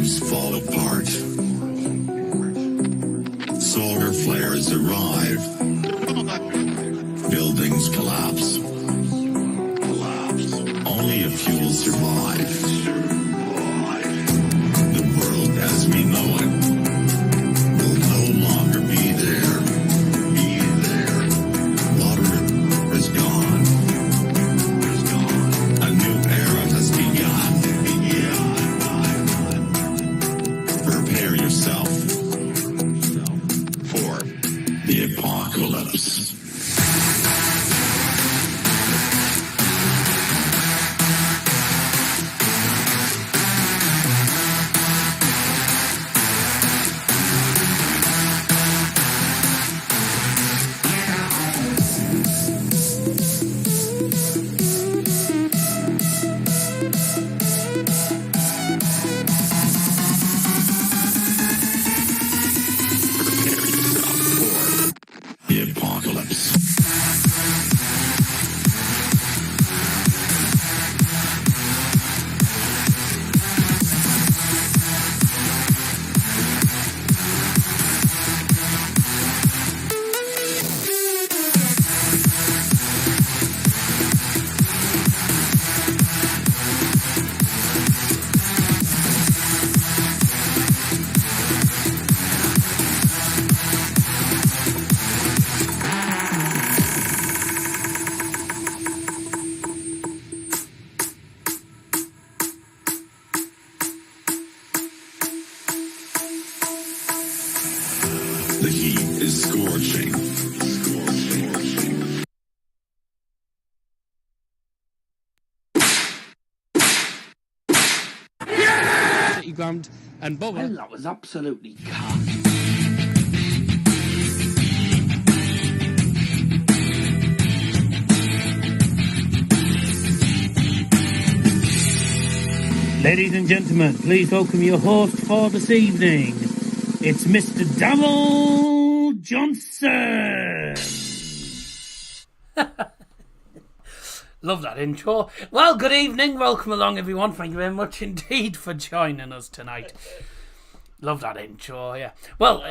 dams fall apart. Solar flares arrive. Buildings collapse. Only a few will survive. The world as we know it will no longer be there. Water is gone. A new era has begun. Prepare yourself for the apocalypse. The heat is scorching. City Ground and Bubba. Well, that was absolutely cock. Ladies and gentlemen, please welcome your host for this evening. It's Mr. Double Johnson. Love that intro. Well, good evening. Welcome along, everyone. Thank you very much indeed for joining us tonight. Love that intro, yeah. Well,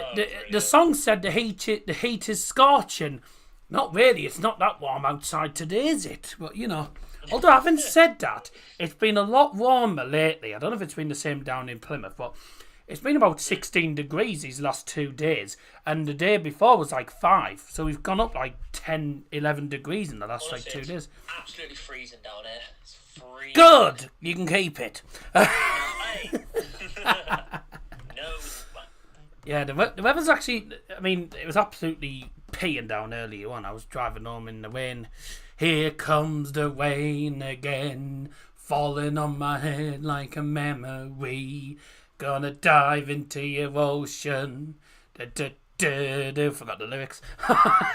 the song said the heat is scorching. Not really. It's not that warm outside today, is it? But, you know, although having said that, it's been a lot warmer lately. I don't know if it's been the same down in Plymouth, but it's been about 16 degrees these last 2 days, and the day before was like 5. So we've gone up like 10, 11 degrees in the last like 2 days. Absolutely freezing down here. It's freezing. Good! You can keep it. Hey. No. Yeah, the weather's actually, I mean, it was absolutely peeing down earlier on. I was driving home in the rain. Here comes the rain again, falling on my head like a memory. Gonna dive into your ocean. Forgot the lyrics. Oh,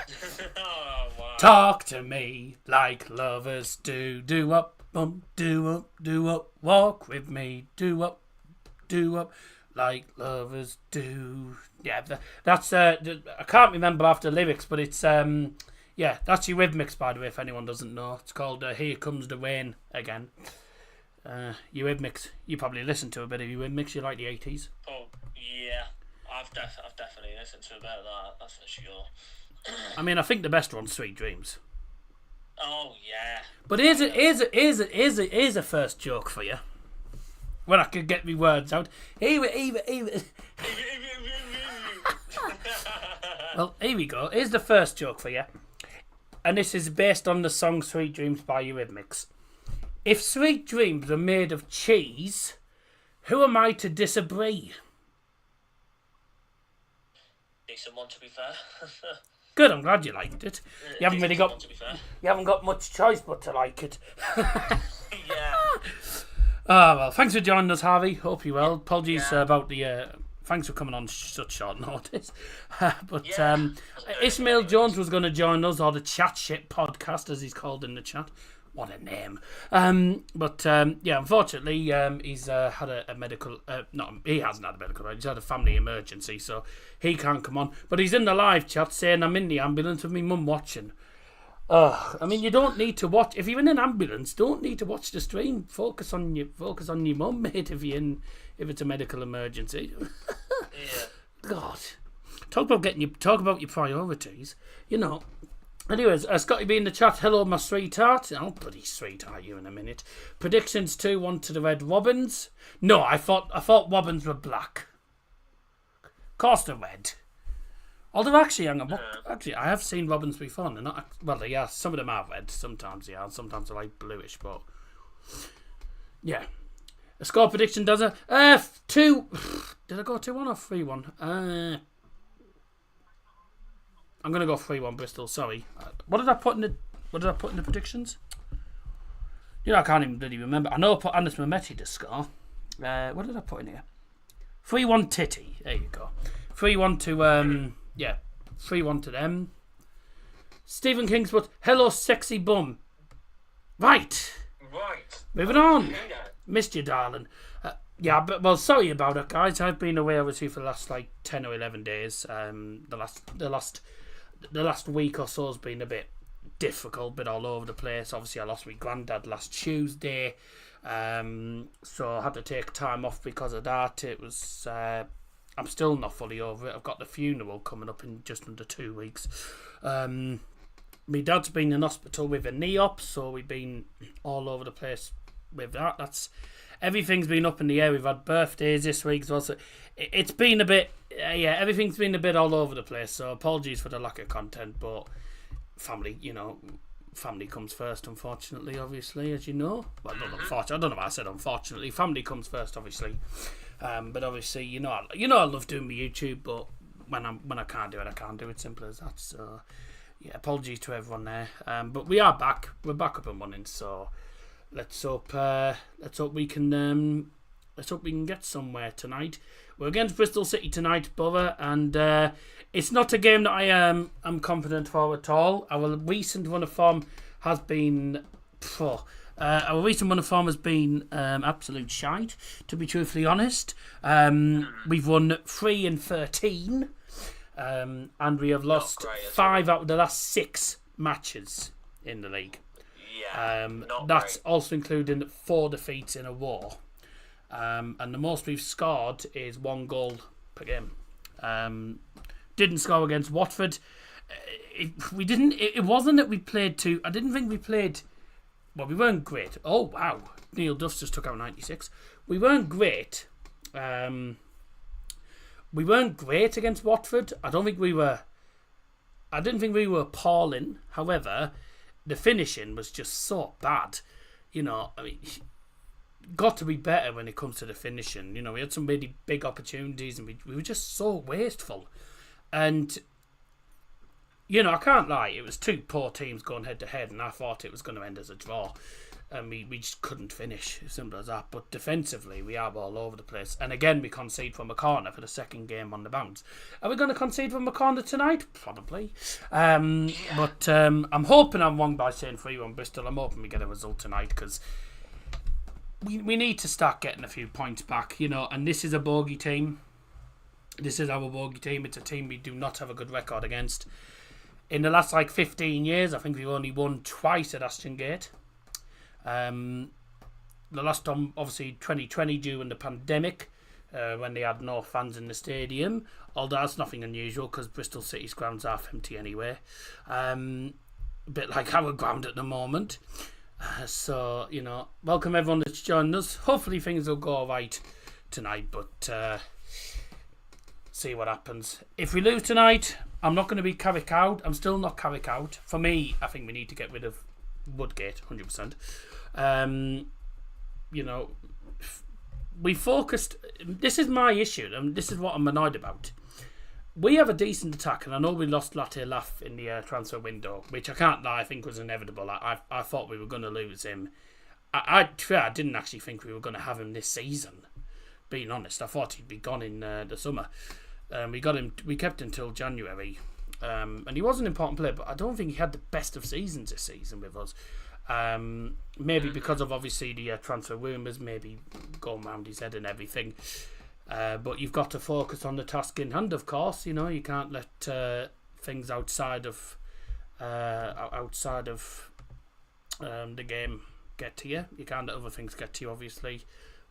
wow. Talk to me like lovers do. Do up, do up, do up. Walk with me. Do up, like lovers do. Yeah, that's I can't remember after the lyrics, but it's yeah, that's Eurythmics, by the way, if anyone doesn't know. It's called Here Comes the Rain Again. Eurythmics, you probably listened to a bit of Eurythmics. You like the 80s? Oh, yeah. I've definitely listened to a bit of that, that's for sure. I mean, I think the best one's Sweet Dreams. Oh, yeah. But here's a first joke for you. When I could get me words out. Well, here we go. Here's the first joke for you. And this is based on the song Sweet Dreams by Eurythmics. If sweet dreams are made of cheese, who am I to disagree? Decent one, to be fair. Good, I'm glad you liked it. You haven't really got, one, to be fair. you haven't got much choice but to like it. Yeah. Ah, well, thanks for joining us, Harvey. Hope you're well. Apologies about the. Thanks for coming on such short notice. But Ismail Jones was going to join us, or the Chat Shit podcast, as he's called in the chat. What a name. Yeah, unfortunately, he's had a medical... he hasn't had a medical... He's had a family emergency, so he can't come on. But he's in the live chat saying, I'm in the ambulance with my mum watching. I mean, you don't need to watch. If you're in an ambulance, don't need to watch the stream. Focus on your mum, mate. If it's a medical emergency. Yeah. God, talk about your priorities. You know. Anyways, Scotty B in the chat. Hello, my sweetheart. I'll bloody sweetheart you in a minute. Predictions 2-1 to the Red Robins. No, I thought Robins were black. Of course they're red. Although actually, I have seen Robins before. And they're not well. They are. Some of them are red. Sometimes they are. Sometimes they're like bluish. But yeah. A score prediction, Dazzer. 2. Did I go 2-1 or 3-1? I'm gonna go 3-1 Bristol. Sorry. What did I put in the predictions? You know, I can't even really remember. I know I put Anders Mehmeti to score. What did I put in here? 3-1 Titty. There you go. 3-1 to 3-1 to them. Stephen Kingswood. Hello, sexy bum. Right. Moving on. Missed you, darling. Yeah, but well, sorry about it, guys. I've been away obviously for the last 10 or 11 days. The last week or so has been a bit difficult, bit all over the place. Obviously, I lost my granddad last Tuesday, so I had to take time off because of that. It was I'm still not fully over it. I've got the funeral coming up in just under 2 weeks. My dad's been in hospital with a knee op, so we've been all over the place with that. Everything's been up in the air. We've had birthdays this week as well, so it's been a bit, everything's been a bit all over the place. So apologies for the lack of content, but family comes first, unfortunately, obviously, as you know. Well, not unfortunately. I don't know why I said unfortunately. Family comes first, obviously. But obviously, you know, I love doing my YouTube, but when I can't do it, I can't do it. Simple as that. So yeah, apologies to everyone there. But we are back. We're back up and running. So. Let's hope we can get somewhere tonight. We're against Bristol City tonight, brother, and it's not a game that I am confident for at all. Our recent run of form has been absolute shite, to be truthfully honest. We've won 3-13, and we have lost 5 out of the last 6 matches in the league. That's also including 4 defeats in a row, and the most we've scored is 1 goal per game. Didn't score against Watford. It wasn't that we played too. I didn't think we played. Well, we weren't great. Oh wow, Neil Duff's just took out 96. We weren't great. We weren't great against Watford. I didn't think we were appalling. However, the finishing was just so bad. You know, I mean, got to be better when it comes to the finishing. You know, we had some really big opportunities and we were just so wasteful. And, you know, I can't lie, it was 2 poor teams going head to head and I thought it was going to end as a draw. And we just couldn't finish, simple as that. But defensively, we are all over the place. And again, we concede from a corner for the second game on the bounce. Are we going to concede from a corner tonight? Probably. But I'm hoping I'm wrong by saying 3-1 Bristol. I'm hoping we get a result tonight because we need to start getting a few points back, you know. And this is a bogey team. This is our bogey team. It's a team we do not have a good record against. In the last 15 years, I think we've only won twice at Ashton Gate. The last time, obviously, 2020 during the pandemic, when they had no fans in the stadium. Although that's nothing unusual because Bristol City's ground's half empty anyway. A bit like our ground at the moment. So, you know, welcome everyone that's joined us. Hopefully things will go alright tonight, but see what happens. If we lose tonight, I'm not going to be Carrick out. I'm still not Carrick out. For me, I think we need to get rid of Woodgate, 100%. You know, we focused. This is my issue, and this is what I'm annoyed about. We have a decent attack, and I know we lost Latte Laff in the transfer window, which I can't lie, I think was inevitable. I thought we were going to lose him. I didn't actually think we were going to have him this season. Being honest, I thought he'd be gone in the summer. We kept him till January, and he was an important player, but I don't think he had the best of seasons this season with us. Maybe because of obviously the transfer rumours, maybe going round his head and everything. But you've got to focus on the task in hand, of course. You know, you can't let things outside of outside of the game get to you. You can't let other things get to you, obviously,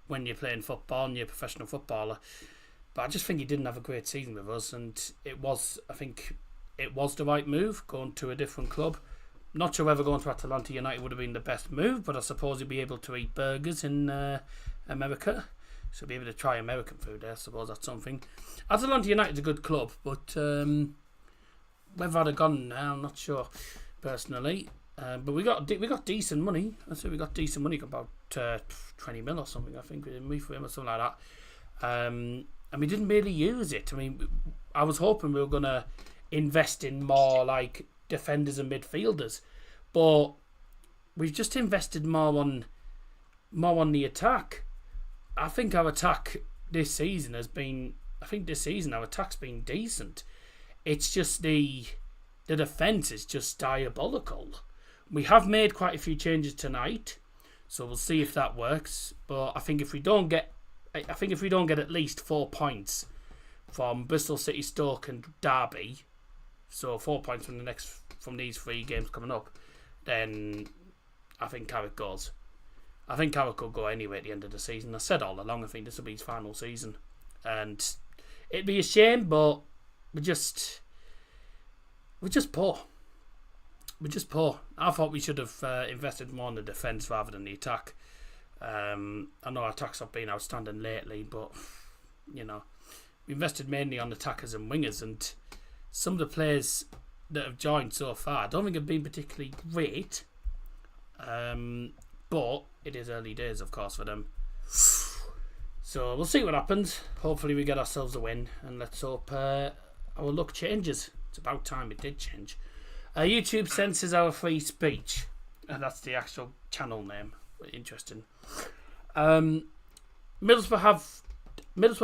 when you're playing football and you're a professional footballer. But I just think he didn't have a great season with us, and I think it was the right move, going to a different club. Not sure whether going to Atlanta United would have been the best move, but I suppose he'd be able to eat burgers in America. So he'll be able to try American food there. I suppose that's something. Atlanta United's a good club, but whether I'd have gone, I'm not sure, personally. But we got decent money. I say we got decent money, about 20 mil or something, I think, for him or something like that. And we didn't really use it. I mean, I was hoping we were going to invest in more like defenders and midfielders, but we've just invested more on the attack. I think our attack this season our attack's been decent. It's just the defence is just diabolical. We have made quite a few changes tonight, so we'll see if that works. But I think if we don't get at least 4 points from Bristol City, Stoke and Derby, so 4 points from these 3 games coming up, then I think Carrick goes. I think Carrick will go anyway at the end of the season. I said all along, I think this will be his final season, and it'd be a shame, but we're just poor. We're just poor. I thought we should have invested more in the defence rather than the attack. I know our attacks have been outstanding lately, but we invested mainly on attackers and wingers, and some of the players that have joined so far I don't think have been particularly great. But it is early days, of course, for them. So we'll see what happens. Hopefully we get ourselves a win, and let's hope our luck changes. It's about time it did change. YouTube censors our free speech, and that's the actual channel name. Interesting. Middlesbrough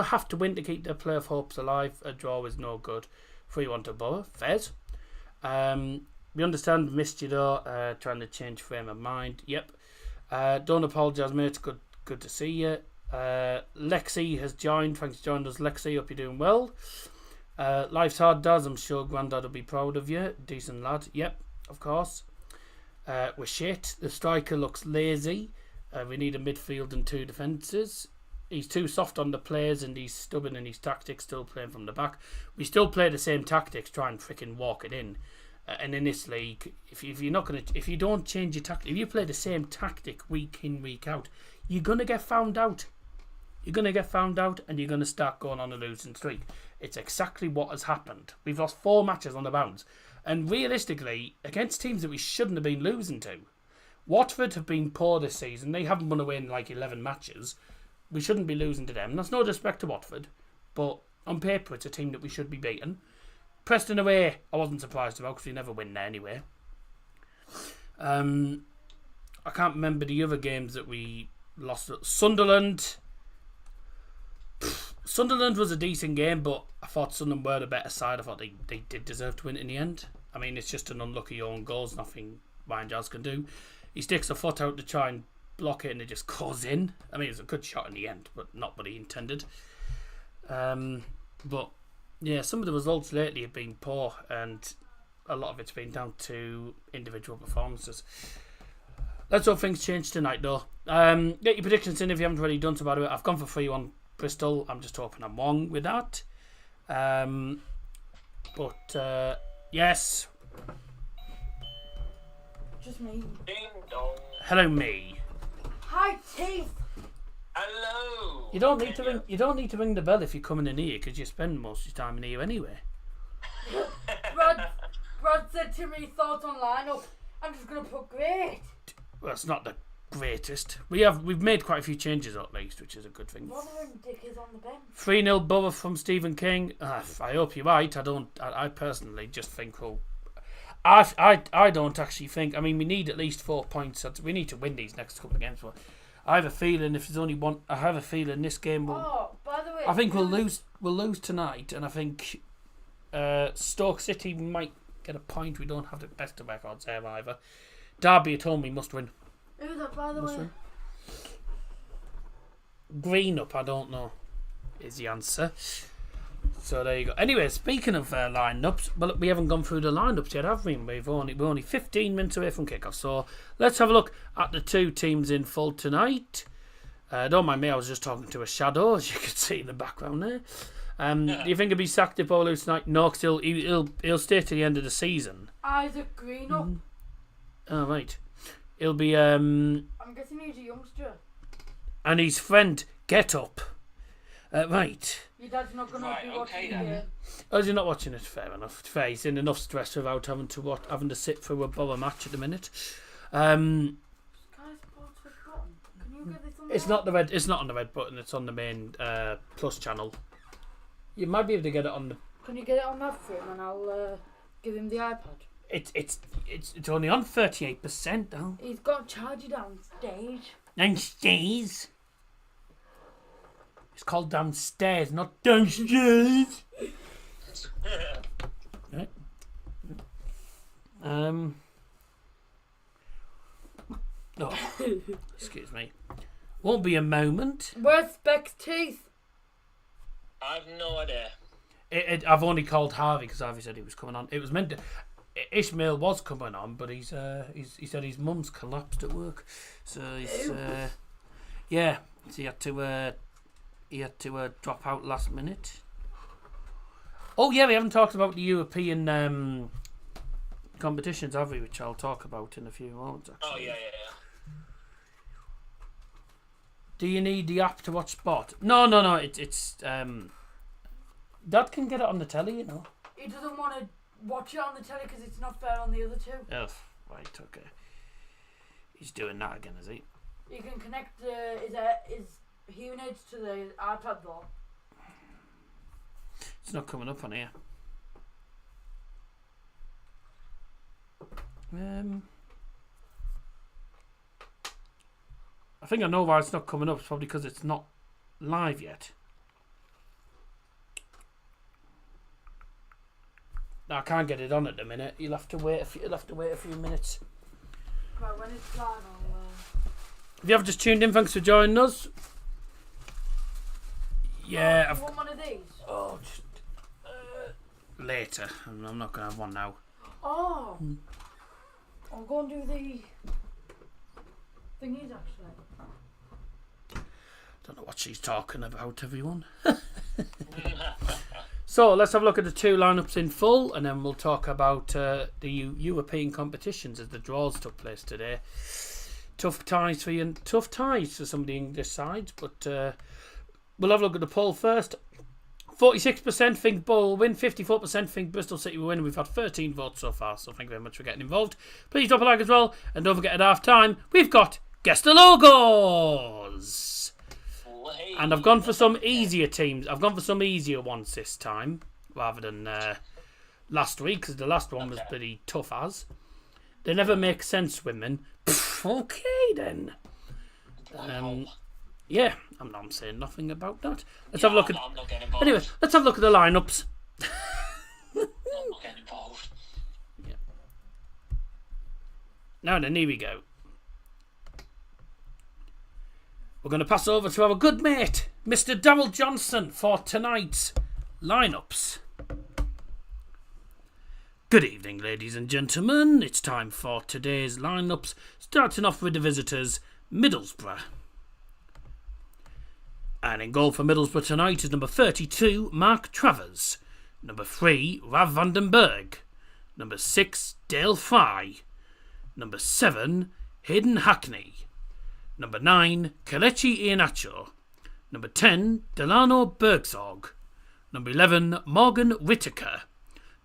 have to win to keep their playoff hopes alive. A draw is no good. 3-1 to Borough. Fairs. We understand we missed you though. Trying to change frame of mind. Yep. Don't apologise, mate. Good to see you. Lexi has joined. Thanks for joining us, Lexi. Hope you're doing well. Life's hard, Daz. I'm sure Grandad will be proud of you. Decent lad. Yep, of course. We're shit. The striker looks lazy. We need a midfield and 2 defences. He's too soft on the players and he's stubborn in his tactics, still playing from the back. We still play the same tactics, try and freaking walk it in. And in this league, if you don't change your tactic, if you play the same tactic week in, week out, you're gonna get found out. You're gonna get found out, and you're gonna start going on a losing streak. It's exactly what has happened. We've lost 4 matches on the bounce, and realistically, against teams that we shouldn't have been losing to. Watford have been poor this season. They haven't won away in like 11 matches. We shouldn't be losing to them. And that's no disrespect to Watford, but on paper, it's a team that we should be beating. Preston away, I wasn't surprised about because we never win there anyway. I can't remember the other games that we lost. Sunderland. Sunderland was a decent game, but I thought Sunderland were the better side. I thought they did deserve to win in the end. I mean, it's just an unlucky own goals. Nothing Ryan Giles can do. He sticks a foot out to try and block it and it just goes in. I mean, it was a good shot in the end, but not what he intended. But yeah, some of the results lately have been poor, and a lot of it's been down to individual performances. Let's hope things change tonight, though. Get your predictions in if you haven't already done so, by the way. I've gone for 3-1 Bristol. I'm just hoping I'm wrong with that. Yes. Just me. Ding dong. Hello, me. Hi, Teeth. Hello. You don't need to ring. You don't need to ring the bell if you're coming in here, because you spend most of your time in here anyway. Brad said to me, thoughts on lineup. I'm just gonna put great. Well, it's not the greatest. We've made quite a few changes at least, which is a good thing. Rotherham Dick is on the bench. 3-0 Borough from Stephen King. I hope you're right. I personally just think I don't actually think. I mean, we need at least 4 points. We need to win these next couple of games. But I have a feeling if there's only one, I have a feeling this game will. Oh, by the way, I think we'll lose. We'll lose tonight, and I think Stoke City might get a point. We don't have the best of records there either. Derby at home, we must win. Who's that, by the way? Win. Green up, I don't know, is the answer. So there you go. Anyway, speaking of lineups, well, we haven't gone through the lineups yet, have we? We're only 15 minutes away from kickoff. So let's have a look at the two teams in full tonight. Don't mind me, I was just talking to a shadow, as you can see in the background there. Do you think he'll be sacked if all lose tonight? No, because he'll stay to the end of the season. Isaac Green up. Oh, right. He'll be... I'm guessing he's a youngster. And his friend, Get Up. Right. Your dad's not going to be watching then. it. Oh, is he not watching it? Fair enough. Fair. He's in enough stress without having to sit through a Borough match at the minute. Sky Sports Red Button. Can you get this on It's not the red. It's not on the red button. It's on the main Plus channel. You might be able to get it on the. Can you get it on that for him and I'll give him the iPad? It's only on 38% though. He's got to charge it downstairs. Downstairs. It's called downstairs, not downstairs. Right. Oh, excuse me. Won't be a moment. Where's Specs' teeth? I've no idea. I've only called Harvey because Harvey said he was coming on. It was meant to. Ishmael was coming on, but he said his mum's collapsed at work, so he's yeah. So he had to drop out last minute. Oh yeah, we haven't talked about the European competitions, have we? Which I'll talk about in a few moments. Actually. Oh yeah. Do you need the app to watch sport? No. It's Dad can get it on the telly, you know. He doesn't want to watch it on the telly because it's not fair on the other two. Oh, right, okay. He's doing that again, is he? You can connect his hearing aids to the iPad though. It's not coming up on here. I think I know why it's not coming up. It's probably because it's not live yet. No, I can't get it on at the minute. You'll have to wait a few minutes. Right, when it's live, I'll. If you have just tuned in, thanks for joining us. Yeah, you want one of these? Oh, just later. I'm not gonna have one now. Oh, I'll go and do the thingies actually. Don't know what she's talking about, everyone. So let's have a look at the two lineups in full, and then we'll talk about the European competitions as the draws took place today. Tough ties for some of the English sides, but we'll have a look at the poll first. 46% think Borough will win, 54% think Bristol City will win. We've had 13 votes so far, so thank you very much for getting involved. Please drop a like as well, and don't forget at half time we've got Guess the Logos. And I've gone for some easier teams. I've gone for some easier ones this time, rather than last week, because the last one was pretty tough as. They never make sense, women. Okay, then. Yeah, I'm saying nothing about that. Let's have a look at... I'm not getting involved. Anyway, let's have a look at the lineups. I'm not getting involved. Yeah. Now then, here we go. We're going to pass over to our good mate, Mr. Darryl Johnson, for tonight's lineups. Good evening, ladies and gentlemen. It's time for today's lineups, starting off with the visitors, Middlesbrough. And in goal for Middlesbrough tonight is number 32, Mark Travers. Number 3, Rav van den Berg. Number 6, Dale Fry. Number 7, Hayden Hackney. Number 9, Kelechi Iheanacho. Number 10, Delano Bergzorg. Number 11, Morgan Whittaker.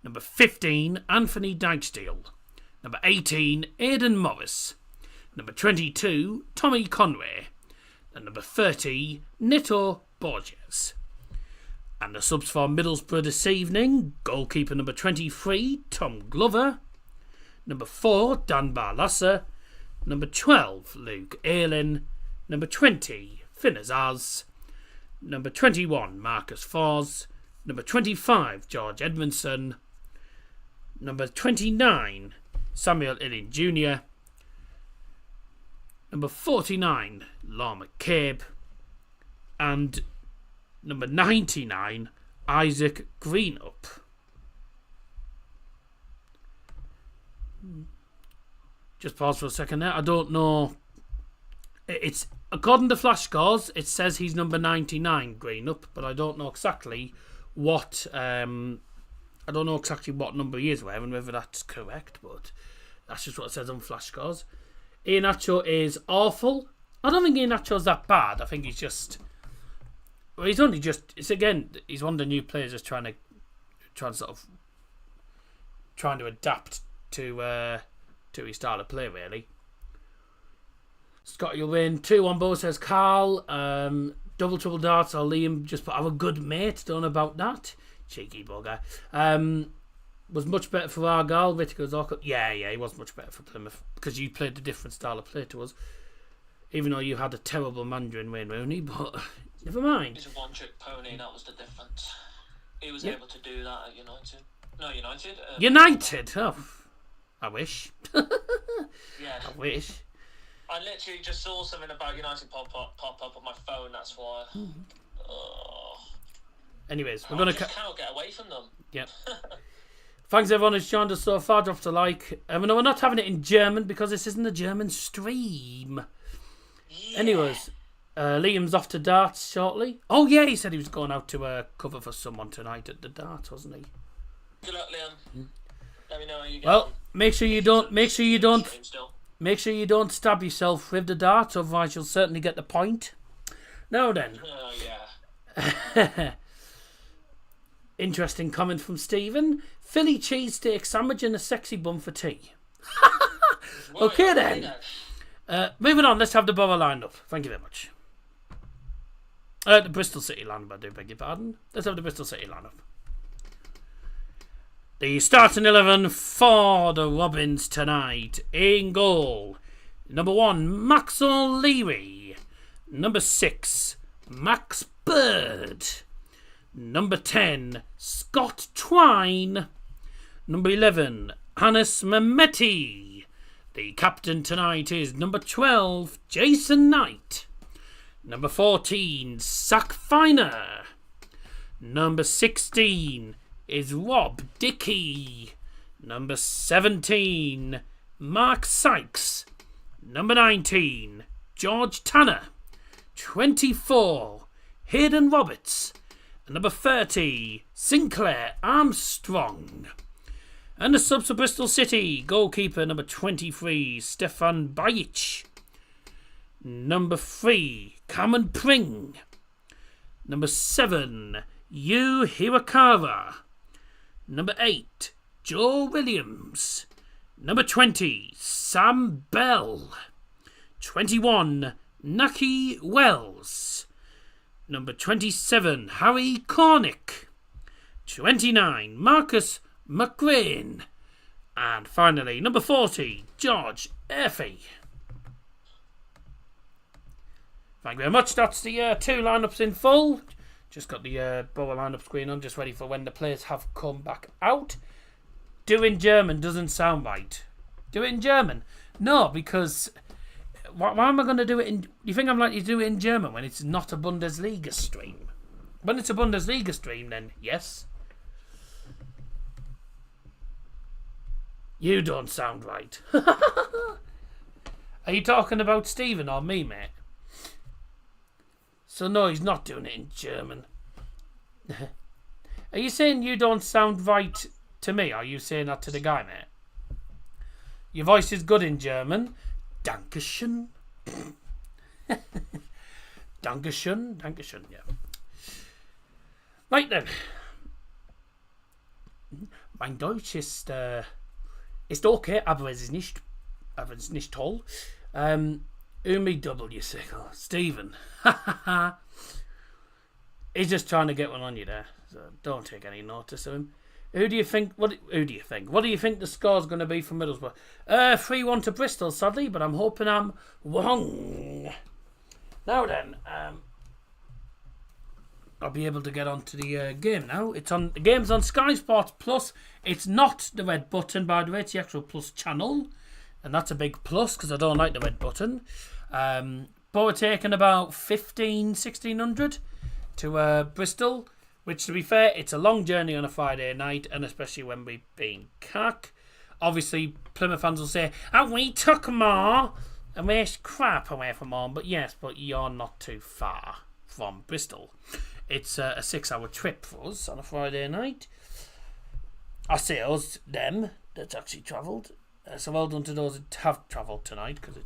Number 15, Anthony Dijksteel. Number 18, Aidan Morris. Number 22, Tommy Conway. And number 30, Neto Borges. And the subs for Middlesbrough this evening, goalkeeper number 23, Tom Glover. Number 4, Dan Barlasser. Number 12, Luke Ayling. Number 20, Finn Azaz. Number 21, Marcus Foz. Number 25, George Edmondson. Number 29, Samuel Illing Jr. Number 49, Law McCabe. And number 99, Isaac Greenup. Just pause for a second there. I don't know. It's according to Flash Scores, it says he's number 99, Greenup, but I don't know exactly what. I don't know exactly what number he is wearing, whether that's correct, but that's just what it says on Flash Scores. Iheanacho is awful. I don't think Iheanacho's that bad. I think he's just. Well, he's only just. It's again. He's one of the new players just trying to adapt to his style of play, really. Scott, you'll win 2-1 both, says Carl. Double trouble darts or Liam just put our good mate. Don't know about that. Cheeky bugger. Was much better for Argyle. Whittaker's awkward. Yeah, he was much better for Plymouth because you played a different style of play to us. Even though you had a terrible manager in Wayne Rooney, but never mind. He's a one-trick pony, that was the difference. He was able to do that at United. No, United. United? Oh, I wish. Yeah. I wish. I literally just saw something about United pop up on my phone, that's why. Anyways, we're I going just cannot get away from them. Yep. Thanks everyone who's joined us so far. Drop a like. No, we're not having it in German because this isn't a German stream. Yeah. Anyways, Liam's off to darts shortly. Oh yeah, he said he was going out to cover for someone tonight at the darts, wasn't he? Good luck, Liam. Let me know how you get Well, on. make sure you don't stab yourself with the dart, otherwise you'll certainly get the point. Now then. Oh yeah. Interesting comment from Stephen. Philly cheesesteak sandwich and a sexy bun for tea. Okay then. Moving on, let's have the borough lined up. Thank you very much. The Bristol City lineup, I do beg your pardon. Let's have the Bristol City lineup. The starting 11 for the Robins tonight. In goal, number 1, Max O'Leary. Number 6, Max Bird. Number 10, Scott Twine. Number 11, Hannes Mehmeti. The captain tonight is number 12, Jason Knight. Number 14, Zach Finer. Number 16 is Rob Dickey. Number 17, Mark Sykes. Number 19, George Tanner. 24, Hayden Roberts. And number 30, Sinclair Armstrong. And the subs for Bristol City, goalkeeper number 23, Stefan Bajic. Number 3, Cameron Pring. Number 7, Yu Hirakara. Number 8, Joe Williams. Number 20, Sam Bell. 21, Naki Wells. Number 27, Harry Cornick. 29, Marcus McGrain. And finally, number 40, George Effie. Thank you very much. That's the 2 lineups in full. Just got the borough lineup screen on, just ready for when the players have come back out. Do in German doesn't sound right. Do it in German? No, because why am I going to do it in... You think I'm likely to do it in German when it's not a Bundesliga stream? When it's a Bundesliga stream, then yes. You don't sound right. Are you talking about Stephen or me, mate? So no, he's not doing it in German. Are you saying you don't sound right to me? Or are you saying that to the guy, mate? Your voice is good in German. Dankeschön. Dankeschön. Dankeschön, yeah. Right then. Mein Deutsch ist okay, aber es ist nicht toll. W Sickle. Stephen. He's just trying to get one on you there. So don't take any notice of him. Who do you think What do you think the score's going to be for Middlesbrough? 3-1 to Bristol, sadly, but I'm hoping I'm wrong. Now then, I'll be able to get onto the game now. The game's on Sky Sports Plus. It's not the red button, by the way. It's the actual Plus channel. And that's a big plus because I don't like the red button. But we're taking about 1,600 to Bristol Which, to be fair, it's a long journey on a Friday night, and especially when we've been cack. Obviously, Plymouth fans will say, "And we took more," and we're crap away from home. But yes, but you're not too far from Bristol. It's a 6-hour trip for us on a Friday night. I say us, them that's actually travelled. So well done to those that have travelled tonight, because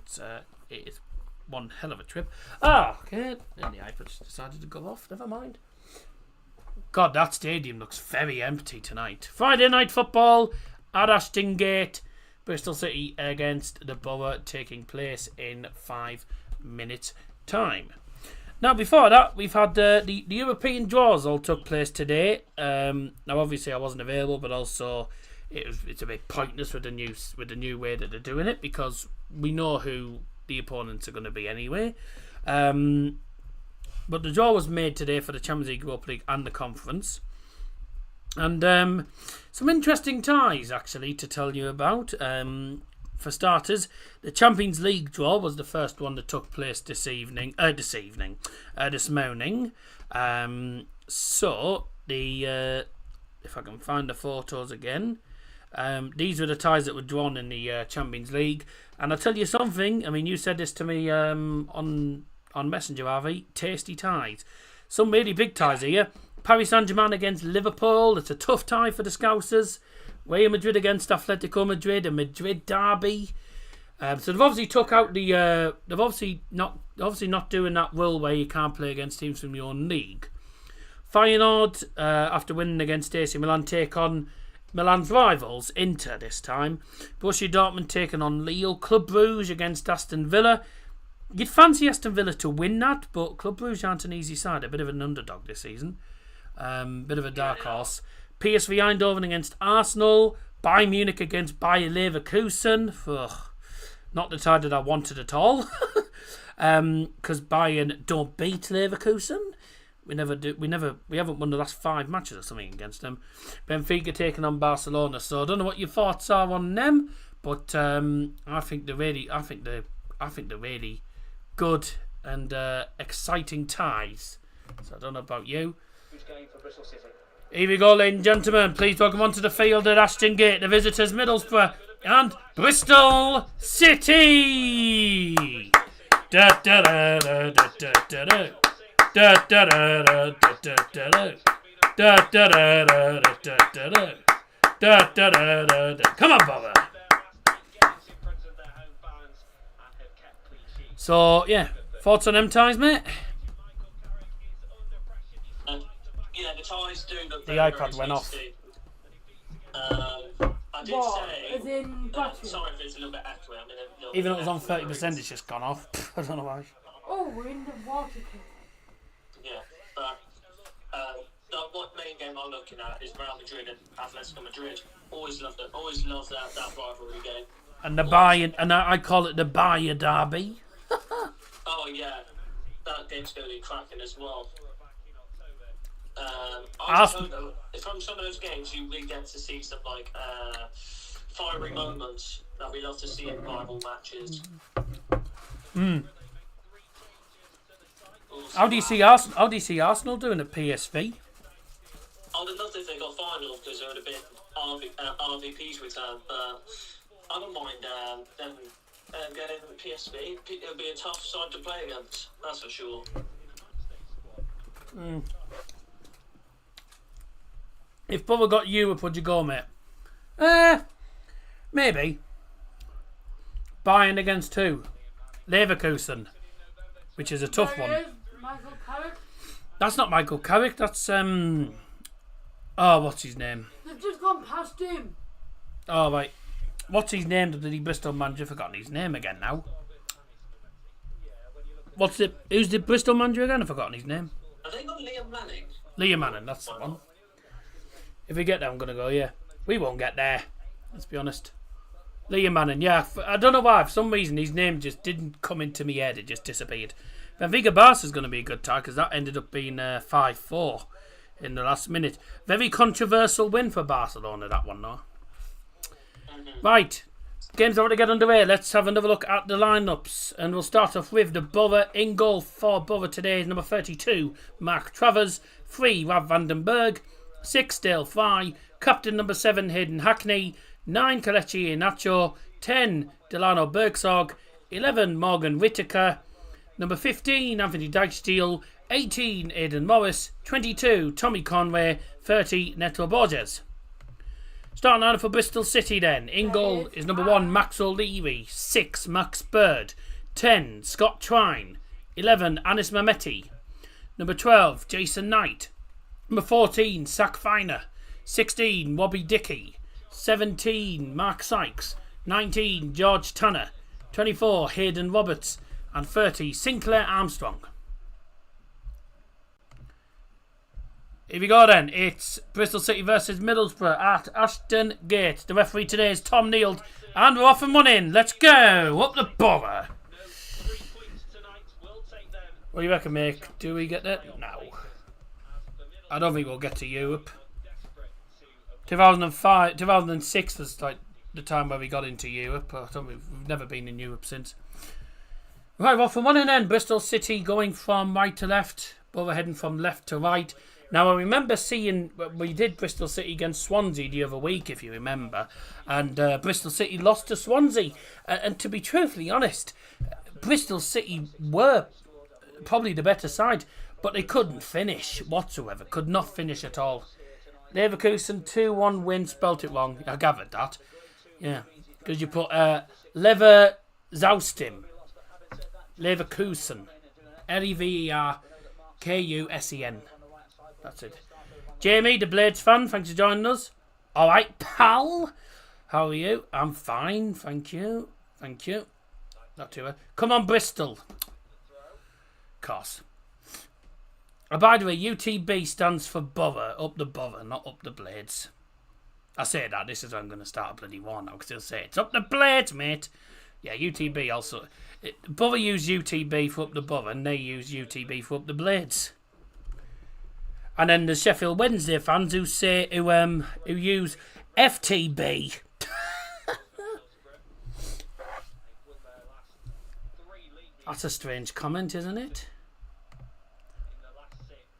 it is one hell of a trip. Okay. And the iPad's decided to go off. Never mind. God, that stadium looks very empty tonight. Friday night football at Ashton Gate. Bristol City against the Borough, taking place in 5 minutes' time. Now, before that, we've had the European draws all took place today. Now, obviously, I wasn't available, but also it's a bit pointless with the new way that they're doing it, because we know who the opponents are going to be anyway. But the draw was made today for the Champions League, Europa League and the Conference. And some interesting ties, actually, to tell you about. For starters, the Champions League draw was the first one that took place this morning. So, if I can find the photos again, these were the ties that were drawn in the Champions League. And I'll tell you something, I mean, you said this to me on Messenger, Harvey, tasty ties. Some really big ties here. Paris Saint-Germain against Liverpool. It's a tough tie for the Scousers. Real Madrid against Atletico Madrid, a Madrid derby. So they've obviously took out the. They've obviously not doing that rule where you can't play against teams from your own league. Feyenoord, after winning against AC Milan, take on Milan's rivals, Inter this time. Borussia Dortmund taking on Lille. Club Brugge against Aston Villa. You'd fancy Aston Villa to win that, but Club Brugge aren't an easy side. A bit of an underdog this season. Bit of a dark horse. PSV Eindhoven against Arsenal. Bayern Munich against Bayer Leverkusen. Ugh, not the tie that I wanted at all. Because Bayern don't beat Leverkusen. We haven't won the last 5 matches or something against them. Benfica taking on Barcelona. So I don't know what your thoughts are on them, but I think they're really good and exciting ties. So I don't know about you. Who's going for Bristol City? Here we go, ladies and gentlemen. Please welcome onto the field at Ashton Gate, the visitors Middlesbrough and Bristol City. Da da da da da da da da da da da da da da da da da da. Come on, Bobber. So yeah, thoughts on them ties, mate? Yeah, the ties do look The very, iPad very went off. tasty. I did What? say. As in battery? Sorry if it's a little bit echoey. I mean, Even though it was on 30%, it's just gone off. I don't know why. Oh, we're in the water. Yeah, but what main game I'm looking at is Real Madrid and Atletico Madrid. Always loved it. Always loved that rivalry game. And the Bayern, and I call it the Bayer derby. Oh yeah, that game's going to be cracking as well. I just hope that from some of those games you really get to see some fiery moments that we love to see in rival matches. How do you see Arsenal doing at PSV? I would love if they got final because it would have been RVP's return, but I don't mind them getting PSV. It'll be a tough side to play against, that's for sure. If Bubba got you, would you go, mate? Maybe. Bayern against who? Leverkusen, which is a tough one. Michael Carrick. That's not Michael Carrick. That's what's his name? They've just gone past him. Oh right, what's his name? The Bristol manager. Forgotten his name again now. Who's the Bristol manager again? I've forgotten his name. Have they got Liam Manning? Liam Manning, that's the one. If we get there, I'm going to go, yeah. We won't get there, let's be honest. Liam Manning, yeah. I don't know why. For some reason, his name just didn't come into my head. It just disappeared. Benfica Barca is going to be a good tie because that ended up being 5-4 in the last minute. Very controversial win for Barcelona, that one, though. Right. Game's about to get underway. Let's have another look at the lineups. And we'll start off with the Borough. In goal for Borough today is number 32, Mark Travers. 3, Rav Vandenberg. 6, Dale Fry. Captain number 7, Hayden Hackney. 9, Kelechi Iheanacho. 10, Delano Bergsog. 11, Morgan Whittaker. Number 15, Anthony Dijksteel. 18, Aidan Morris. 22, Tommy Conway. 30, Neto Borges. Starting out for Bristol City then. In goal is number 1, Max O'Leary. 6, Max Bird. 10, Scott Twine. 11, Anis Mehmeti. Number 12, Jason Knight. Number 14, Sack Finer. 16, Wobby Dickey. 17, Mark Sykes. 19, George Tanner. 24, Hayden Roberts. And 30, Sinclair Armstrong. Here we go then. It's Bristol City versus Middlesbrough at Ashton Gate. The referee today is Tom Neild. And we're off and running. Let's go. Up the borough. What do you reckon, mate? Do we get that? No. I don't think we'll get to Europe. 2006 was like the time where we got into Europe. We've never been in Europe since. Right, off and running then. Bristol City going from right to left. Borough heading from left to right. Now, I remember seeing, we did Bristol City against Swansea the other week, if you remember, and Bristol City lost to Swansea. And to be truthfully honest, Bristol City were probably the better side, but they couldn't finish whatsoever, could not finish at all. Leverkusen 2-1 win, spelt it wrong, I gathered that. Yeah, because you put Leverkusen, Leverkusen. That's it. Jamie, the Blades fan, thanks for joining us. Alright, pal. How are you? I'm fine, thank you. Thank you. Not too bad. Come on, Bristol. Of course. By the way, UTB stands for Borough. Up the Borough, not up the Blades. I say that, this is where I'm going to start a bloody war now, because they'll say it's up the Blades, mate. Yeah, UTB also. Borough use UTB for up the Borough, and they use UTB for up the Blades. And then the Sheffield Wednesday fans who use FTB. That's a strange comment, isn't it?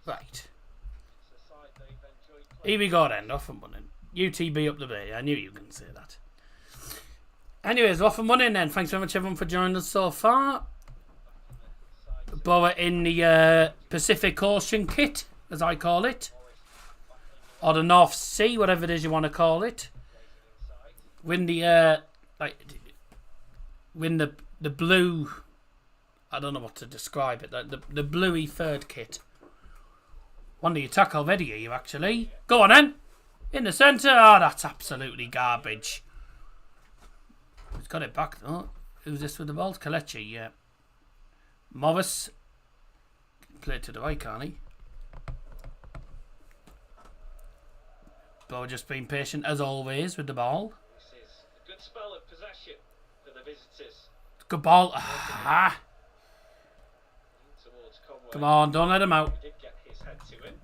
Right. Here we go then, off and running. UTB up the bay. I knew you were going to say that. Anyways, off and running then. Thanks very much everyone for joining us so far. Borough in the Pacific Ocean kit, as I call it, or the North Sea, whatever it is you want to call it. Win the blue. I don't know what to describe it. The bluey third kit. Won the attack already, are you actually? Go on then. In the centre. Oh, that's absolutely garbage. He's got it back though. Who's this with the ball? Kelechi, yeah. Morris. Play it to the right, can't he? Bo just being patient as always with the ball. This is a good spell of possession for the visitors. Good ball. Ah. Come on, don't let him out. Did get his head to it.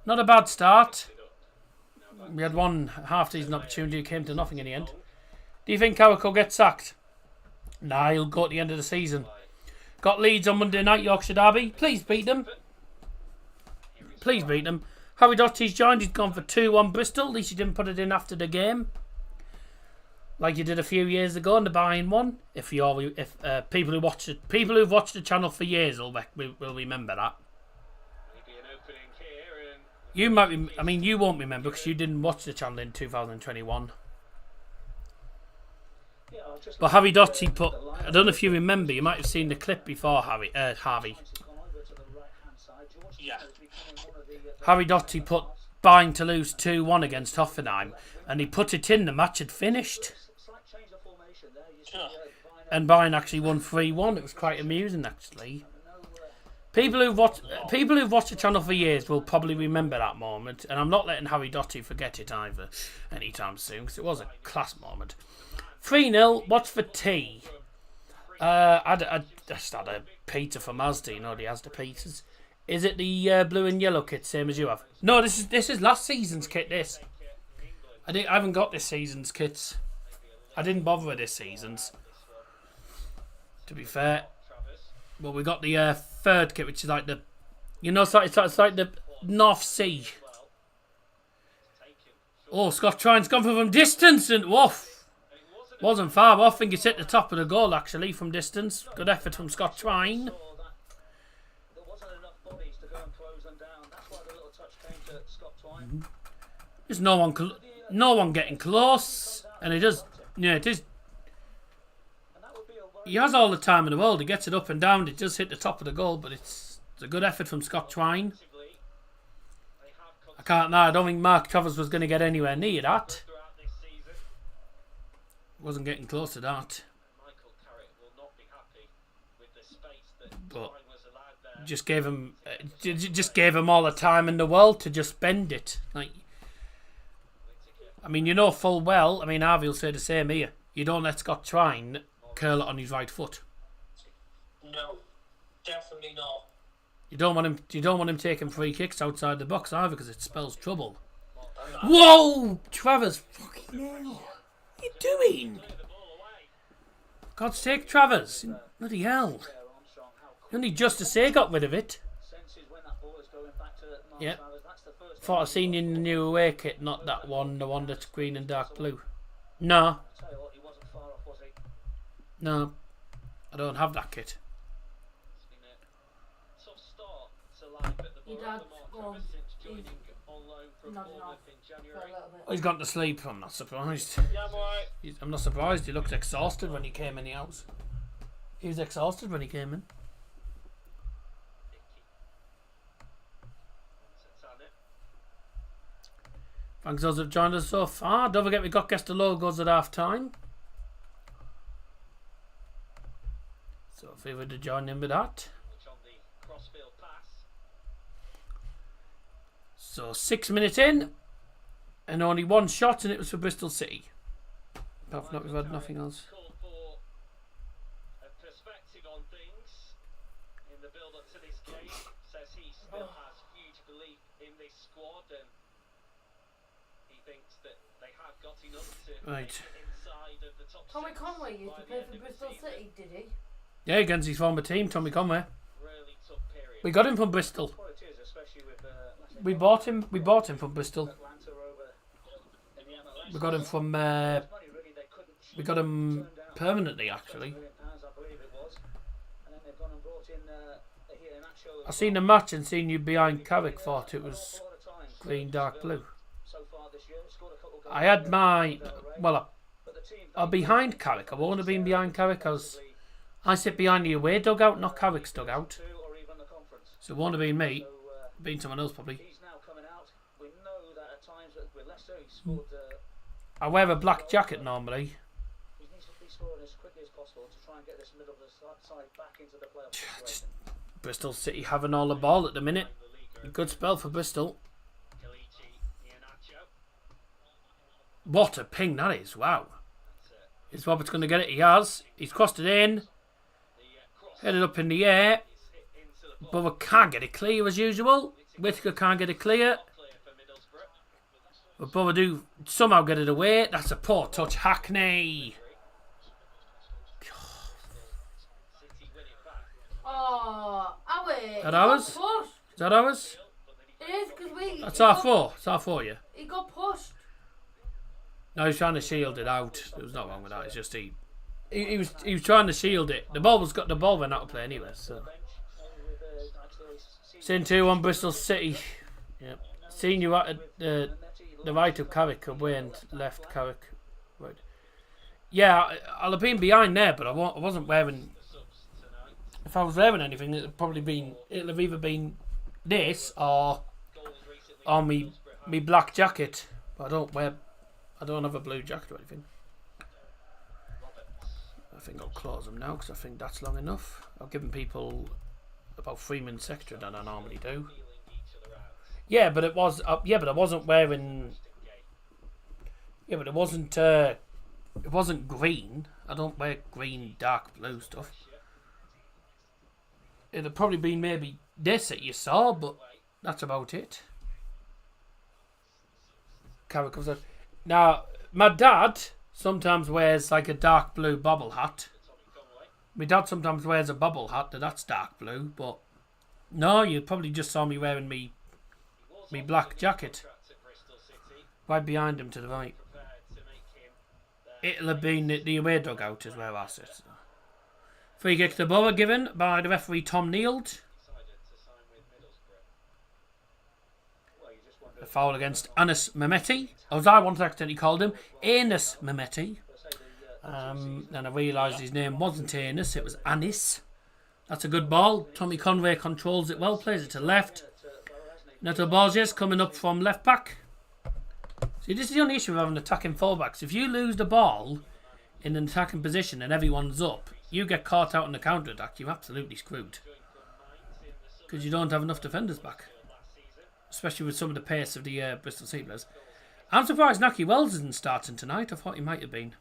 Not a bad start. We had one half-season opportunity, came to nothing in the end. Do you think Carrick will get sacked? Nah, he'll go at the end of the season. Got Leeds on Monday night, Yorkshire Derby. Please beat them. Please beat them. Harry Dottie's joined. He's gone for 2-1 Bristol. At least he didn't put it in after the game, like you did a few years ago in the Bayern one. If people who've watched the channel for years will remember that. Maybe an opening here, and You might. You won't remember because you didn't watch the channel in 2021. But Harry Dotty put. I don't know if you remember. You might have seen the clip before Harvey. yeah, Harry Dotty put Bayern to lose 2-1 against Hoffenheim, and he put it in. The match had finished, and Bayern actually won 3-1. It was quite amusing, actually. People who've watched the channel for years will probably remember that moment, and I'm not letting Harry Dotty forget it either anytime soon, because it was a class moment. 3-0. What's for tea? I just had a pizza from Asda. You know the Asda pizzas. Is it the blue and yellow kit, same as you have? No, this is last season's kit. This I haven't got this season's kits. I didn't bother with this season's, to be fair. Well, we got the third kit, which is like the You know, it's like the North Sea. Oh, Scott Trine's gone from distance and woof. Wasn't far off. I think it's hit the top of the goal actually from distance. Good effort from Scott Trine. There's no one getting close, and it does. Yeah, it is. He has all the time in the world. He gets it up and down. It does hit the top of the goal, but it's a good effort from Scott Trine. I don't think Mark Travers was going to get anywhere near that. Wasn't getting close to that. But just gave him all the time in the world to just bend it. Like, I mean, you know full well. I mean, Harvey will say the same here. You don't let Scott Trine curl it on his right foot. No, definitely not. You don't want him taking free kicks outside the box either, because it spells trouble. Whoa, Travers! Fucking hell! What are you doing? God's sake, Travers! Bloody hell! Only just to say got rid of it. Yeah. Thought I seen you in the new away kit, not that one, the one that's green and dark blue. No. No. I don't have that kit. He's gone to sleep. I'm not surprised. I'm not surprised. He looked exhausted when he came in the house. He was exhausted when he came in. Thanks those who have joined us so far. Don't forget we got guest the logos at half time. So feel free to join in with that. So 6 minutes in, and only one shot, and it was for Bristol City. Apart from that, we've had nothing else. Perspective on things in the build-up to this game, says he still has huge belief in this squad, and he thinks that they have got enough to make it inside of the top six. Tommy Conway used to play for Bristol City, did he? Yeah, against his former team, Tommy Conway. We got him from Bristol. We bought him from Bristol. We got him from. We got him permanently, actually. I seen the match and seen you behind Carrick. Thought it was green, dark blue. I had my I'm behind Carrick. I won't have been behind Carrick because I sit behind the away dugout, not Carrick's dugout. So it won't have been me. Been someone else probably. I wear a black jacket normally. Just Bristol City having all the ball at the minute. A good spell for Bristol. What a ping that is! Wow. Is Roberts going to get it? He has. He's crossed it in. Headed up in the air. But can't get it clear as usual. Whittaker can't get it clear. But Borough do somehow get it away. That's a poor touch. Hackney. Oh, Is that ours? Is that ours? It is because we. That's our four. It's our four, yeah. He got pushed. No, he's trying to shield it out. There was nothing wrong with that. It's just he was trying to shield it. The ball went out of play anyway. So. Sin 2-1 Bristol City. Yep. Seen you at the right of Carrick, away and left Carrick. Right. Yeah, I'll have been behind there, but I wasn't wearing. If I was wearing anything, it'll have either been this or me black jacket. But I don't have a blue jacket or anything. I think I'll close them now because I think that's long enough. I've given people about 3 minutes extra than I normally do. Yeah, but it was. But I wasn't wearing. Yeah, but it wasn't. It wasn't green. I don't wear green, dark blue stuff. It'd have probably been maybe this that you saw, but that's about it. Carrick comes out. Now, my dad sometimes wears like a dark blue bobble hat. My dad sometimes wears a bobble hat that's dark blue, but No, you probably just saw me wearing me black jacket. Right behind him to the right. It'll have been the away dugout is where I sit. Free kick to Borough given by the referee Tom Neild. A foul against Anis Mehmeti. As I once accidentally called him, Anis Mehmeti. Then I realised his name wasn't Anis, it was Anis. That's a good ball. Tommy Conway controls it well, plays it to left. Neto Borges coming up from left back. See, this is the only issue with having attacking fullbacks. If you lose the ball in an attacking position and everyone's up, you get caught out in the counter attack, you're absolutely screwed. Because you don't have enough defenders back. Especially with some of the pace of the Bristol City players. I'm surprised Naki Wells isn't starting tonight. I thought he might have been.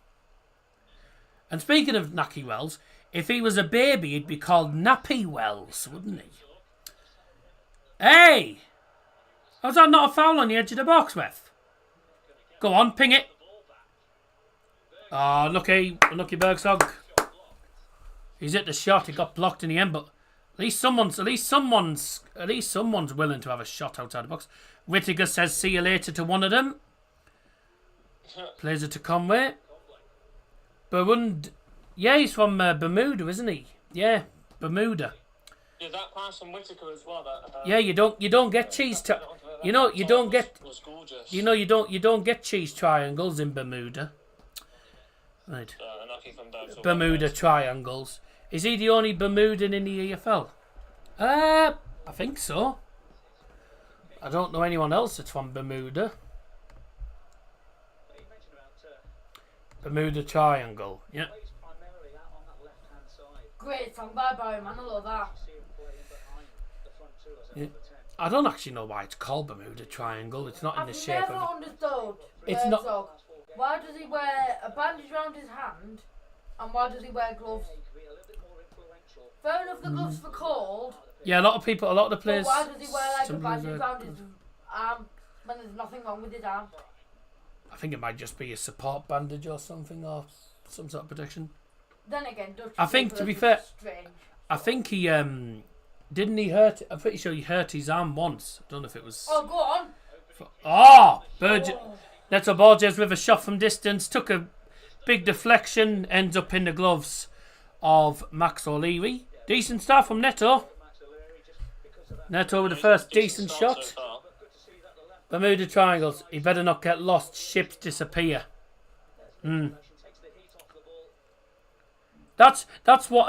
And speaking of Naki Wells, if he was a baby, he'd be called Nappy Wells, wouldn't he? Hey! Was that not a foul on the edge of the box, ref? Go on, ping it. Oh, lucky Bergsog. He's hit the shot. He got blocked in the end, but at least someone's willing to have a shot outside the box. Whittaker says, "See you later" to one of them. Plays it to Conway. Yeah, he's from Bermuda, isn't he? Yeah, Bermuda. Yeah, that pass from Whittaker as well. Yeah, you don't get cheese. You don't get cheese triangles in Bermuda. Right. Bermuda triangles. Is he the only Bermudan in the EFL? I think so. I don't know anyone else that's from Bermuda. Bermuda Triangle, yeah. Great song by Barry, man. I love that. Yeah. I don't actually know why it's called Bermuda Triangle. It's not in the shape of... I've never understood. It's not... Why does he wear a bandage around his hand? And why does he wear gloves? Fair enough, the gloves for cold. Yeah, a lot of the players... But why does he wear like a bandage around his arm when there's nothing wrong with his arm? I think it might just be a support bandage or something, or some sort of protection. Then again, Dutch I think, to be fair, strange. I think he didn't he hurt? I'm pretty sure he hurt his arm once. I don't know if it was. Oh, go on. Neto Borges with a shot from distance, took a big deflection, ends up in the gloves of Max O'Leary. Decent start from Neto. Neto with the first decent shot. Bermuda Triangles. He better not get lost. Ships disappear. That's what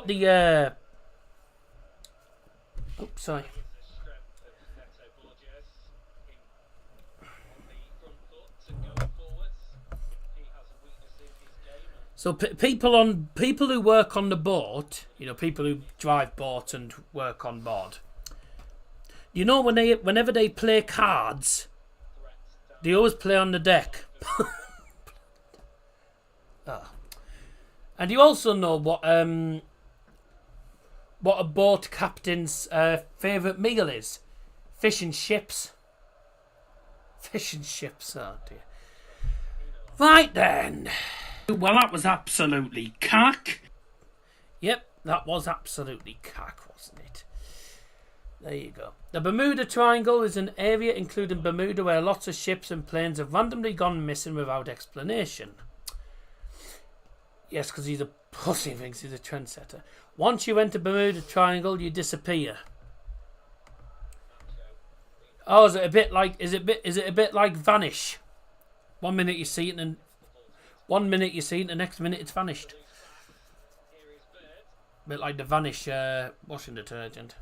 the oops, sorry. So people who work on the boat, people who drive boats and work on board. Whenever they play cards, they always play on the deck. And you also know what a boat captain's favourite meal is. Fish and chips. Fish and chips, oh dear. Right then. Well, that was absolutely cack. Yep, that was absolutely cack, wasn't it? There you go. The Bermuda Triangle is an area including Bermuda where lots of ships and planes have randomly gone missing without explanation. Yes, because he's a pussy, thinks he's a trendsetter. Once you enter Bermuda Triangle, you disappear. Oh, is it a bit like Vanish? 1 minute you see it, and the next minute it's vanished. A bit like the Vanish washing detergent.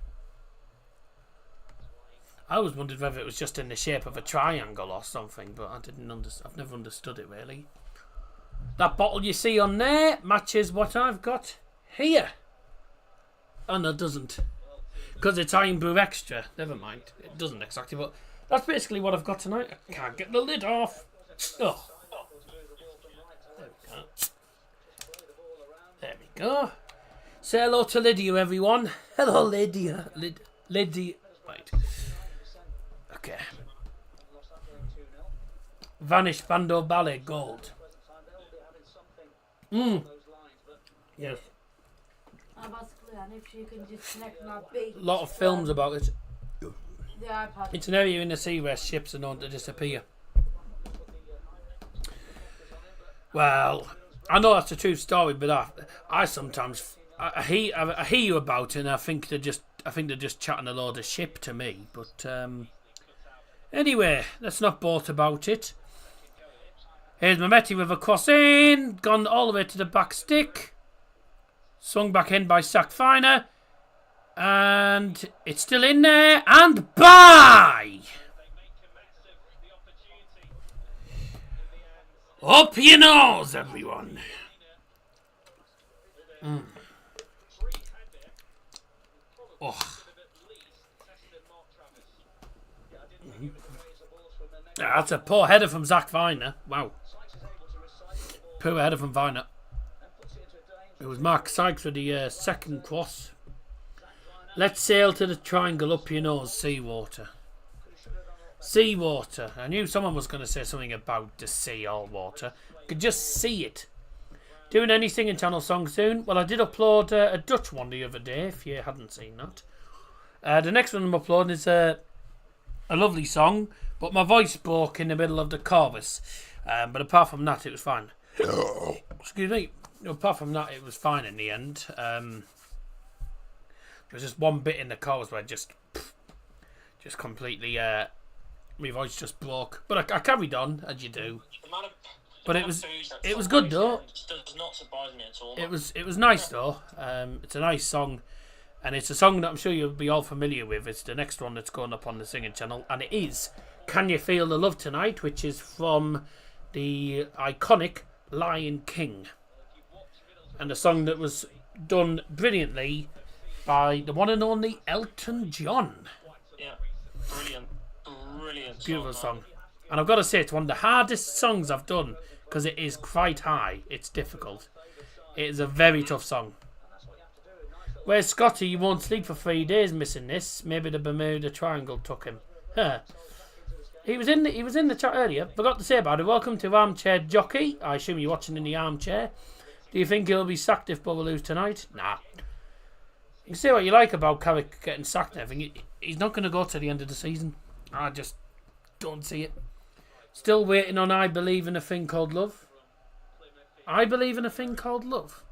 I always wondered whether it was just in the shape of a triangle or something, but I've never understood it really. That bottle you see on there matches what I've got here. Oh no, it doesn't. Because it's Iron Brew Extra. Never mind. It doesn't exactly, but that's basically what I've got tonight. I can't get the lid off. Oh. There we go. Say hello to Lydia, everyone. Hello, Lydia. Lydia. Right. Okay. Vanish Bando Ballet Gold. I Yes. basically then if you can just connect my beat. A lot of films about it. The iPad. It's an area in the sea where ships are known to disappear. Well, I know that's a true story, but I sometimes I hear you about it, and I think they're just chatting a load of shit to me. But anyway, let's not boast about it. Here's Mametti with a crossing, gone all the way to the back stick, swung back in by Zach Finer, and it's still in there, and bye! Up your nose, everyone. Oh. That's a poor header from Zach Viner. Wow. Poor header from Viner. It was Mark Sykes with the second cross. Let's sail to the triangle up your nose, seawater. Seawater. I knew someone was going to say something about the sea or water. I could just see it. Doing anything in Channel Song soon? Well, I did upload a Dutch one the other day, if you hadn't seen that. The next one I'm uploading is a lovely song, but my voice broke in the middle of the chorus. But apart from that, it was fine. Excuse me. Apart from that, it was fine in the end. There was just one bit in the chorus where just completely, my voice just broke. But I carried on, as you do. But it was good though. Does not surprise me at all. It was nice though. It's a nice song, and it's a song that I'm sure you'll be all familiar with. It's the next one that's going up on the singing channel, and it is "Can You Feel the Love Tonight," which is from the iconic Lion King, and a song that was done brilliantly by the one and only Elton John. Yeah, brilliant. Beautiful song. And I've got to say, it's one of the hardest songs I've done because it is quite high. It's difficult. It is a very tough song. Where's Scotty? You won't sleep for 3 days missing this. Maybe the Bermuda Triangle took him. Huh. He was in the chat earlier. Forgot to say about it. Welcome to Armchair Jockey. I assume you're watching in the armchair. Do you think he'll be sacked if Bubba lose tonight? Nah. You can say what you like about Carrick getting sacked and everything. He's not going to go to the end of the season. I just don't see it. Still waiting on I Believe in a Thing Called Love. I Believe in a Thing Called Love.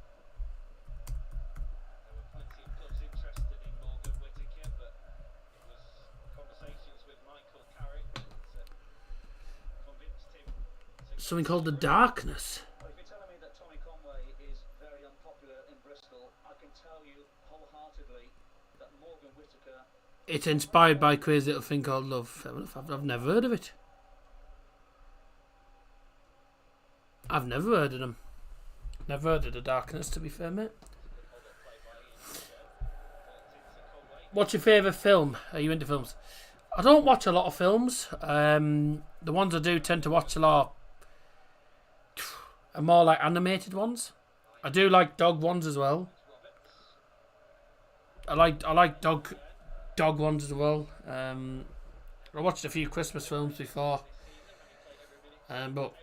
Something called The Darkness. Well, if you're telling me that Tommy Conway is very unpopular in Bristol, I can tell you wholeheartedly that Morgan Whittaker... It's inspired by Crazy Little Thing Called Love. Fair enough. I've never heard of it. I've never heard of them. Never heard of The Darkness, to be fair, mate. What's your favourite film? Are you into films? I don't watch a lot of films. The ones I do tend to watch a lot are more like animated ones. I do like dog ones as well. I like dog ones as well. I watched a few Christmas films before. But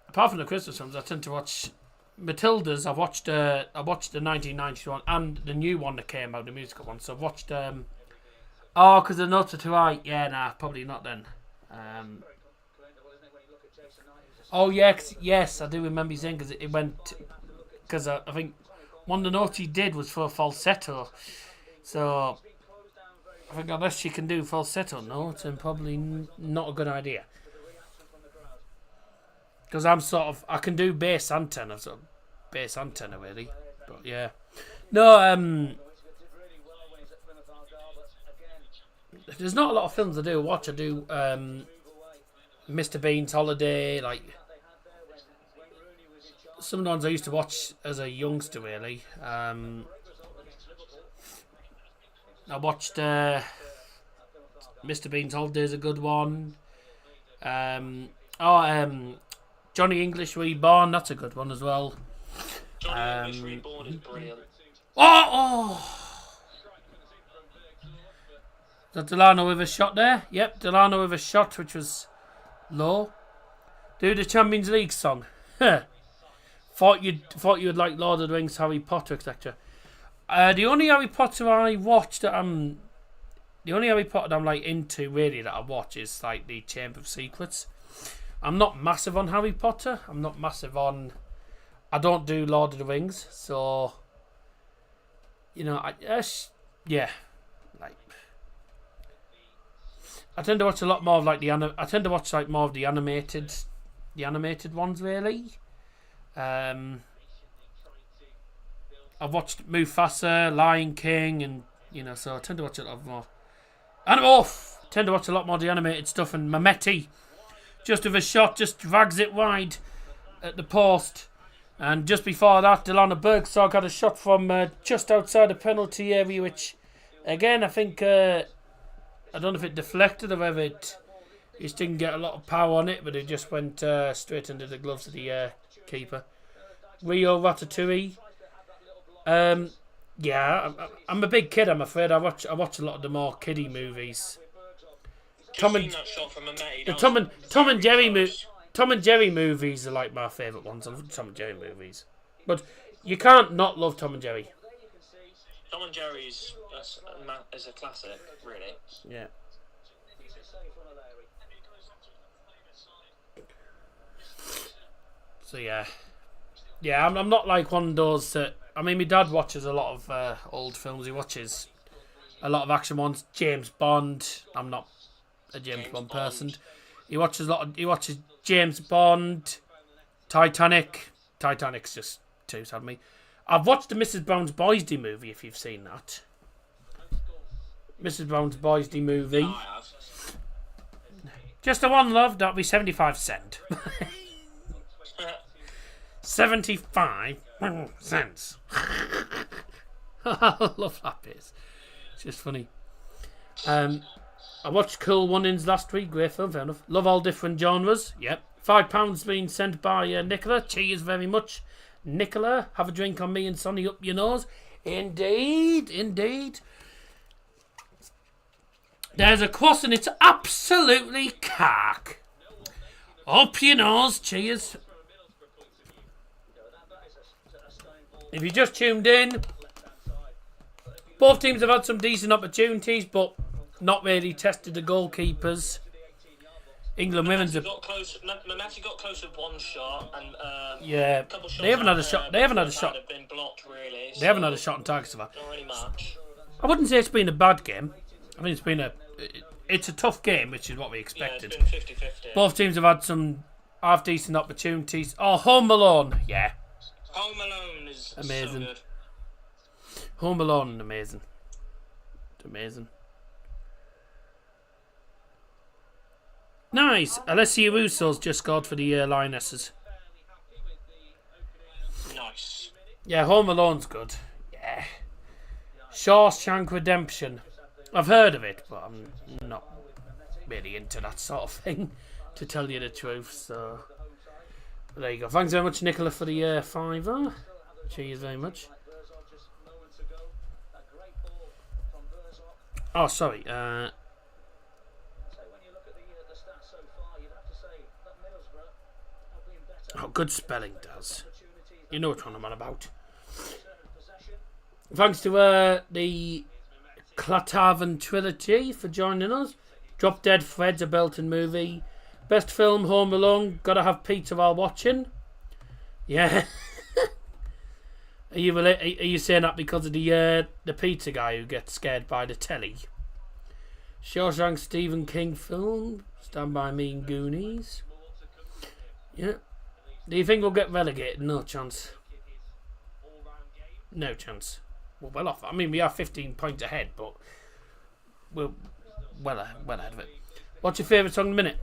apart from the Christmas films, I tend to watch Matilda's. I watched the 1991 and the new one that came out, the musical one. So I've watched because the notes are too high. Yeah, nah, probably not then. Oh yeah, yes, I do remember you saying because it went because I think one of the notes he did was for falsetto. So I think unless she can do falsetto notes, then probably not a good idea. Because I can do bass and tenor, so bass and tenor really. But yeah, no, there's not a lot of films I do watch. I do Mr. Bean's Holiday, like some of the ones I used to watch as a youngster really. I watched Mr. Bean's Holiday is a good one. Johnny English Reborn, that's a good one as well. Johnny English Reborn is brilliant. Is that Delano with a shot there? Yep, Delano with a shot which was low. Do the Champions League song. Thought you'd like Lord of the Rings, Harry Potter, etc. The only Harry Potter I watched that the only Harry Potter that I'm like into really that I watch is like the Chamber of Secrets. I'm not massive on Harry Potter. I'm not massive on. I don't do Lord of the Rings, so you know, yeah, like I tend to watch a lot more of like I tend to watch like more of the animated ones really. I've watched Mufasa, Lion King, and you know, so I tend to watch a lot more. And off! Tend to watch a lot more of the animated stuff, and Mehmeti, just with a shot, just drags it wide at the post. And just before that, Delana Bergsaw got a shot from just outside the penalty area, which, again, I think, I don't know if it deflected or whether it just didn't get a lot of power on it, but it just went straight into the gloves of the keeper. Rio Ratatouille. Yeah, I'm a big kid, I'm afraid. I watch a lot of the more kiddie movies. Tom and Jerry movies are like my favourite ones. I love Tom and Jerry movies. But you can't not love Tom and Jerry. Tom and Jerry's is a classic, really. Yeah. So yeah. Yeah, I'm not like one of those that... I mean, my dad watches a lot of old films. He watches a lot of action ones. James Bond. I'm not a James Bond person. He watches James Bond, Titanic. Titanic's just too sad me. I've watched the Mrs. Brown's Boysday movie, if you've seen that. Mrs. Brown's Boysday movie. I have. Just the one, love. That'll be 75 cents. 75 cents. I love that bit. It's just funny. I watched Cool Runnings last week. Great film, fair enough. Love all different genres. Yep. £5 being sent by Nicola. Cheers very much, Nicola. Have a drink on me and Sonny up your nose. Indeed, indeed. There's a cross and it's absolutely cark. Up your nose. Cheers. If you just tuned in, both teams have had some decent opportunities, but not really tested the goalkeepers. England women's have Mehmeti got close with one shot, and yeah, a couple shots they haven't had a shot. They haven't had a shot. Have been blocked, really, They haven't had a shot on target so far. Not really much. I wouldn't say it's been a bad game. I think it's a tough game, which is what we expected. Yeah, it's been 50-50. Both teams have had some half decent opportunities. Oh, Home Alone, yeah. Home Alone is Amazing. so good. Home Alone, amazing. Amazing. Nice. Alessia Russo's just scored for the Lionesses. Nice. Yeah, Home Alone's good. Yeah. Shawshank Redemption. I've heard of it, but I'm not really into that sort of thing, to tell you the truth. So, but there you go. Thanks very much, Nicola, for the £5. Cheers very much. Oh, sorry. Oh, good spelling, Daz. You know what I'm on about. Thanks to the Clatavan Trilogy for joining us. Drop Dead Fred's a belting movie. Best film, Home Alone. Gotta have pizza while watching. Yeah. Are you saying that because of the pizza guy who gets scared by the telly? Shawshank Stephen King film. Stand By Me and Goonies. Yeah. Do you think we'll get relegated? No chance. No chance. We're well off. I mean, we are 15 points ahead, but we're well ahead of it. What's your favourite song in a minute?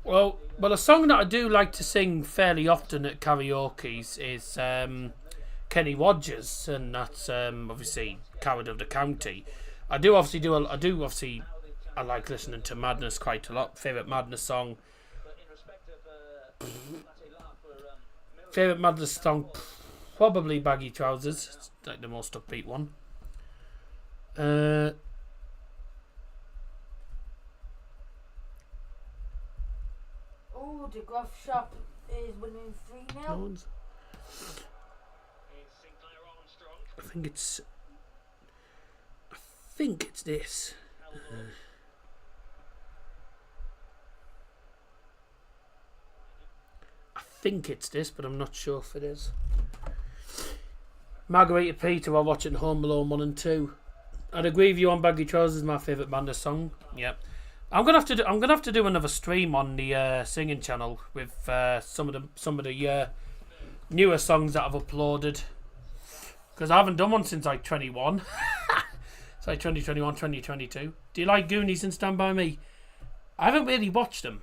Well, a song that I do like to sing fairly often at karaoke is Kenny Rogers, and that's obviously Coward of the County. I like listening to Madness quite a lot. Favourite Madness song. Favourite Madness song, probably Baggy Trousers. It's like the most upbeat one. Oh, the Gruff Shop is winning 3-0. I think it's this. I think it's this, but I'm not sure if it is. Margarita Peter while watching Home Alone 1 and 2. I'd agree with you on Baggy Trousers, my favourite band of song. Yep. I'm gonna have to do another stream on the singing channel with some of the newer songs that I've uploaded, because I haven't done one since like 21. It's like 2021, 2022. Do you like Goonies and Stand By Me? I haven't really watched them.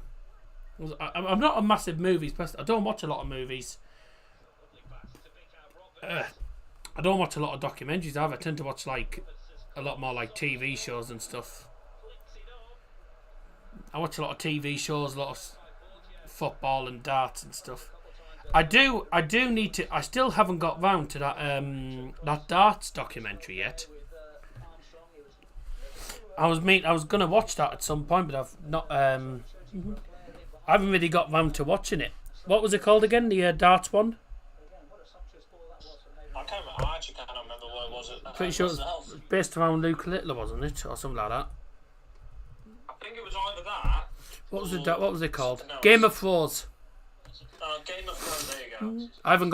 I'm not a massive movies person. I don't watch a lot of movies. I don't watch a lot of documentaries either. I tend to watch like a lot more like TV shows and stuff. I watch a lot of TV shows, a lot of football and darts and stuff. I do need to. I still haven't got round to that darts documentary yet. I was gonna watch that at some point, but I've not. I haven't really got round to watching it. What was it called again? The darts one. I actually can't remember what it was. Pretty sure it was based around Luke Littler, wasn't it, or something like that? I think it was either that. What was it called? No, Game of Thrones. Game of Thrones. There you go. I haven't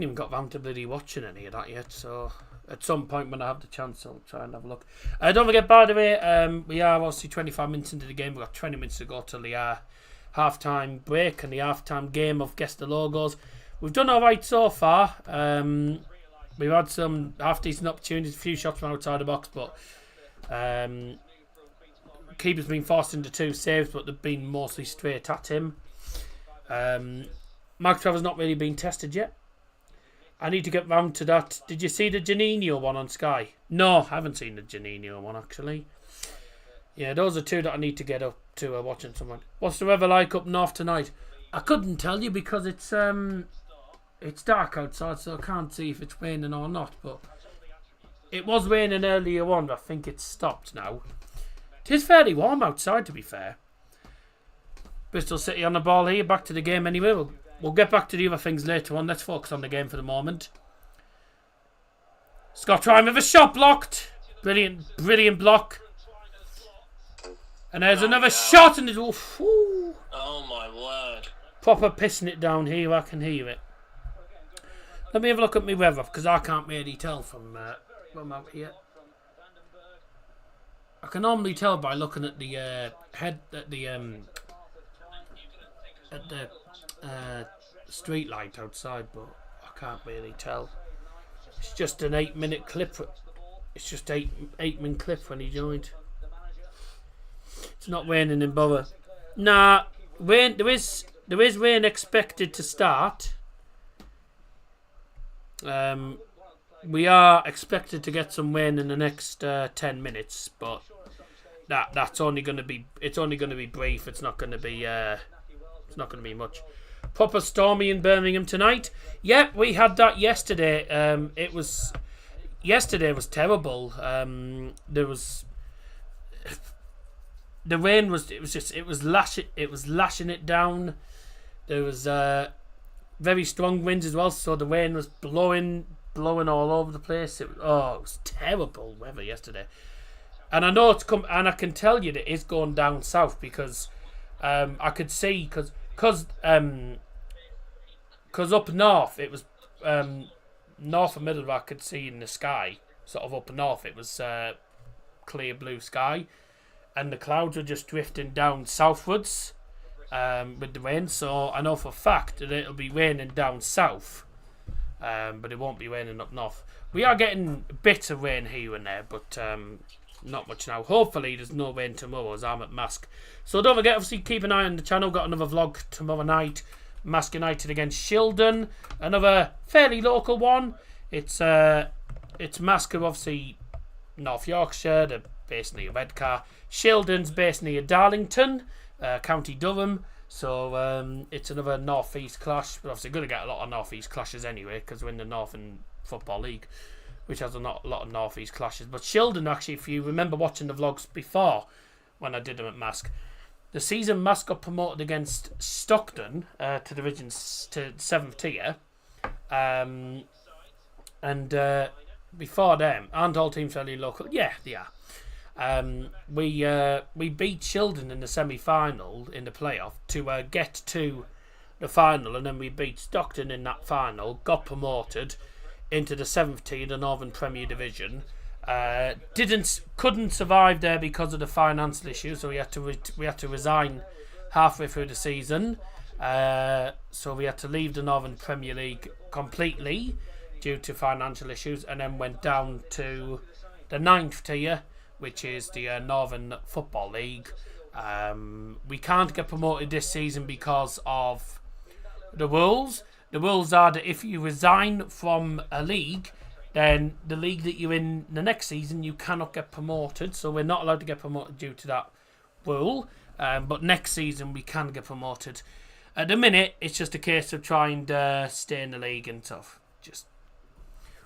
even got round to bloody watching any of that yet. So at some point when I have the chance, I'll try and have a look. Don't forget, by the way, we are obviously 25 minutes into the game. We've got 20 minutes to go till the half-time break and the half-time game of Guess the Logos. We've done all right so far. We've had some half-decent opportunities, a few shots from outside the box, but keeper's been forced into 2 saves, but they've been mostly straight at him. Mark Trevor's not really been tested yet. I need to get round to that. Did you see the Janino one on Sky? No, I haven't seen the Janino one actually. Yeah, those are 2 that I need to get up to watching someone. What's the weather like up north tonight? I couldn't tell you because it's dark outside, so I can't see if it's raining or not. But it was raining earlier on. I think it's stopped now. It is fairly warm outside, to be fair. Bristol City on the ball here. Back to the game anyway. We'll get back to the other things later on. Let's focus on the game for the moment. Scott Ryan with a shot blocked. Brilliant block. And there's another shot, and it's Oh my word! Proper pissing it down here. I can hear it. Let me have a look at my weather because I can't really tell from out here. I can normally tell by looking at the street light outside, but I can't really tell. It's just an 8-minute clip. It's just 8-minute clip when he joined. It's not raining in Borough. Nah, rain. There is rain expected to start. We are expected to get some rain in the next 10 minutes, but that's only going to be. It's only going to be brief. It's not going to be. It's not going to be much. Proper stormy in Birmingham tonight. Yep, we had that yesterday. Yesterday was terrible. There was. The rain was. It was lashing it down. There was very strong winds as well, so the rain was blowing all over the place. It was terrible weather yesterday, and I know it's come. And I can tell you that it's going down south because I could see because up north it was north of Middlesbrough. I could see in the sky, sort of up north, it was clear blue sky, and the clouds were just drifting down southwards with the rain. So I know for a fact that it'll be raining down south, but it won't be raining up north. We are getting bits of rain here and there, but not much now. Hopefully there's no rain tomorrow as I'm at Mask. So don't forget, obviously, keep an eye on the channel. Got another vlog tomorrow night. Mask United against Shildon. Another fairly local one. It's Mask are obviously North Yorkshire. They're based near Redcar. Shildon's based near Darlington, County Durham. So it's another North East clash. But obviously going to get a lot of North East clashes anyway because we're in the Northern Football League, which has a lot of North East clashes. But Shildon, actually, if you remember watching the vlogs before when I did them at Mask, the season Mask got promoted against Stockton to Division to 7th tier, and before them, aren't all teams fairly local? Yeah, they are. We beat Shildon in the semi-final in the playoff to get to the final, and then we beat Stockton in that final, got promoted into the 7th tier, the Northern Premier Division. Couldn't survive there because of the financial issues, so we had to resign halfway through the season. So we had to leave the Northern Premier League completely due to financial issues, and then went down to the 9th tier, which is the Northern Football League. We can't get promoted this season because of the rules. The rules are that if you resign from a league, then the league that you're in the next season, you cannot get promoted. So we're not allowed to get promoted due to that rule. But next season, we can get promoted. At the minute, it's just a case of trying to stay in the league and stuff. Just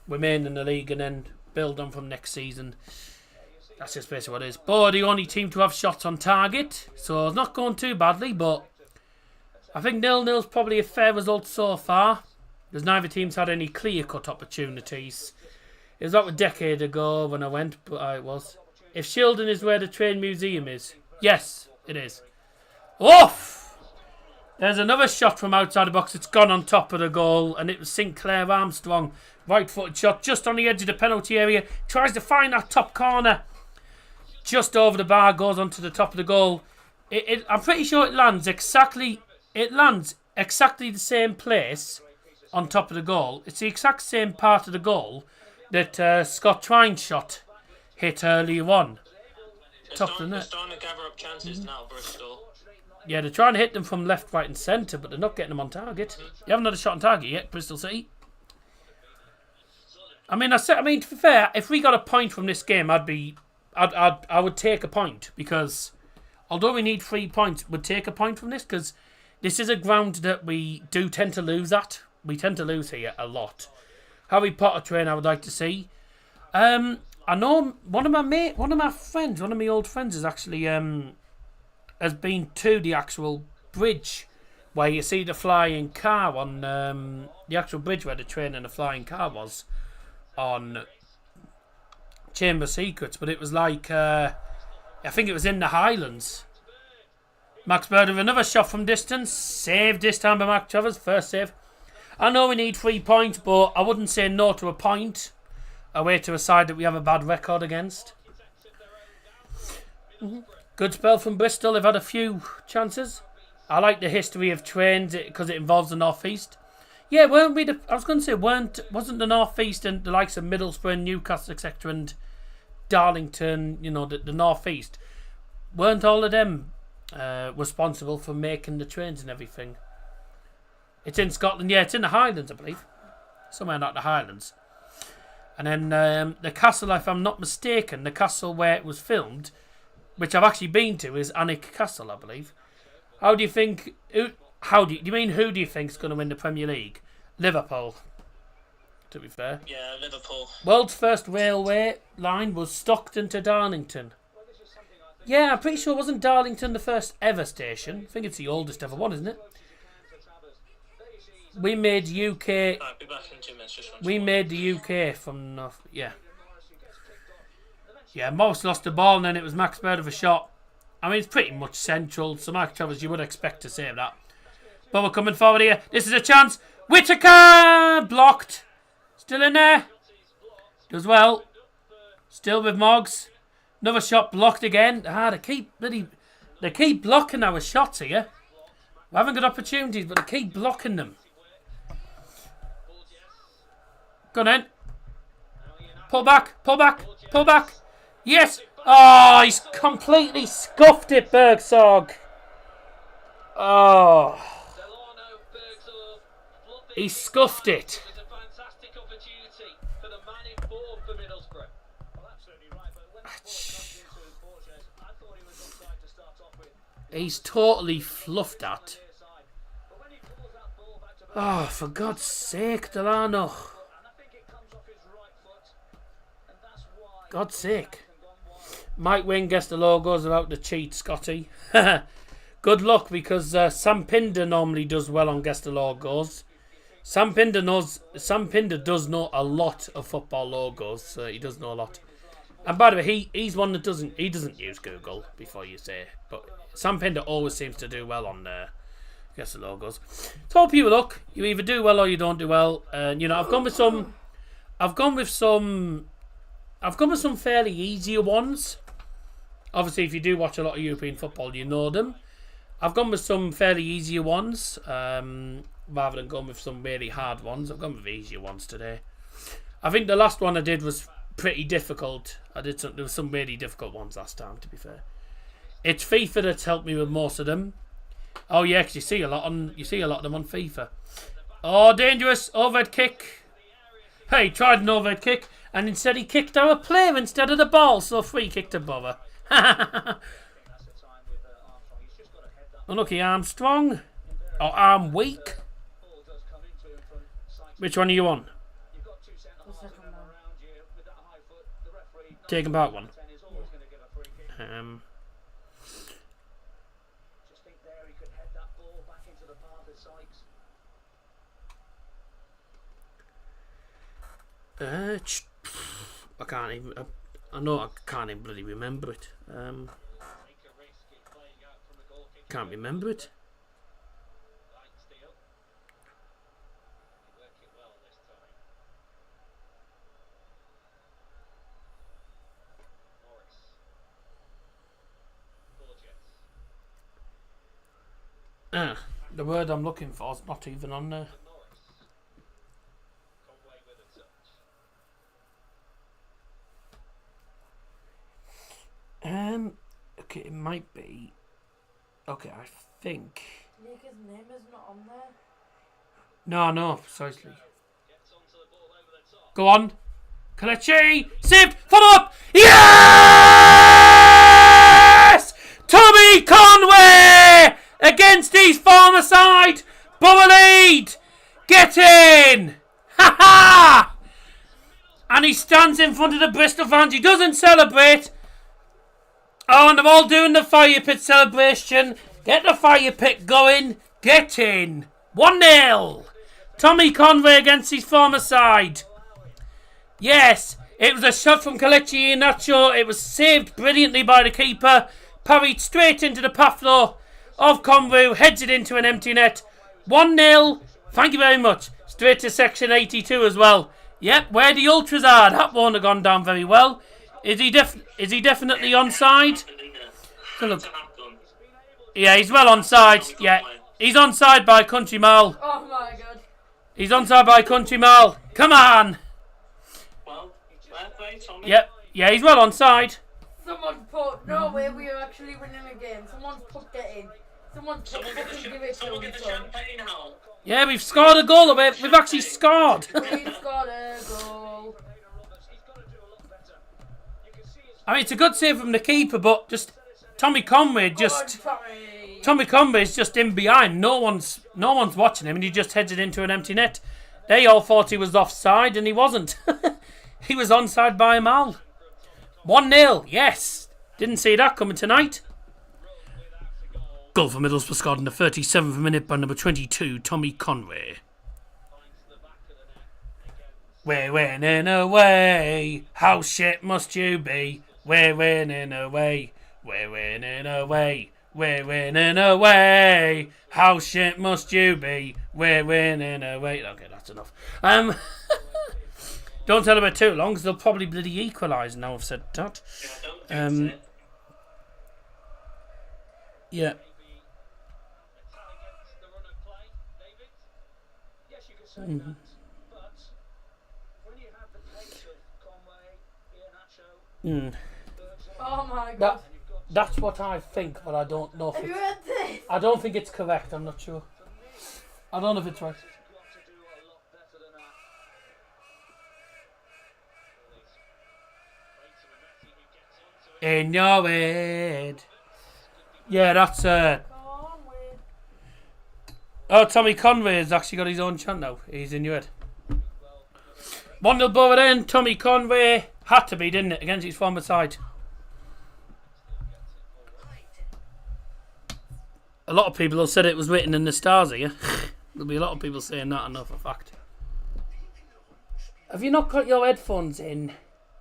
remain in the league and then build on from next season. That's just basically what it is. But the only team to have shots on target. So it's not going too badly, but I think 0-0's probably a fair result so far. Because neither team's had any clear-cut opportunities. It was about a decade ago when I went, but it was. If Shildon is where the train museum is, yes, it is. Oof! There's another shot from outside the box. It's gone on top of the goal, and it was Sinclair Armstrong. Right-footed shot just on the edge of the penalty area. Tries to find that top corner. Just over the bar, goes onto the top of the goal. I'm pretty sure it lands exactly the same place on top of the goal. It's the exact same part of the goal that Scott Twine's shot hit earlier on. Top of the net. They're starting to gather up chances now, Bristol. Yeah, they're trying to hit them from left, right and centre, but they're not getting them on target. You haven't had a shot on target yet, Bristol City. I mean, to be fair, if we got a point from this game, I would take a point, because although we need 3 points, we'd take a point from this, because this is a ground that we do tend to lose at. We tend to lose here a lot. Harry Potter train I would like to see. I know one of my old friends is actually has been to the actual bridge where you see the flying car on the actual bridge where the train and the flying car was on Chamber of Secrets, but it was like I think it was in the Highlands. Max Bird with another shot from distance, saved this time by Mark Travers, first save. I know we need 3 points, but I wouldn't say no to a point away to a side that we have a bad record against. Good spell from Bristol. They've had a few chances. I like the history of trains because it involves the North East. Yeah, weren't we? I was going to say, wasn't the North East and the likes of Middlesbrough, and Newcastle, etc., and Darlington, the North East, weren't all of them responsible for making the trains and everything? It's in Scotland. Yeah, it's in the Highlands, I believe. Somewhere not the Highlands. And then the castle, if I'm not mistaken, the castle where it was filmed, which I've actually been to, is Alnwick Castle, I believe. How do you think? Do you mean who do you think is going to win the Premier League? Liverpool. To be fair. Yeah, Liverpool. World's first railway line was Stockton to Darlington. Yeah, I'm pretty sure wasn't Darlington the first ever station. I think it's the oldest ever one, isn't it? We made UK. I'll be back in 2 minutes. We made the UK from North. Yeah. Yeah, Morris lost the ball and then it was Max Bird with a shot. I mean, it's pretty much central. So, Mark Travers, you would expect to save that. But we're coming forward here. This is a chance. Whittaker! Blocked. Still in there. Does well. Still with Moggs. Another shot blocked again. They keep blocking our shots here. We haven't got opportunities, but they keep blocking them. Go on then. Pull back, pull back, pull back. Yes. Oh, he's completely scuffed it, Bergsog. Oh. He scuffed it. It's a fantastic opportunity for the man in form for Middlesbrough. Well, absolutely right, but when the ball comes into Borges, I thought he was offside to start off with. He's totally fluffed that. But when he pulls that ball back to Oh, for God's sake, Delano. and I think it comes off his right foot, and that's why God's sake. Mike Wing guessed the logos about the cheat, Scotty. Good luck, because Sam Pinder normally does well on guess the logos. Sam Pinder does know a lot of football logos, so he does know a lot. And by the way, he's one that doesn't use Google before you say, but Sam Pinder always seems to do well on guess the logos. So hope you look, you either do well or you don't do well. And I've gone with some fairly easier ones. Obviously, if you do watch a lot of European football, you know them. I've gone with some fairly easier ones, rather than going with some really hard ones. I've gone with easier ones today. I think the last one I did was pretty difficult. There was some really difficult ones last time, to be fair. It's FIFA that's helped me with most of them. Oh yeah, because you see a lot of them on FIFA. Oh, dangerous overhead kick. Hey, tried an overhead kick, and instead he kicked our player instead of the ball, so free kick to bother. Unlucky Armstrong. Or Arm Weak. Which one are you on? Taking back one. I can't even. I know I can't even bloody remember it. Can't remember it. The word I'm looking for is not even on there. Okay, it might be. Okay, I think. Nick's name is not on there. No, precisely. Go on. Kelechi! Saved! Follow up! Yes! Tommy Conway! Against his former side! Borough lead! Get in! Ha ha! And he stands in front of the Bristol fans. He doesn't celebrate. Oh, and they're all doing the fire pit celebration. Get the fire pit going. Get in. 1-0. Tommy Conway against his former side. Yes, it was a shot from Kelechi Iheanacho. It was saved brilliantly by the keeper. Parried straight into the path though of Conway. Heads it into an empty net. 1-0. Thank you very much. Straight to section 82 as well. Yep, where the ultras are. That won't have gone down very well. Is he definitely onside? Look. Yeah, he's well onside. Yeah, he's onside by country mile. Oh my god. He's onside by country mile. Come on. Well, fair play, Tommy. Yep. Yeah, he's well onside. Someone put, no way, we are actually winning a game. Someone's put it in. Someone Someone give it to someone get the him. champagne out. Yeah, we've scored a goal of it. We've actually scored. We've scored a goal. I mean, it's a good save from the keeper, but just Tommy Conway just. Tommy Conway's just in behind. No one's watching him, and he just heads it into an empty net. They all thought he was offside, and he wasn't. He was onside by a mile. 1-0. Yes. Didn't see that coming tonight. Goal for Middlesbrough scored in the 37th minute by number 22, Tommy Conway. We're winning away. How shit must you be? We're winning away. We're winning away. We're winning away. How shit must you be? We're winning away. Okay, that's enough. Don't tell them it too long, because they'll probably bloody equalise now I've said that. Yeah. Mm-hmm. Oh my god. That's what I think, but I don't know if Have you it's... read this? I don't think it's correct, I'm not sure. I don't know if it's right. In your head. Yeah, that's... Oh, Tommy Conway has actually got his own chant now. He's in your head. 1-0 Borough then. Tommy Conway. Had to be, didn't it? Against his former side. A lot of people have said it was written in the stars here. There'll be a lot of people saying that, I know for a fact. Have you not got your headphones in?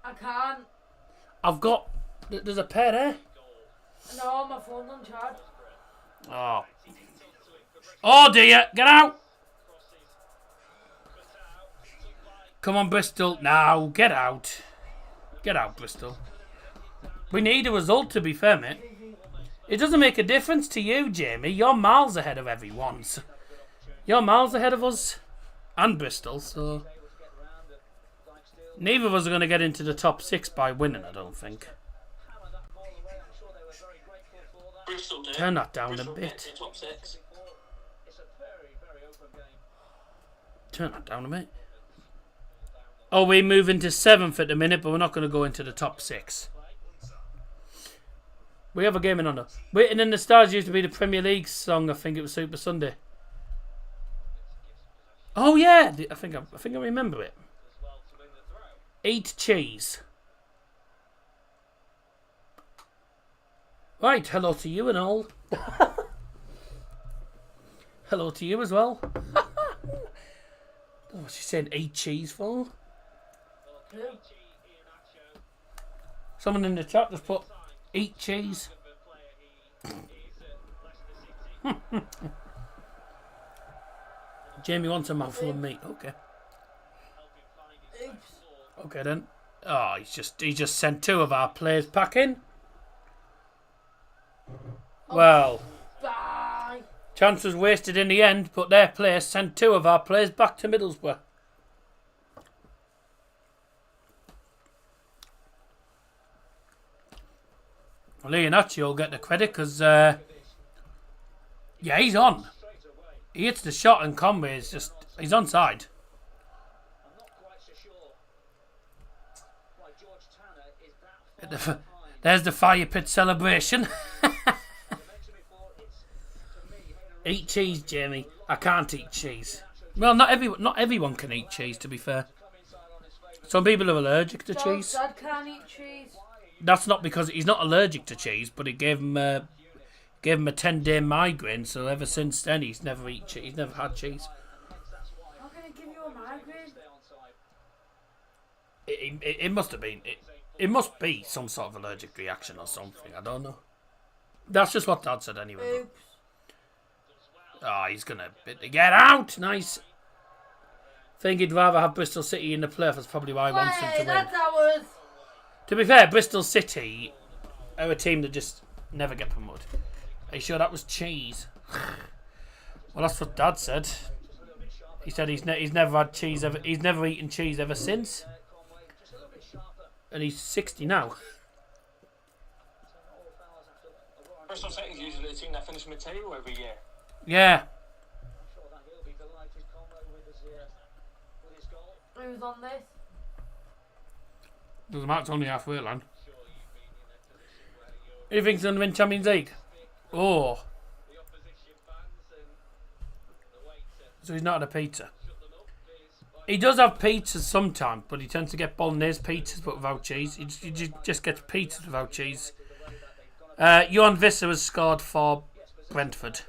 I can't. I've got... There's a pair there. No, my phone's on charge. Oh. Oh dear, get out! Come on, Bristol. Now, get out. Get out, Bristol. We need a result, to be fair, mate. It doesn't make a difference to you, Jamie. You're miles ahead of everyone. You're miles ahead of us and Bristol, so... Neither of us are going to get into the top 6 by winning, I don't think. Bristol do. Turn that down Bristol a get bit. to top 6. Turn that down a bit. Oh, we move into 7th at the minute, but we're not going to go into the top 6. We have a game in under. Waiting in the Stars used to be the Premier League song. I think it was Super Sunday. Oh yeah, I think I remember it. Eat cheese. Right, hello to you and all. Hello to you as well. What's she saying? Eat cheese for? Someone in the chat just put eat cheese. Jamie wants a mouthful of meat. Okay. Oops. Okay then. Oh, he just sent 2 of our players packing. Well, Bye. chance was wasted in the end, but their players sent 2 of our players back to Middlesbrough. Well, Iheanacho will get the credit because, yeah, he's on. He hits the shot and Conway is just, he's onside. There's the fire pit celebration. Eat cheese, Jamie. I can't eat cheese. Well, not everyone can eat cheese, to be fair. Some people are allergic to cheese. Dad can't eat cheese. That's not because he's not allergic to cheese, but it gave him a 10-day migraine. So ever since then, he's never eat cheese. He's never had cheese. How can it give you a migraine? It must have been. It must be some sort of allergic reaction or something. I don't know. That's just what Dad said anyway. Oops. Oh, he's gonna get out. Nice. Think he'd rather have Bristol City in the playoffs. That's probably why he wants them to win. That's ours. To be fair, Bristol City are a team that just never get promoted. Are you sure that was cheese? Well, that's what Dad said. He said he's never had cheese ever. He's never eaten cheese ever since. And he's 60 now. Bristol City is usually the team that finishes mid-table every year. Yeah. Who's on this? Doesn't matter, it's only halfway land. Who do you think's going to win Champions League? Oh. So he's not had a pizza. He does have pizzas sometimes, but he tends to get bolognese pizzas but without cheese. He just gets pizzas without cheese. Johan Visser has scored for Brentford.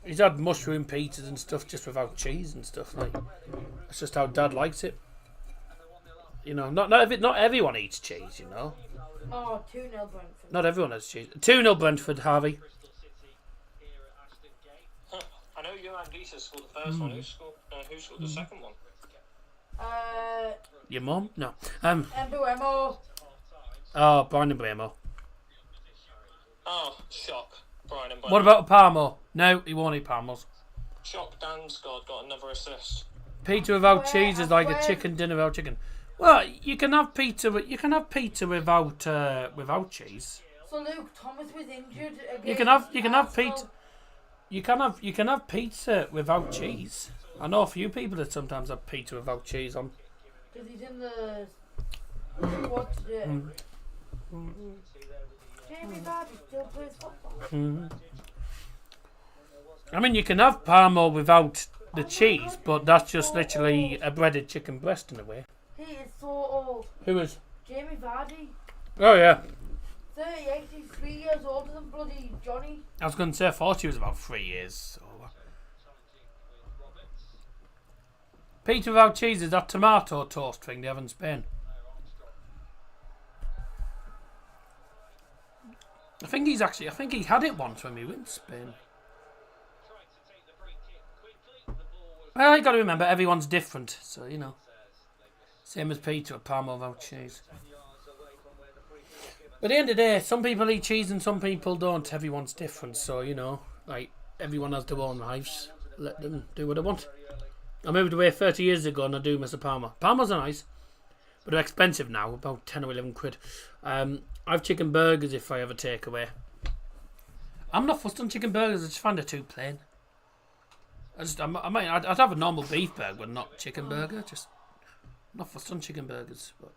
He's had mushroom pizzas and stuff just without cheese and stuff. Like, that's just how Dad likes it. You know, not everyone eats cheese, you know. Oh, 2-0 Brentford. Not everyone has cheese. 2-0 Brentford, Harvey. I know Johan Visser scored the first one. Who scored the second one? Your mum? No. Mbuemo. Oh, Brian Mbuemo. Oh, shock. Brian and What about Parmo? No, he won't eat Parmos. Shock Damsgaard got another assist. Pizza without cheese is like a chicken dinner without chicken. Well, you can have pizza. You can have pizza without cheese. So Luke Thomas was injured again. You can have pizza. You can have pizza without cheese. I know a few people that sometimes have pizza without cheese on. Because he's in the squad today. Jamie Vardy still plays football. I mean, you can have Parmo without the cheese, but that's just literally a breaded chicken breast in a way. He is so old. Who is? Jamie Vardy. Oh yeah. 38, he's 3 years older than bloody Johnny. I was going to say, I thought he was about 3 years. So. Peter without cheese, is that tomato toast thing they have in Spain? I think he had it once when we went to Spain. Well, you got to remember, everyone's different, so you know. Same as Peter, Parma without cheese. But at the end of the day, some people eat cheese and some people don't. Everyone's different, so you know, like everyone has their own lives. Let them do what they want. I moved away 30 years ago and I do miss a Parma. Parmas are nice, but they're expensive now, about 10 or 11 quid. I have chicken burgers if I ever take away. I'm not fussed on chicken burgers, I just find it too plain. I'd have a normal beef burger, but not chicken burger. Just not fussed on chicken burgers. But,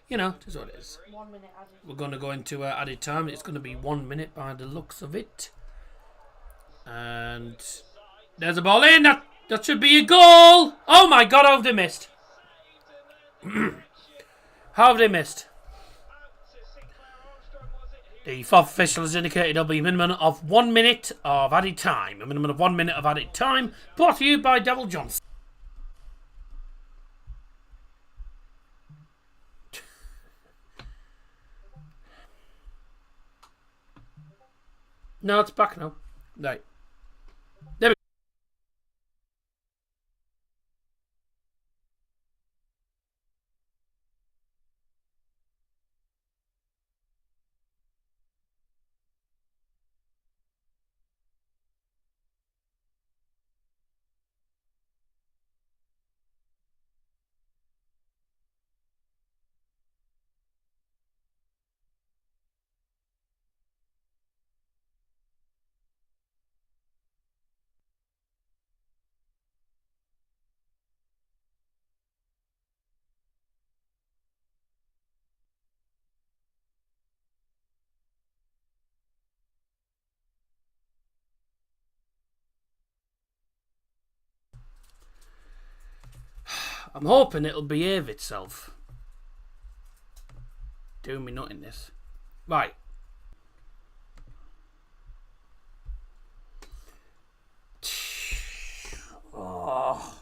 you know, it is what it is. 1 minute added. We're going to go into added time. It's going to be 1 minute by the looks of it. And there's a ball in. That should be a goal. Oh my God, how have they missed? How have they missed? The fourth official has indicated there'll be a minimum of 1 minute of added time. A minimum of 1 minute of added time. Brought to you by Devil Johnson. No, it's back now. Right. There we go. I'm hoping it'll behave itself. Doing me nothing this. Right. Oh.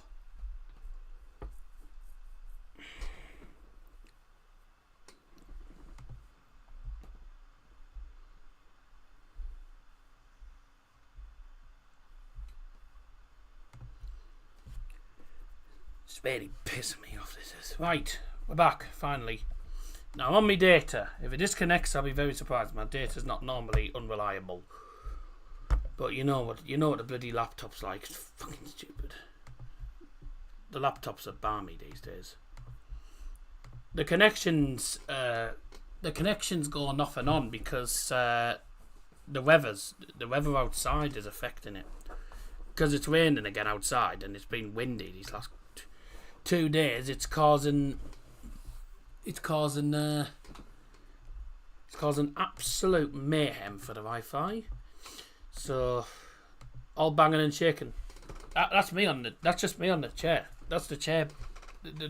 It's really pissing me off, this is. Right, we're back, finally. Now, I'm on my data. If it disconnects, I'll be very surprised. My data's not normally unreliable. But you know what the bloody laptop's like. It's fucking stupid. The laptops are balmy these days. The connections going off and on because the weather outside is affecting it. Because it's raining again outside and it's been windy these last 2 days. It's causing absolute mayhem for the Wi-Fi. So all banging and shaking. That's just me on the chair. That's the chair.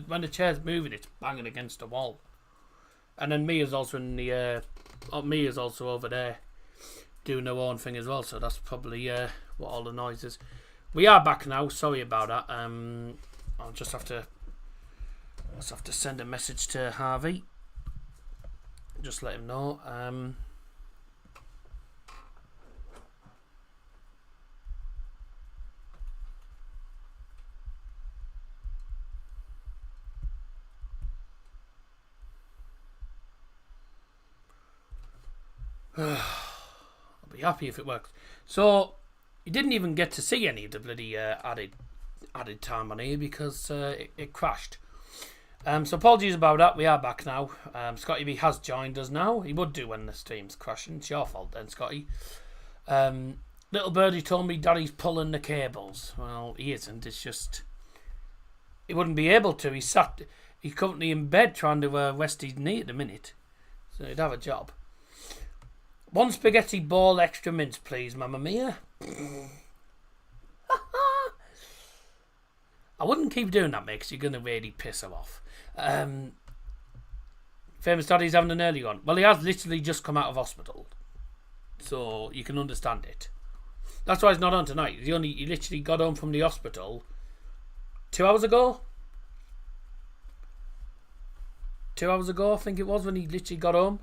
When the chair's moving, it's banging against the wall. And then Mia's also over there doing her own thing as well. So that's probably what all the noise is. We are back now. Sorry about that. I'll just have to send a message to Harvey. Just let him know. I'll be happy if it works. So you didn't even get to see any of the bloody added time on here because it crashed. So apologies about that. We are back now. Scotty B has joined us now. He would do when the stream's crashing. It's your fault then, Scotty. Little birdie told me Daddy's pulling the cables. Well, he isn't. It's just he wouldn't be able to. He's currently in bed trying to rest his knee at the minute. So he'd have a job. 1 spaghetti ball extra mince, please, Mamma Mia. I wouldn't keep doing that, mate, because you're going to really piss her off. Famous Daddy's having an early one. Well, he has literally just come out of hospital. so you can understand it. That's why he's not on tonight. He literally got home from the hospital 2 hours ago. 2 hours ago, I think it was, when he literally got home.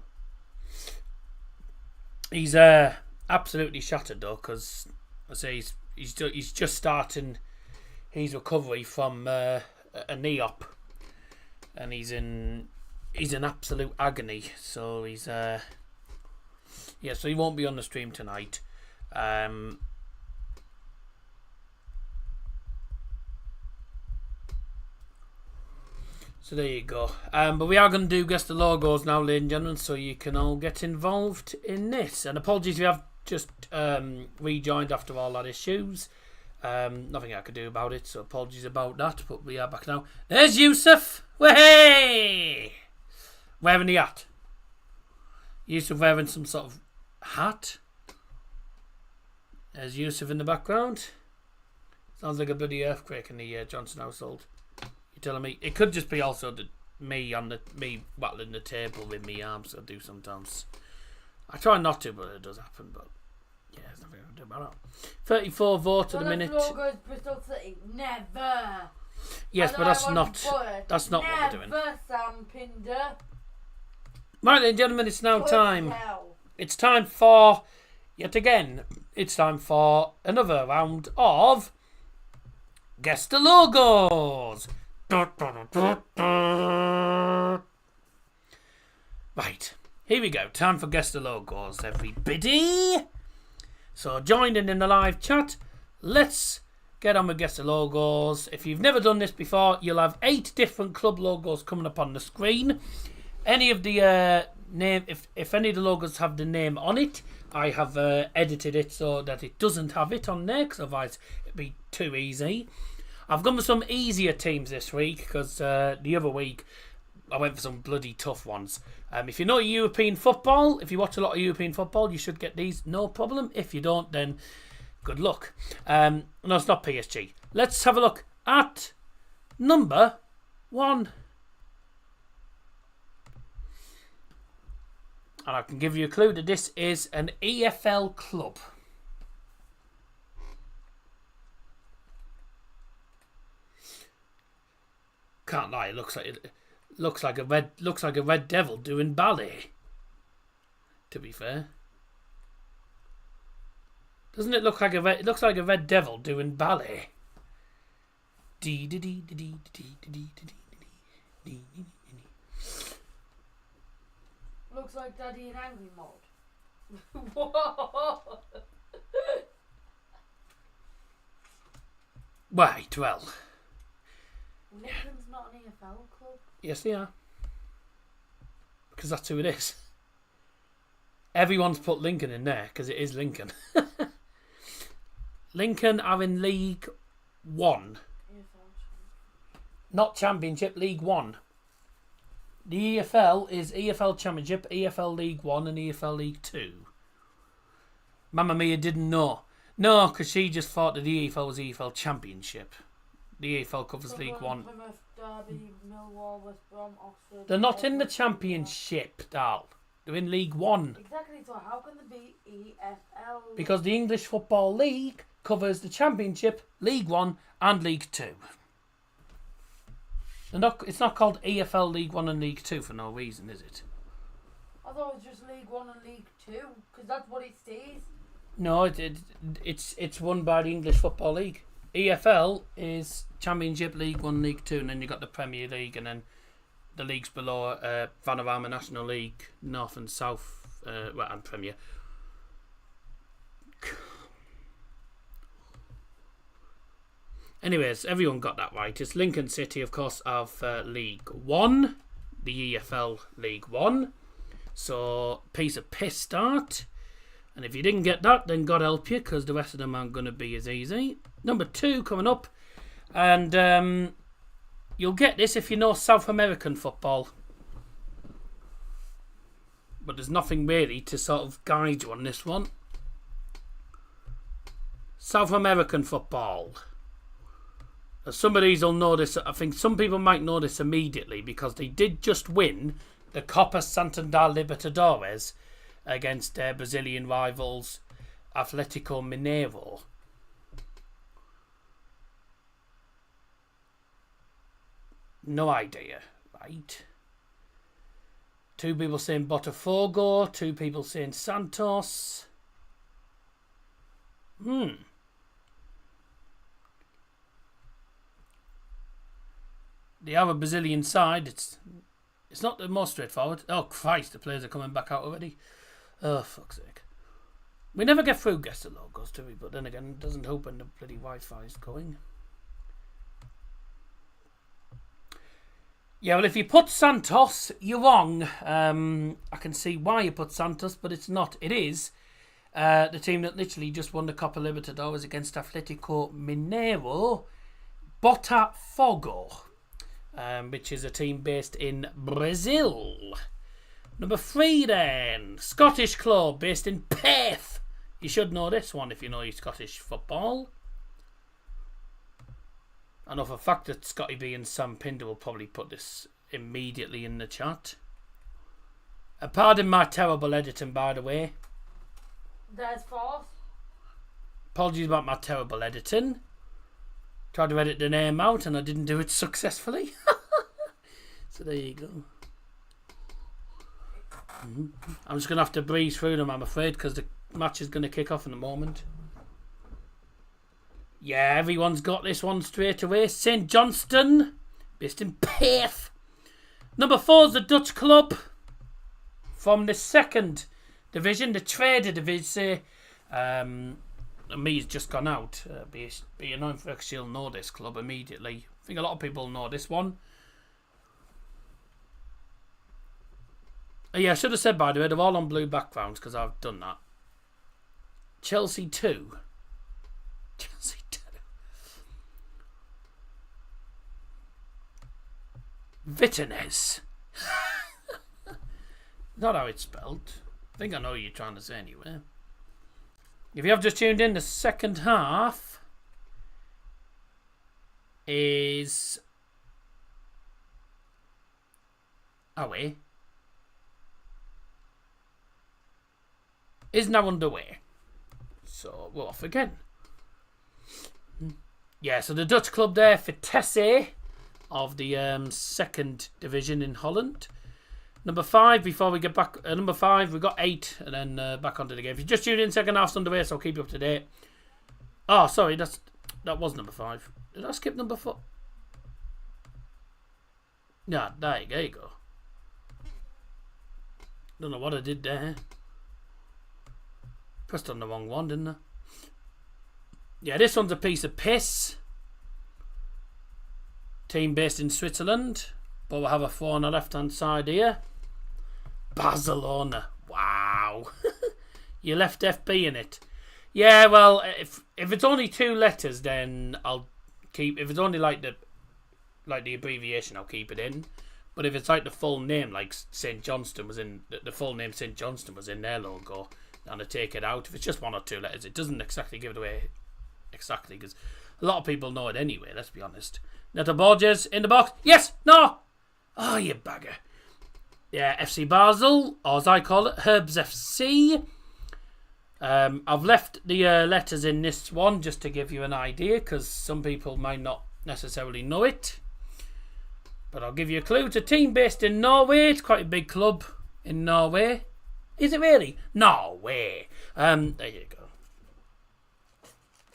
He's absolutely shattered though, because I say he's just starting his recovery from a knee op, and he's in absolute agony. So he's so he won't be on the stream tonight. So there you go. But we are going to do guess the logos now, ladies and gentlemen, so you can all get involved in this. And apologies if you have just rejoined after all that issues. Nothing I could do about it, so apologies about that. But we are back now. There's Yusuf. Way! Wearing the hat. Yusuf wearing some sort of hat. There's Yusuf in the background. Sounds like a bloody earthquake in the Johnson household. You're telling me it could just be also me rattling the table with me arms. I do sometimes. I try not to, but it does happen. But yeah, there's nothing I can do about that. 34 votes at the minute. Logos Bristol City. Never. Yes, but that's not what we're doing. Never, Sam Pinder. Right, ladies and gentlemen, it's now time. It's time for yet again. It's time for another round of Guess the Logos. Right, here we go. Time for Guess the Logos, everybody. So joining in the live chat, let's get on with Guess the Logos. If you've never done this before, you'll have 8 different club logos coming up on the screen. Any of the name, if any of the logos have the name on it, I have edited it so that it doesn't have it on there, because otherwise it'd be too easy. I've gone for some easier teams this week, because the other week I went for some bloody tough ones. If you know European football, if you watch a lot of European football, you should get these, no problem. If you don't, then good luck. No, it's not PSG. Let's have a look at number 1. And I can give you a clue that this is an EFL club. Can't lie, it looks like a red devil doing ballet. To be fair, doesn't it look like a red? It looks like a red devil doing ballet. Looks like Daddy in angry mode. Whoa. Right, well. Lincoln's not an EFL club. Yes, they are. Because that's who it is. Everyone's put Lincoln in there because it is Lincoln. Lincoln are in League 1. Not Championship, League 1. The EFL is EFL Championship, EFL League 1 and EFL League 2. Mamma Mia didn't know. No, because she just thought that the EFL was EFL Championship. The EFL covers League 1. Plymouth, Derby, Millwall, West Brom, Oxford. They're not in the Championship, Dal. They're in League 1. Exactly, so how can they be EFL? Because the English Football League covers the Championship, League 1 and League 2. It's not called EFL League 1 and League 2 for no reason, is it? I thought it was just League 1 and League 2, because that's what it says. No, it's run by the English Football League. EFL is Championship, League 1, League 2, and then you've got the Premier League, and then the leagues below, Vanarama National League, North and South, and Premier. Anyways, everyone got that right. It's Lincoln City, of course, of League 1, the EFL League 1. So, piece of piss start. And if you didn't get that, then God help you, because the rest of them aren't going to be as easy. Number 2 coming up. And you'll get this if you know South American football. But there's nothing really to sort of guide you on this one. South American football. Some of these will know this. I think some people might know this immediately because they did just win the Copa Santander Libertadores against their Brazilian rivals Atletico Mineiro. No idea, right? 2 people saying Botafogo, 2 people saying Santos. The other Brazilian side, it's not the most straightforward. Oh Christ, the players are coming back out already. Oh fuck's sake. We never get through guess the logos, do we? But then again, it doesn't help when the bloody Wi-Fi is going. Yeah, well, if you put Santos, you're wrong. I can see why you put Santos, but it's not. It is the team that literally just won the Copa Libertadores against Atletico Mineiro, Botafogo, which is a team based in Brazil. Number 3 then, Scottish club based in Perth. You should know this one if you know your Scottish football. I know for a fact that Scotty B and Sam Pinder will probably put this immediately in the chat. Pardon my terrible editing, by the way. There's 4. Apologies about my terrible editing. Tried to edit the name out and I didn't do it successfully. So there you go. I'm just going to have to breeze through them, I'm afraid, because the match is going to kick off in a moment. Yeah, everyone's got this one straight away. St Johnstone, based in Perth. Number 4 is the Dutch club from the 2nd division, the Tweede Divisie. Me's just gone out. Be annoying for because you'll know this club immediately. I think a lot of people know this one. Yeah, I should have said, by the way, they're all on blue backgrounds because I've done that. Chelsea 2. Chelsea 2. Vitesse. Not how it's spelled. I think I know what you're trying to say anyway. If you have just tuned in, the second half is away. Is now underway. So we're off again. Yeah, so the Dutch club there, Vitesse, of the 2nd division in Holland. Number 5, before we get back, number 5, we got 8, and then back onto the game. If you just tuned in, second half's underway, so I'll keep you up to date. Oh, sorry, that was number 5. Did I skip number 4? Yeah, there you go. Don't know what I did there. Pressed on the wrong one, didn't I? Yeah, this one's a piece of piss. Team based in Switzerland. But we'll have a 4 on the left-hand side here. Barcelona. Wow. You left FB in it. Yeah, well, if it's only 2 letters, then I'll keep... If it's only like the abbreviation, I'll keep it in. But if it's like the full name, like St Johnstone was in... The full name St Johnstone was in their logo, and I take it out. If it's just 1 or 2 letters, it doesn't exactly give it away exactly, because a lot of people know it anyway, let's be honest. Neto Borges in the box. Yes! No! Oh, you bagger. Yeah, FC Basel, or as I call it, Herbs FC. I've left the letters in this one just to give you an idea, because some people might not necessarily know it. But I'll give you a clue. It's a team based in Norway. It's quite a big club in Norway. Is it really? Norway. There you go.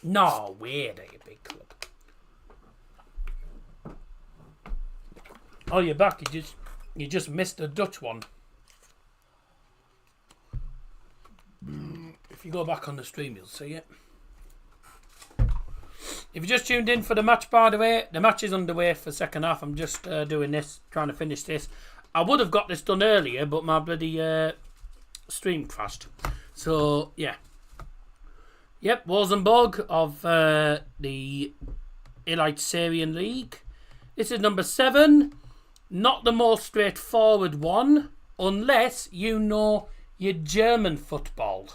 Norway, they're a big club. Oh, you're back. You just missed the Dutch one. If you go back on the stream, you'll see it. If you just tuned in for the match, by the way, the match is underway for second half. I'm just doing this, trying to finish this. I would have got this done earlier, but my bloody stream crashed. So, yeah. Yep, Rosenborg of the Elite Syrian League. This is number 7. Not the most straightforward one, unless you know your German football.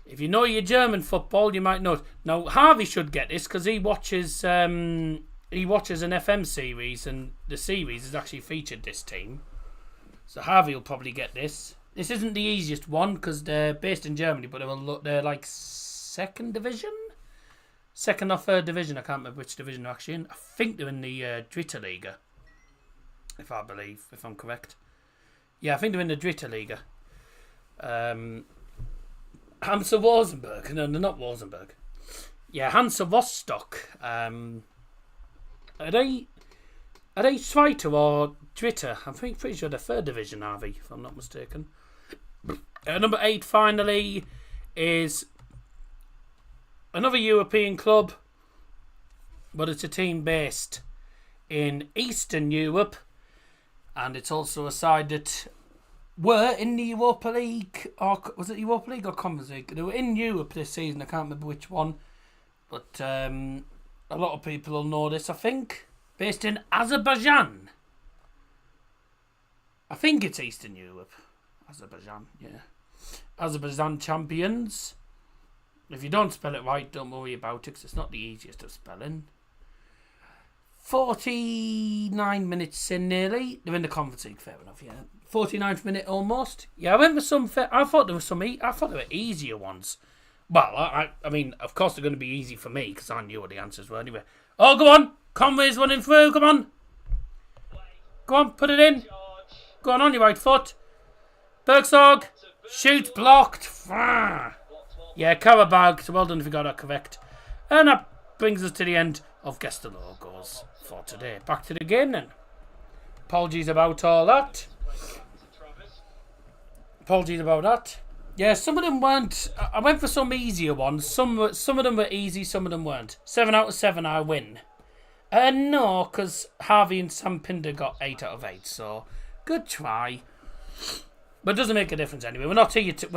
If you know your German football, you might know it. Now, Harvey should get this because he watches an FM series, and the series has actually featured this team. So Harvey will probably get this. This isn't the easiest one because they're based in Germany, but they're like second division? Second or third division. I can't remember which division they're actually in. I think they're in the Dritte Liga. If I'm correct. Yeah, I think they're in the Dritte Liga. Hansa Rosenberg. No, they're not Rosenberg. Yeah, Hansa Rostock. Are they Zweite or Dritte? I'm pretty sure they're third division, Harvey, if I'm not mistaken. Number 8, finally, is another European club, but it's a team based in Eastern Europe, and it's also a side that were in the Europa League, or was it Europa League or Conference League? They were in Europe this season, I can't remember which one, but a lot of people will know this, I think. Based in Azerbaijan. I think it's Eastern Europe. Azerbaijan, yeah. Azerbaijan champions. If you don't spell it right, don't worry about it, because it's not the easiest of spelling. 49 minutes in nearly. They're in the Conference League, fair enough, yeah. 49th minute almost. Yeah, I went for some. I thought there were easier ones. Well, I mean, of course they're going to be easy for me because I knew what the answers were anyway. Oh, go on. Conway's running through. Come on. Go on, put it in. Go on your right foot. Bergsorg. Shoot, blocked. Yeah, Karabag. So well done if you got that correct. And that brings us to the end of Guess the Logos for today. Back to the game then. Apologies about all that. Yeah, some of them weren't. I went for some easier ones. Some of them were easy, some of them weren't. 7 out of 7, I win. No, because Harvey and Sam Pinder got 8 out of 8. So good try, but it doesn't make a difference anyway. We're not here to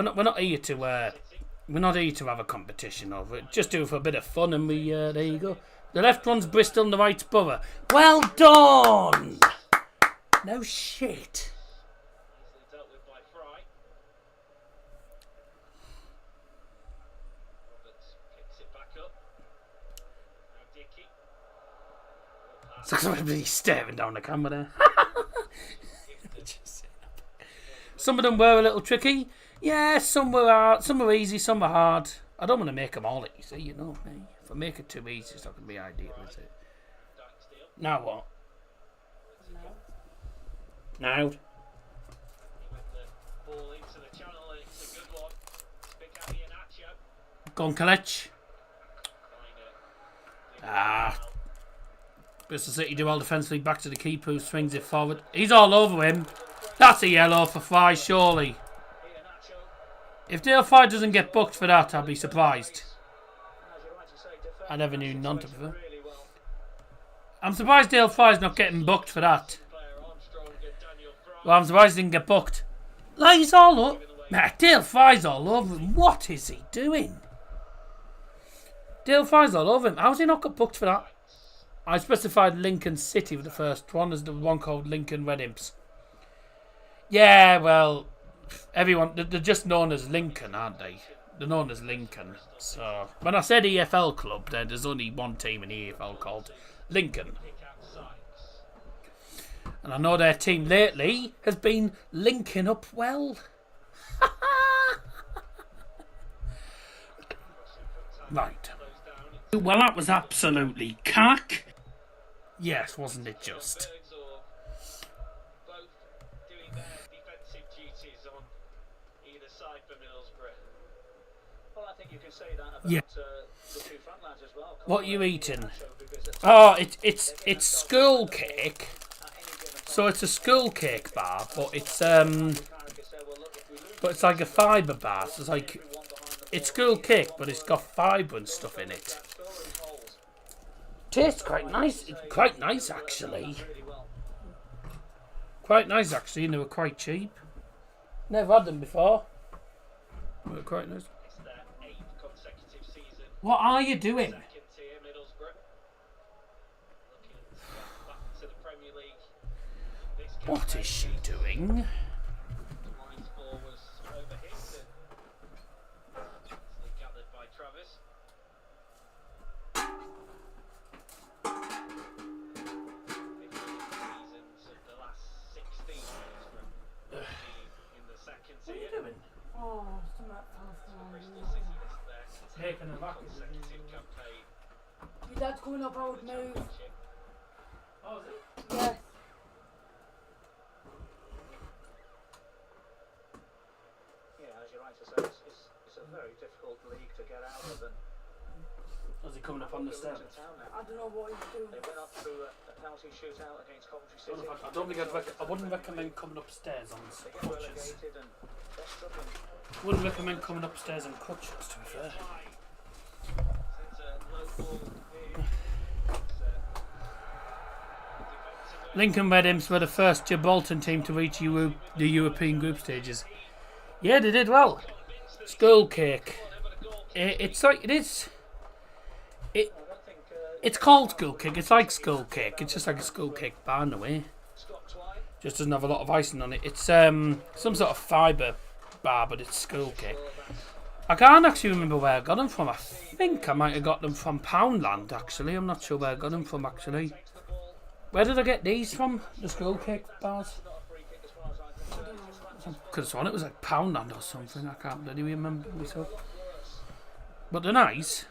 have a competition over it. Just do it for a bit of fun, and we there you go. The left one's Bristol, and the right's Borough. Well done. No shit. It's like somebody staring down the camera there. Some of them were a little tricky. Yeah, some were hard, some were easy, some were hard. I don't want to make them all easy, you know me. If I make it too easy, it's not going to be ideal, is it? Now what? Now. Go on, Kalech. Bristol City do well defensively, back to the keeper who swings it forward. He's all over him. That's a yellow for Fry, surely. If Dale Fry doesn't get booked for that, I'll be surprised. I never knew none to prefer. I'm surprised Dale Fry's not getting booked for that. Well, I'm surprised he didn't get booked. Like, he's all over. Dale Fry's all over him. What is he doing? Dale Fry's all over him. How's he not got booked for that? I specified Lincoln City with the first one as the one called Lincoln Red Imps. Yeah, well, everyone, they're just known as Lincoln, aren't they? They're known as Lincoln. So, when I said EFL club, there's only one team in the EFL called Lincoln. And I know their team lately has been linking up well. Right. Well, that was absolutely cack. Yes, wasn't it just? Both doing their defensive duties on either side for Middlesbrough. Well, I think you can say that about the two front lads as well. What are you eating? Oh, it's school cake. So it's a school cake bar, but it's like a fibre bar. So it's like it's school cake, but it's got fibre and stuff in it. Tastes quite nice. It's quite nice actually. Quite nice actually, and they were quite cheap. Never had them before. They were quite nice. What are you doing? What is she doing? can What see are you it. doing? Oh, something fell Bristol City, this is their Taking a back. consecutive campaign. Your dad's coming up, I would move. Championship. Oh, is it? Yes. Yeah, as you're right to say, it's a very difficult league to get out of. And Is he coming up on the stairs? I don't know what he's doing. they went up through a penalty shootout against Coventry City. I don't think I wouldn't recommend coming upstairs on They get crutches. relegated and they're struggling. Wouldn't recommend coming upstairs on crutches, to be fair. Since local Lincoln Red Imps were the first Gibraltar team to reach the European group stages. Yeah, they did well. Skull cake. It's like it is. It's called skull cake. It's like skull cake. It's just like a skull cake bar in a way. Just doesn't have a lot of icing on it. It's some sort of fibre bar, but it's skull cake. I can't actually remember where I got them from. I think I might have got them from Poundland. Actually, I'm not sure where I got them from. Actually, where did I get these from? The skull cake bars. I could have sworn it was like Poundland or something. I can't really remember myself. But they're nice.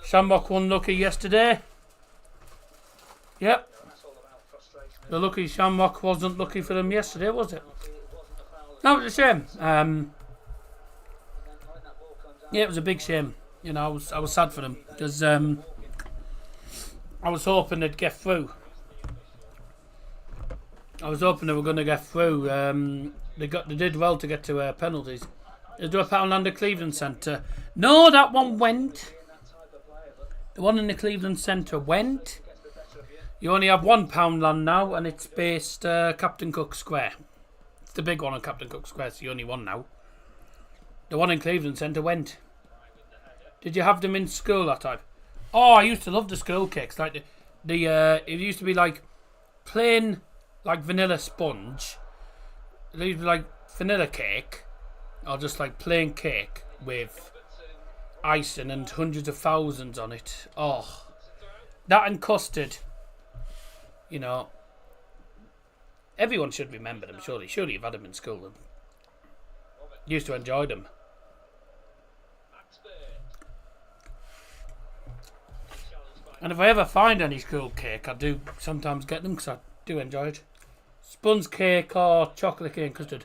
Shamrock won lucky yesterday. Yep. The lucky Shamrock wasn't lucky for them yesterday, was it? No, it was a shame. Yeah, it was a big shame. You know, I was sad for them because I was hoping they'd get through. I was hoping they were going to get through. They did well to get to penalties. Is there a Poundland at Cleveland Centre? No, that one went. The one in the Cleveland Centre went. You only have one Poundland now, and it's based Captain Cook Square. It's the big one on Captain Cook Square. It's the only one now. The one in Cleveland Centre went. Did you have them in school that time? Oh, I used to love the school cakes. Like it used to be like plain, like vanilla sponge. It used to be like vanilla cake, or just like plain cake with icing and hundreds of thousands on it. Oh, that and custard. You know, everyone should remember them. Surely you've had them in school. Used to enjoy them. And if I ever find any school cake, I do sometimes get them because I do enjoy it. Sponge cake or chocolate cake and custard.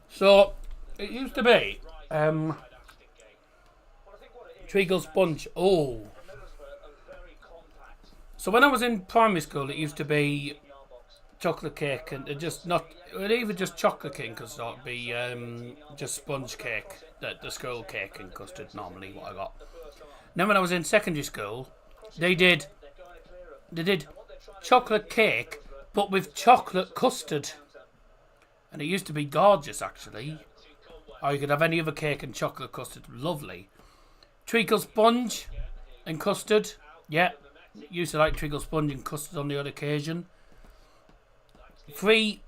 So, it used to be treacle sponge. Oh. So when I was in primary school, it used to be chocolate cake and either just chocolate cake and custard, or it'd be just sponge cake, the school cake and custard normally what I got. Then when I was in secondary school, they did chocolate cake but with chocolate custard, and it used to be gorgeous actually. Or you could have any other cake and chocolate custard, lovely. Treacle sponge and custard, yeah. Used to like treacle sponge and custard on the odd occasion. 3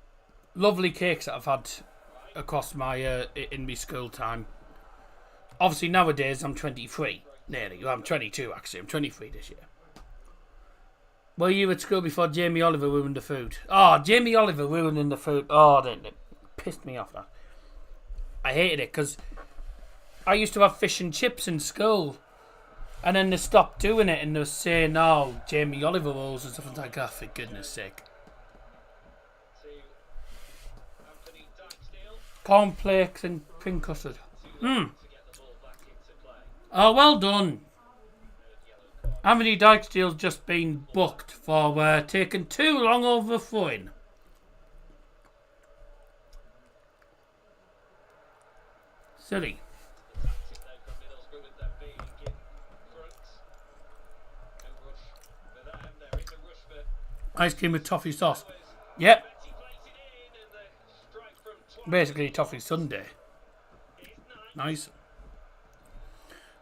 lovely cakes that I've had across my in my school time. Obviously nowadays I'm 23, nearly. Well, I'm 22 actually. I'm 23 this year. Were you at school before Jamie Oliver ruined the food? Oh, Jamie Oliver ruining the food. Oh, it pissed me off that. I hated it because I used to have fish and chips in school. And then they stopped doing it and they were saying, oh, Jamie Oliver rolls and stuff. I was like, oh, for goodness sake. Cornflakes and cream custard. Oh, well done. Anthony Dykesdale's just been booked for taking too long over throwing. Silly. Ice cream with toffee sauce. Yep. Basically toffee sundae. Nice.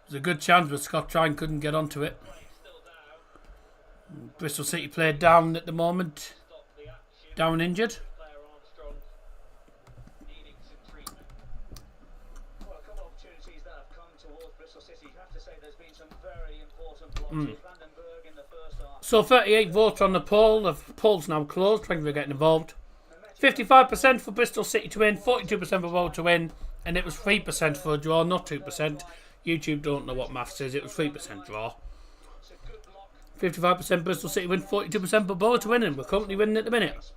There's a good chance, but Scott Trine couldn't get onto it. Bristol City played down at the moment. Down injured. Well, a couple of opportunities that have come towards Bristol City So 38 votes on the poll. The poll's now closed. Thank you for getting involved. 55% for Bristol City to win, 42% for Bow to win, and it was 3% for a draw, not 2%. YouTube don't know what maths is. It was 3% draw. 55% Bristol City win, 42% for Bow to win, and we're currently winning at the minute.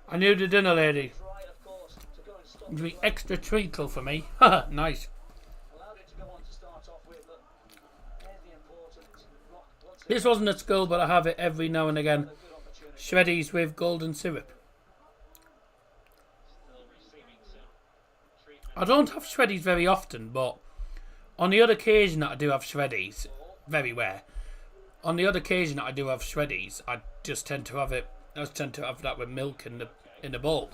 I knew the dinner lady. It'll be extra treacle for me. Nice. This wasn't at school, but I have it every now and again. Shreddies with golden syrup. I don't have shreddies very often, but on the odd occasion that I do have shreddies, very rare. On the odd occasion that I do have shreddies, I just tend to have it. I just tend to have that with milk in the bowl.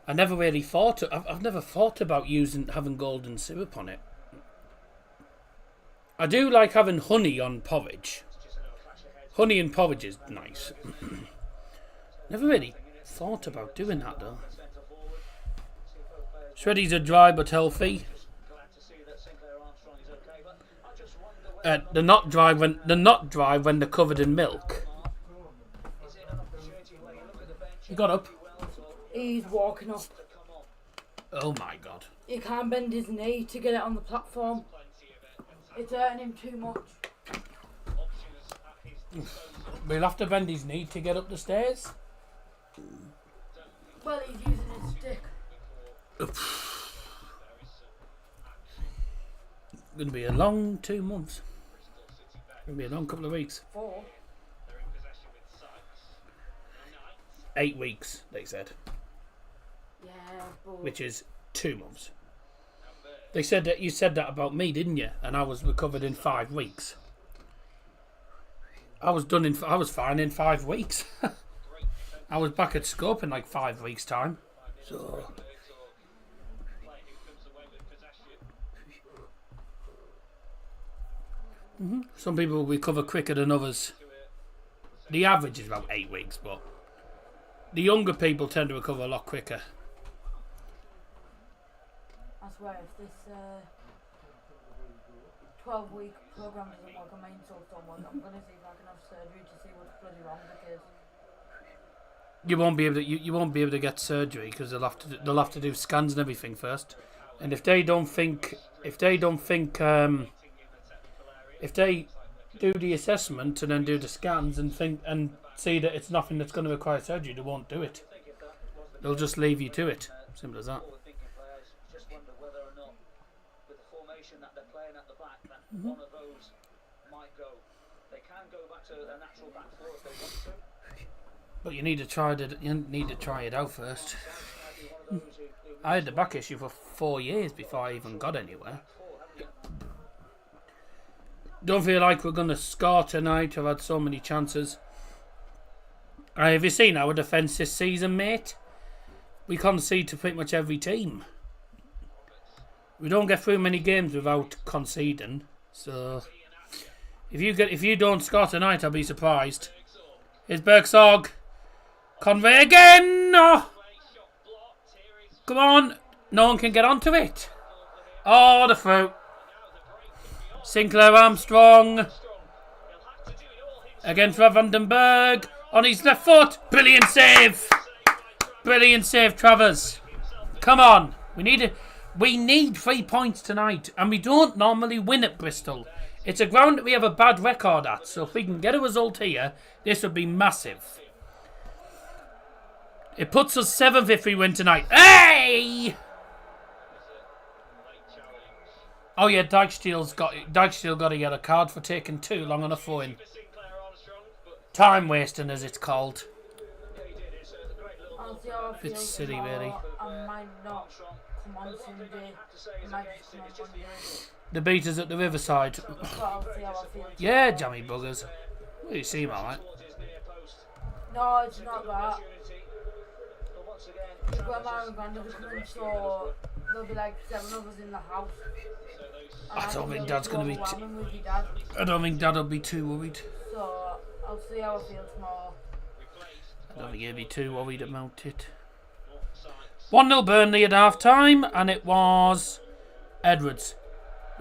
I never really thought. I've never thought about having golden syrup on it. I do like having honey on porridge. Honey and porridge is nice. Never really thought about doing that though. Shreddies are dry but healthy. They're not dry when they're covered in milk. He got up. He's walking up. Oh my god. He can't bend his knee to get it on the platform. It's hurting him too much. We'll have to bend his knee to get up the stairs. Well, he's using his stick. Gonna be a long 2 months. Gonna be a long couple of weeks. 4. 8 weeks, they said. Yeah, but... Which is 2 months. They said that you said that about me, didn't you? And I was recovered in 5 weeks. I was fine in 5 weeks. I was back at scope in like 5 weeks' time. So some people recover quicker than others. The average is about 8 weeks, but the younger people tend to recover a lot quicker. I swear, if this 12-week program doesn't work, my insults don't work, I'm going to see if I can have surgery to see what's bloody wrong, because you won't be able to. You won't be able to get surgery because they'll have to do scans and everything first. And if they do the assessment and then do the scans and see that it's nothing that's going to require surgery, they won't do it. They'll just leave you to it. Simple as that. One of those might go. They can go back to their natural back four if they want to. But you need to try it out first. I had the back issue for 4 years before I even got anywhere. Don't feel like we're going to score tonight. I've had so many chances. Have you seen our defence this season, mate? We concede to pretty much every team. We don't get through many games without conceding. So if you don't score tonight, I'll be surprised. Here's Bergsog. Convey again. Oh. Come on. No one can get onto it. Oh, the throw. Sinclair Armstrong. Against Vandenberg. On his left foot. Brilliant save. Brilliant save, Travers. Come on. We need 3 points tonight. And we don't normally win at Bristol. It's a ground that we have a bad record at. So if we can get a result here, this would be massive. It puts us 7th if we win tonight. Hey! Oh yeah, Dykesteel got a yellow card for taking too long on a phone. Time wasting, as it's called. Bit silly, really. I might not come on Sunday. I might just come on Monday. The beaters at the Riverside. But I'll see how I feel. Yeah, jammy buggers. Well, you seem alright. No, it's not that. We've got Mara and Grandad coming, so there'll be like 7 of us in the house. I don't think Dad's going to be... Dad. I don't think Dad will be too worried. So I'll see how I feel tomorrow. I don't think he'll be too worried about it. 1-0 Burnley at half time, and it was Edwards.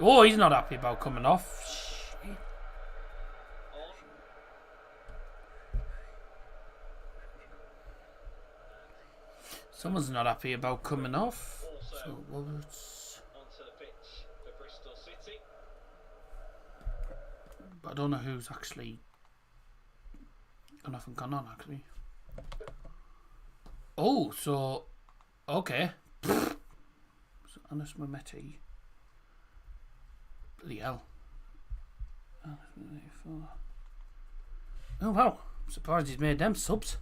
Oh, he's not happy about coming off. Shit. Someone's not happy about coming off. So Roberts. Onto the pitch for Bristol City. But I don't know who's actually gone off and gone on, actually. Oh, so... Okay. So Anis Mehmeti. Bloody hell. Oh, wow. I'm surprised he's made them subs.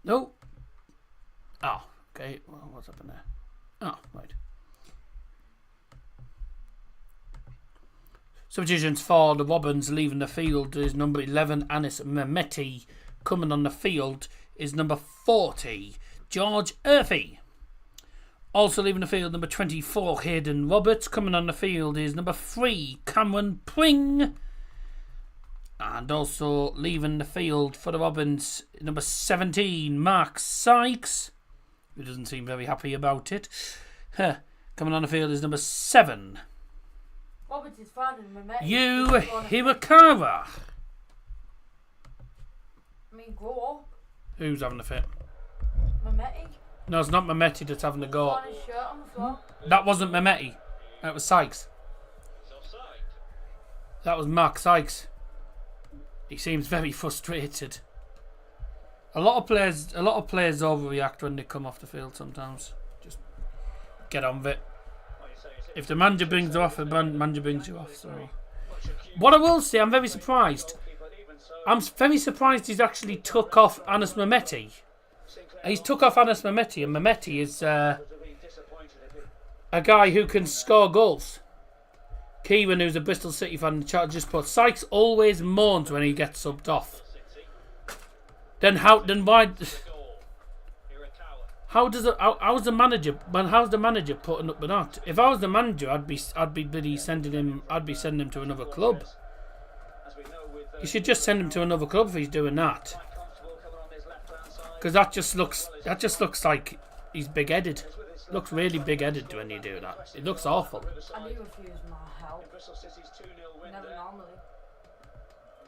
No. Oh, okay. Well, what's happened there? Oh, right. Substitutions for the Robins leaving the field is number 11, Anis Mehmeti. Coming on the field is number 40, George Urphy. Also leaving the field, number 24, Hayden Roberts. Coming on the field is number 3, Cameron Pring. And also leaving the field for the Robins, number 17, Mark Sykes, who doesn't seem very happy about it. Coming on the field is number 7, Roberts is fine and Mehmeti. Yu Hirakara. I mean, grow up. Who's having a fit? Mehmeti. No, it's not Mehmeti that's having a go. On his shirt on the floor. That wasn't Mehmeti. That was Sykes. That was Mark Sykes. He seems very frustrated. A lot of players overreact when they come off the field sometimes. Just get on with it. If the manager brings you off, the manager brings you off. So, what I will say, I'm very surprised. I'm very surprised he's actually took off Anis Mehmeti. He's took off Anis Mehmeti, and Mehmeti is a guy who can score goals. Kieran, who's a Bristol City fan in the chat, just put Sykes always moans when he gets subbed off. Then why? How's the manager putting up with that? If I was the manager, I'd be sending him to another club. You should just send him to another club if he's doing that. Because that just looks like he's big-headed. Looks really big-headed when you do that. It looks awful. And he refused my help. Never normally.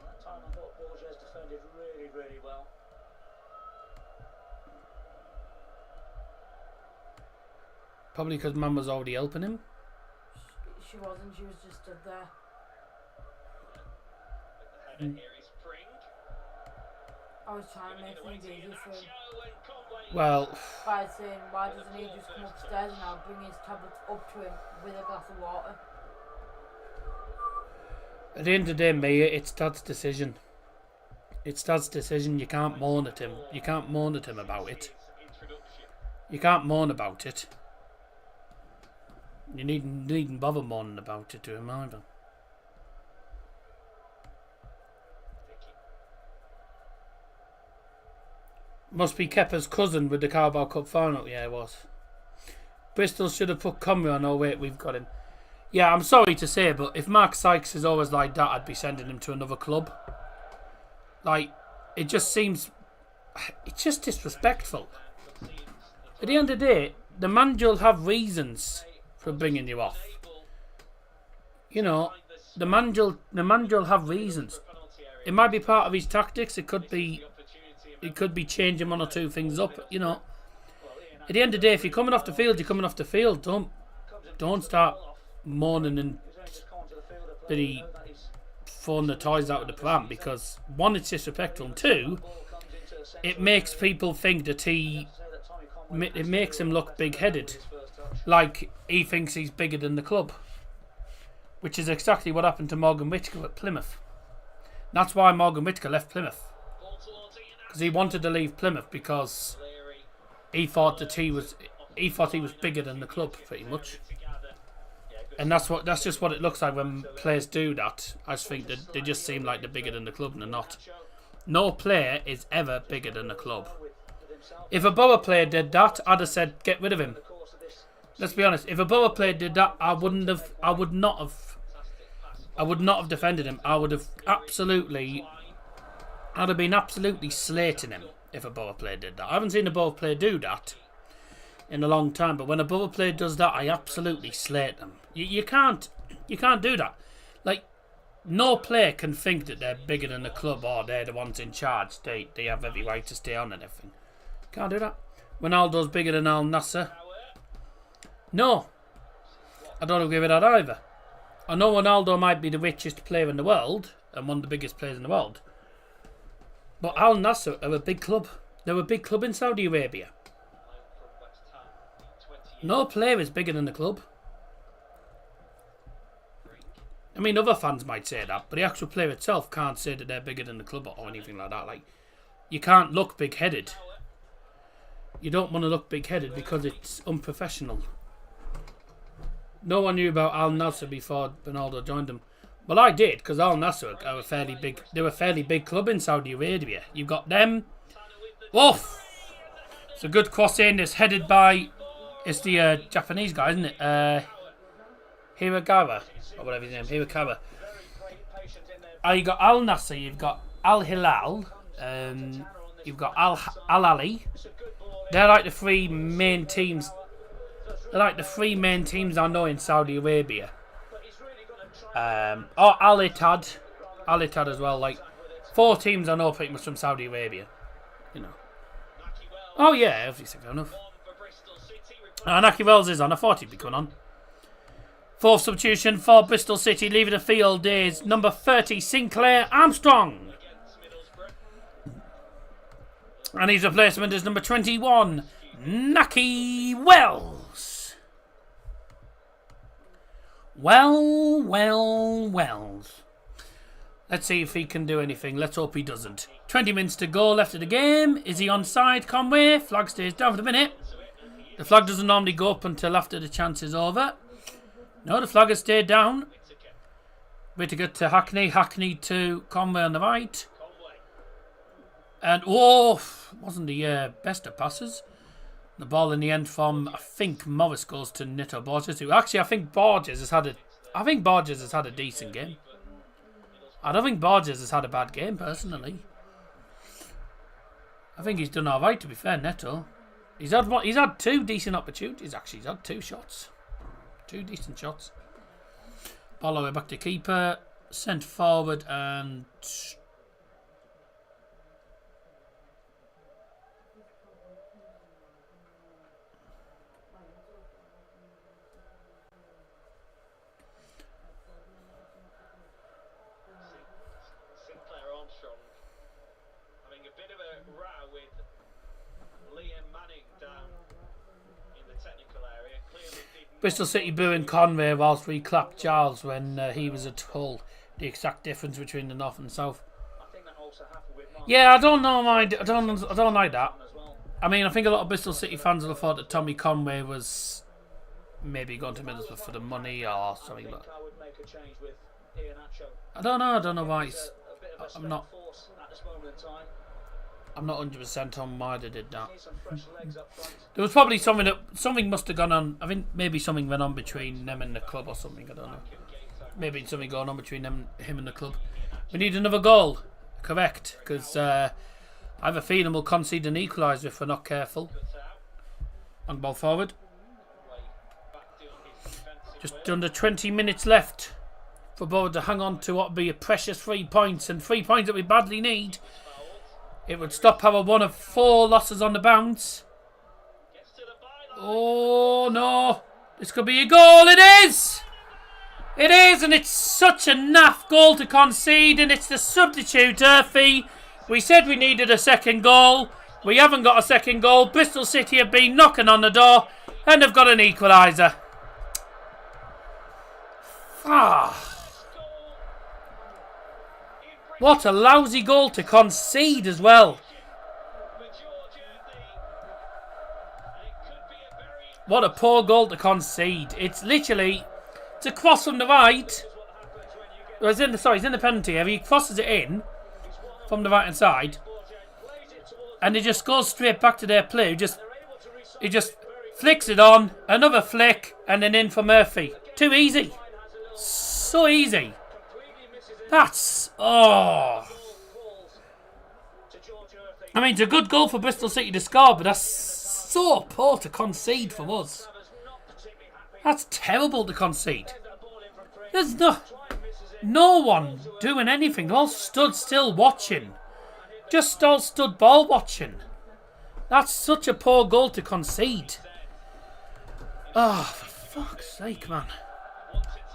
That time I thought Borges defended really, really well. Probably because Mum was already helping him. She wasn't. She was just stood there. I was trying to make things easy for him. Well, By saying, why doesn't he just come upstairs and I'll bring his tablets up to him with a glass of water? at the end of the day, mate, it's Dad's decision. It's Dad's decision. You can't moan at him. You can't moan at him about it. You can't moan about it. You needn't bother moaning about it to him either. Must be Kepa's cousin with the Carabao Cup final. Yeah, it was. Bristol should have put Conway on. Oh, wait, we've got him. Yeah, I'm sorry to say, but if Mark Sykes is always like that, I'd be sending him to another club. Like, it just seems... It's just disrespectful. At the end of the day, the manager will have reasons for bringing you off. You know, the manager will have reasons. It might be part of his tactics. It could be changing one or two things up. You know, at the end of the day, if you're coming off the field, you're coming off the field. Don't start moaning and bloody throwing the toys out of the pram, because one, it's disrespectful, and two, it makes people think that it makes him look big-headed, like he thinks he's bigger than the club, which is exactly what happened to Morgan Whittaker at Plymouth. That's why Morgan Whittaker left Plymouth, because he wanted to leave Plymouth because he thought that he was bigger than the club, pretty much. And that's just what it looks like when players do that. I just think that they just seem like they're bigger than the club, and they're not. No player is ever bigger than the club. If a Borough player did that, I'd have said get rid of him. Let's be honest. If a Borough player did that, I would not have defended him. I'd have been absolutely slating him if a Borough player did that. I haven't seen a Borough player do that. in a long time. But when a Borough player does that, I absolutely slate them. You can't do that. Like, no player can think that they're bigger than the club or they're the ones in charge. They have every right to stay on and everything. Can't do that. Ronaldo's bigger than Al Nassr. No. I don't agree with that either. I know Ronaldo might be the richest player in the world and one of the biggest players in the world. But Al Nassr are a big club. They're a big club in Saudi Arabia. No player is bigger than the club. I mean, other fans might say that, but the actual player itself can't say that they're bigger than the club or anything like that. Like, you can't look big-headed. You don't want to look big-headed because it's unprofessional. No one knew about Al Nassr before Ronaldo joined them. Well, I did, because Al Nassr are a fairly big. They're a fairly big club in Saudi Arabia. You've got them. Oof! It's a good cross in. It's headed by. It's the Japanese guy, isn't it? Hiragawa or whatever his name. Hirakawa. You got Al Nassr. You've got Al Hilal. You've got Al Ali. They're like the three main teams. They're like the three main teams I know in Saudi Arabia. Al Ittihad. Al Ittihad as well. Like, 4 teams I know pretty much from Saudi Arabia. You know. Oh yeah, obviously fair enough. Naki Wells is on. I thought he'd be coming on. 4th substitution for Bristol City. Leaving the field is number 30, Sinclair Armstrong. And his replacement is number 21, Naki Wells. Wells. Let's see if he can do anything. Let's hope he doesn't. 20 minutes to go left of the game. Is he onside, Conway? Flag stays down for the minute. The flag doesn't normally go up until after the chance is over. No, the flag has stayed down. Way to get to Hackney. Hackney to Conway on the right. And, wasn't the best of passes. The ball in the end from, I think Morris goes to Nito Borges. Who actually, I think Borges has had a decent game. I don't think Borges has had a bad game, personally. I think he's done alright, to be fair, Neto. He's had 2 decent opportunities, actually. He's had 2 shots. 2 decent shots. Ball all the way back to keeper. Sent forward and... Bristol City booing Conway whilst we clapped Giles when he was at Hull. The exact difference between the north and the south. Yeah, I don't know. I don't like that. I mean, I think a lot of Bristol City fans will have thought that Tommy Conway was maybe going to Middlesbrough for the money or something. But I don't know. I don't know why. I'm not 100% on why they did that. There was probably something must have gone on. I think maybe something went on between them and the club or something. I don't know. Maybe something going on between him and the club. We need another goal. Correct. Because I have a feeling we'll concede an equaliser if we're not careful. On ball forward. Just under 20 minutes left for Borough to hang on to what would be a precious 3 points. And 3 points that we badly need. It would stop our one of 4 losses on the bounce. Oh no. This could be a goal. It is! It is, and it's such a naff goal to concede, and it's the substitute, Urfy. We said we needed a second goal. We haven't got a second goal. Bristol City have been knocking on the door, and they've got an equaliser. What a lousy goal to concede as well. What a poor goal to concede. It's literally... It's a cross from the right. It's in the penalty area. He crosses it in from the right hand side. And it just goes straight back to their play. He just flicks it on. Another flick. And then in for Murphy. Too easy. So easy. That's... Oh. I mean, it's a good goal for Bristol City to score, but that's so poor to concede for us. That's terrible to concede. There's no one doing anything. They're all stood still watching. Just all stood ball watching. That's such a poor goal to concede. Oh, for fuck's sake, man.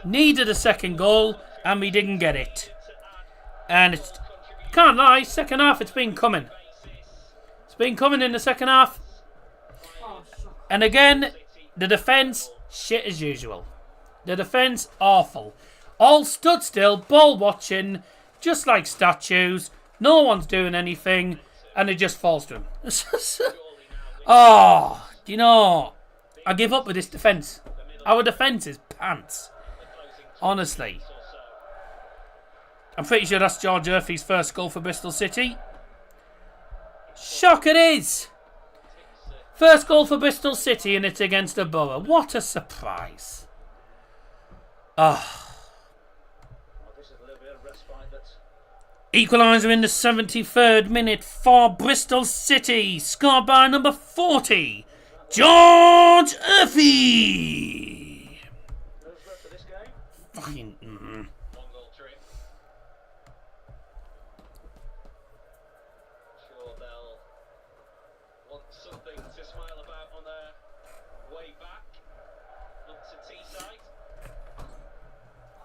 Needed a second goal, and we didn't get it. And it's... Can't lie, second half it's been coming. It's been coming in the second half. And again, the defence, shit as usual. The defence, awful. All stood still, ball watching, just like statues. No one's doing anything, and it just falls to him. Oh, do you know, I give up with this defence. Our defence is pants. Honestly. I'm pretty sure that's George Murphy's first goal for Bristol City. Shock it is! First goal for Bristol City, and it's against a Borough. What a surprise. Equaliser in the 73rd minute for Bristol City. Scored by number 40, George Murphy. Fucking...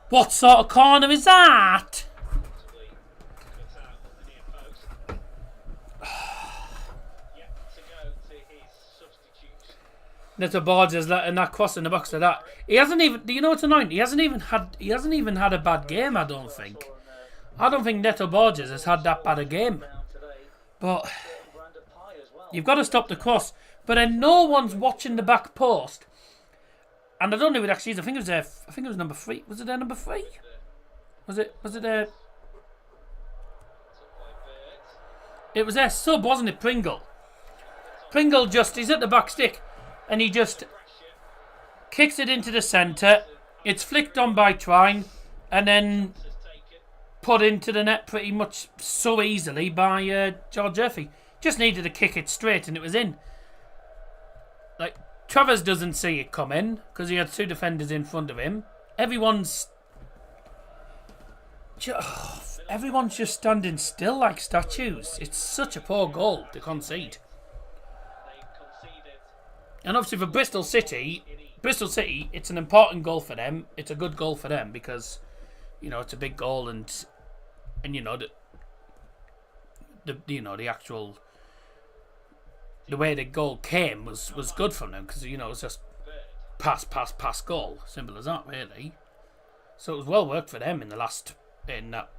What sort of corner is that? Neto Borges letting that cross in the box like that. He hasn't even. Do you know what's annoying? He hasn't even had a bad game. I don't think. I don't think Neto Borges has had that bad a game. But you've got to stop the cross. But then no one's watching the back post. And I don't know who it actually is. I think it was there. I think it was number 3. Was it there number 3? Was it there? It was their sub, wasn't it? Pringle. Pringle he's at the back stick, and he just kicks it into the centre. It's flicked on by Trine, and then put into the net pretty much so easily by George Murphy. Just needed to kick it straight, and it was in. Like, Travers doesn't see it come in because he had 2 defenders in front of him. Everyone's just standing still like statues. It's such a poor goal to concede. And obviously for Bristol City, it's an important goal for them. It's a good goal for them because, you know, it's a big goal and you know the actual. The way the goal came was good from them because, you know, it was just pass goal. Simple as that, really. So it was well worked for them in that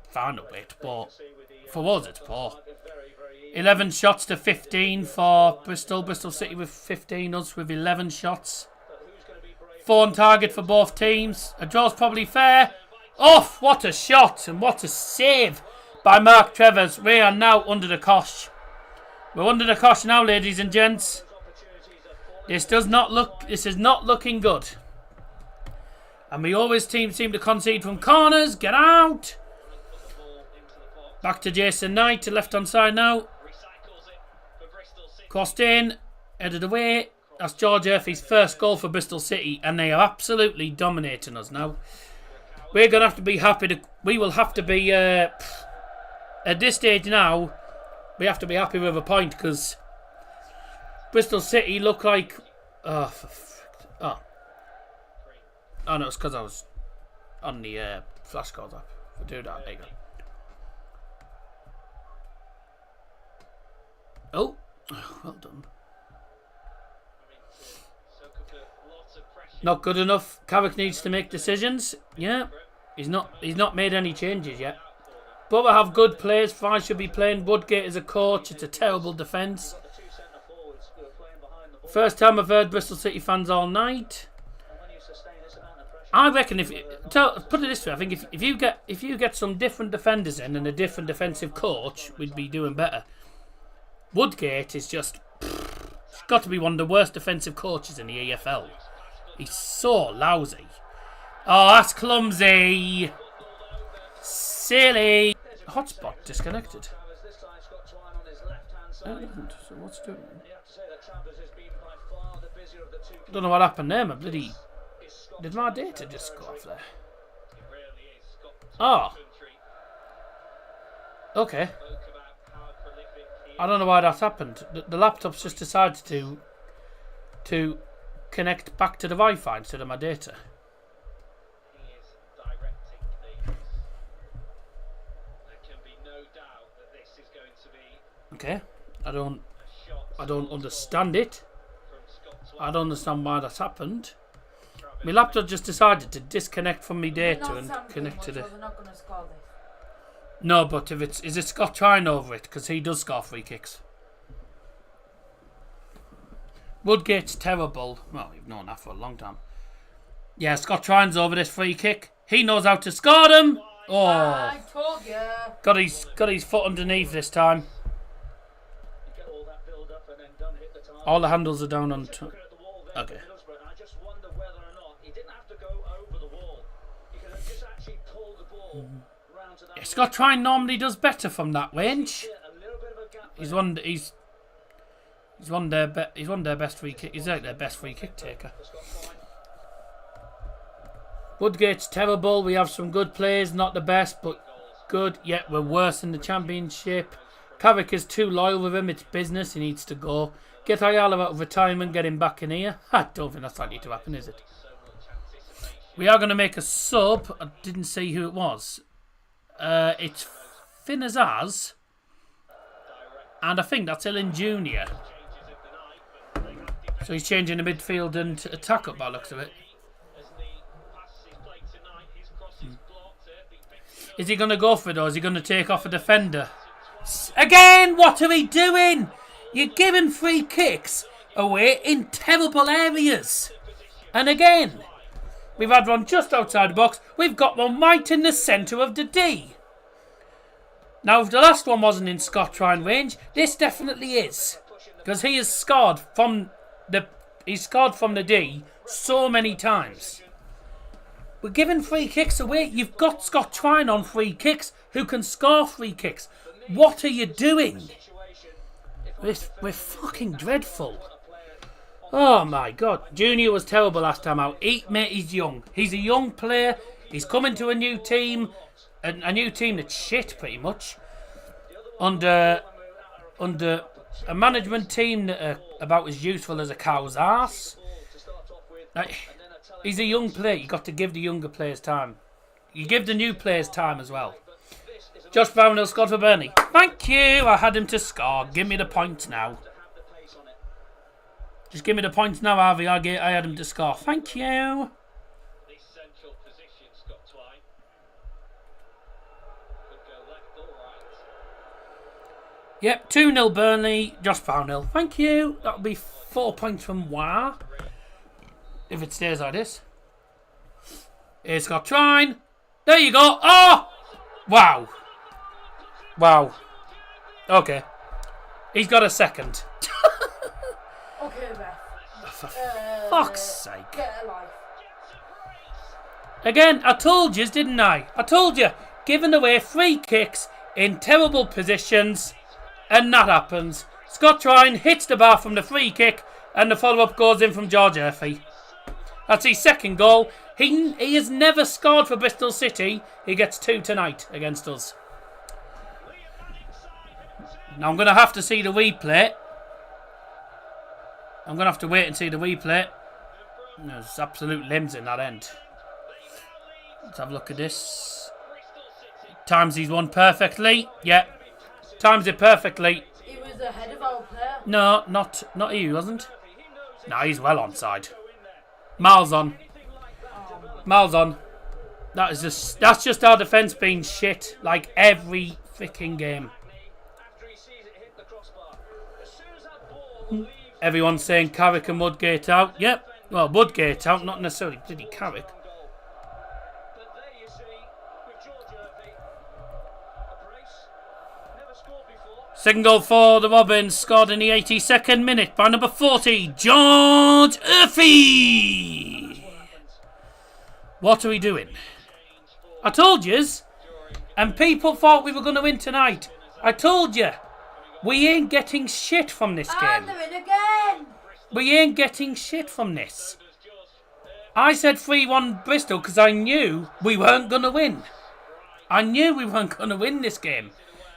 final bit, but for us it's poor. 11 shots to 15 for Bristol. Bristol City with 15, us with 11 shots. 4 on target for both teams. A draw's probably fair. Off! What a shot and what a save by Mark Travers. We are now under the cosh. We're under the cosh now, ladies and gents. This is not looking good. And we always seem to concede from corners. Get out. Back to Jason Knight to left hand side now. Crossed in, headed away. That's George Murphy's first goal for Bristol City, and they are absolutely dominating us now. We're going to have to be happy. We will have to be at this stage now. We have to be happy with a point because Bristol City look like... Oh no, it's because I was on the flashcards app. I'll do that later. Oh, well done. Not good enough. Carrick needs to make decisions. Yeah, he's not made any changes yet. But we have good players. Fry should be playing. Woodgate is a coach. It's a terrible defence. First time I've heard Bristol City fans all night. I reckon put it this way, I think if you get some different defenders in and a different defensive coach, we'd be doing better. Woodgate is just... He's got to be one of the worst defensive coaches in the EFL. He's so lousy. Oh, that's clumsy. Silly. Hotspot disconnected. So what's doing? easier of the two. Don't know what happened there, my bloody... Did my data just go off there? It really is. Scott Oh, country okay. spoke about how prolific he I don't know why that happened. The laptop's just decided to connect back to the Wi-Fi instead of my data. is directing things. There can be no doubt that this is going to be Okay, I don't a shot understand it. from Scott I don't understand why that's happened. My laptop just decided to disconnect from my data and connect to the... They're not going to score this. No, but if is it Scott trying over it? Because he does score free kicks. Woodgate's terrible. Well, we've known that for a long time. Yeah, Scott Tryon's over this free kick. He knows how to score them. Oh, I told you. got his foot underneath this time. You get all that build up and then don't hit the target. All the handles are down on... Look at the wall there Okay. for Middlesbrough, and I just wonder whether or not he didn't have to go over the wall. He could have just actually pulled the ball round to that. Yeah, Scott Tryon normally does better from that range. A little bit of a gap. He's one their best free kick. He's like their best free kick taker. Woodgate's terrible. We have some good players, not the best, but good. Yet we're worse in the Championship. Carrick is too loyal with him. It's business. He needs to go. Get Ayala out of retirement. Get him back in here. I don't think that's likely to happen, is it? We are going to make a sub. I didn't see who it was. It's Finn Azaz. And I think that's Ellen Jr. So he's changing the midfield and attack up by the looks of it. Is he going to go for it or is he going to take off a defender? Again, what are we doing? You're giving free kicks away in terrible areas. And again, we've had one just outside the box. We've got one right in the centre of the D. Now, if the last one wasn't in Scott Tryon range, this definitely is. Because he has scored from the D so many times. We're giving free kicks away. You've got Scott Tryon on free kicks who can score free kicks. What are you doing? We're fucking dreadful. Oh my God. Junior was terrible last time out. Mate, he's young. He's a young player. He's coming to a new team. A new team that's shit, pretty much. Under a management team that are about as useful as a cow's arse. He's a young player. You've got to give the younger players time. You give the new players time as well. Josh Brownhill scored for Burnley. Thank you. I had him to score. Give me the points now. Just give me the points now, Harvey. I had him to score. Thank you. this central position, Scott Twine. Could go left or right. Yep, 2-0 Burnley. Josh Brownhill. Thank you. That'll be 4 points from War. If it stays like this. Here's Scott Tryon. There you go. Oh! Wow. Wow. Okay. He's got a second. Okay, Beth. For fuck's sake. Get a life. Again, I told you, didn't I? I told you. Giving away free kicks in terrible positions. And that happens. Scott Tryon hits the bar from the free kick. And the follow-up goes in from George Murphy. That's his second goal. He has never scored for Bristol City. He gets 2 tonight against us. Now I'm going to have to see the replay. I'm going to have to wait and see the replay. There's absolute limbs in that end. Let's have a look at this. Times he's won perfectly. Yeah. Times it perfectly. He was ahead of our player. No, not he wasn't. No, he's well onside. Miles on. Miles on. That's just our defence being shit like every freaking game. Everyone's saying Carrick and Woodgate out. Yep. Well, Woodgate out, not necessarily bloody Carrick. Second goal for the Robins, scored in the 82nd minute by number 40, George Murphy. What are we doing? I told yous, and people thought we were going to win tonight. I told you, we ain't getting shit from this And game. they're in again. We ain't getting shit from this. I said 3-1 Bristol because I knew we weren't going to win. I knew we weren't going to win this game.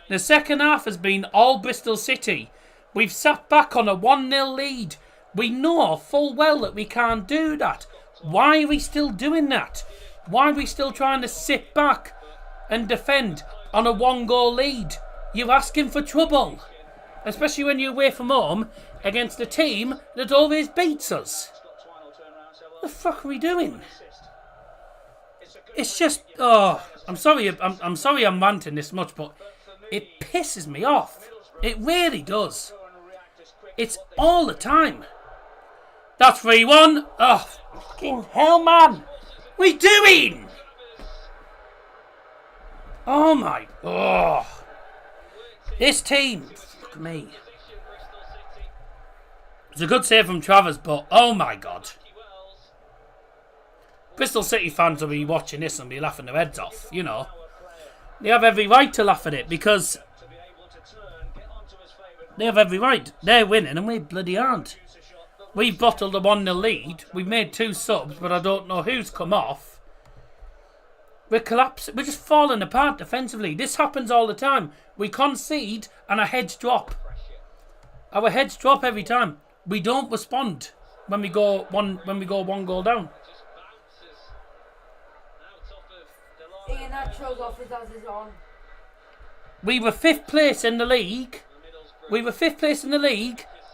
The second half has been all Bristol City. We've sat back on a 1-0 lead. We know full well that we can't do that. Why are we still doing that? Why are we still trying to sit back and defend on a 1-goal lead? You're asking for trouble. Especially when you're away from home against a team that always beats us. What the fuck are we doing? It's just... Oh, I'm sorry I'm ranting this much, but it pisses me off. It really does. It's all the time. That's 3-1. Oh, fucking hell, man. What are we doing? Oh, my... Oh. This team... Fuck me. It's a good save from Travers, but... Oh, my God. Bristol City fans will be watching this and be laughing their heads off, you know. They have every right to laugh at it because... They have every right. They're winning and we bloody aren't. We've bottled a 1-0 lead. We've made 2 subs, but I don't know who's come off. We're collapsing. We're just falling apart defensively. This happens all the time. We concede and our heads drop. Our heads drop every time. We don't respond when we go one goal down. Ian had shows off his as is on. We were 5th place in the league.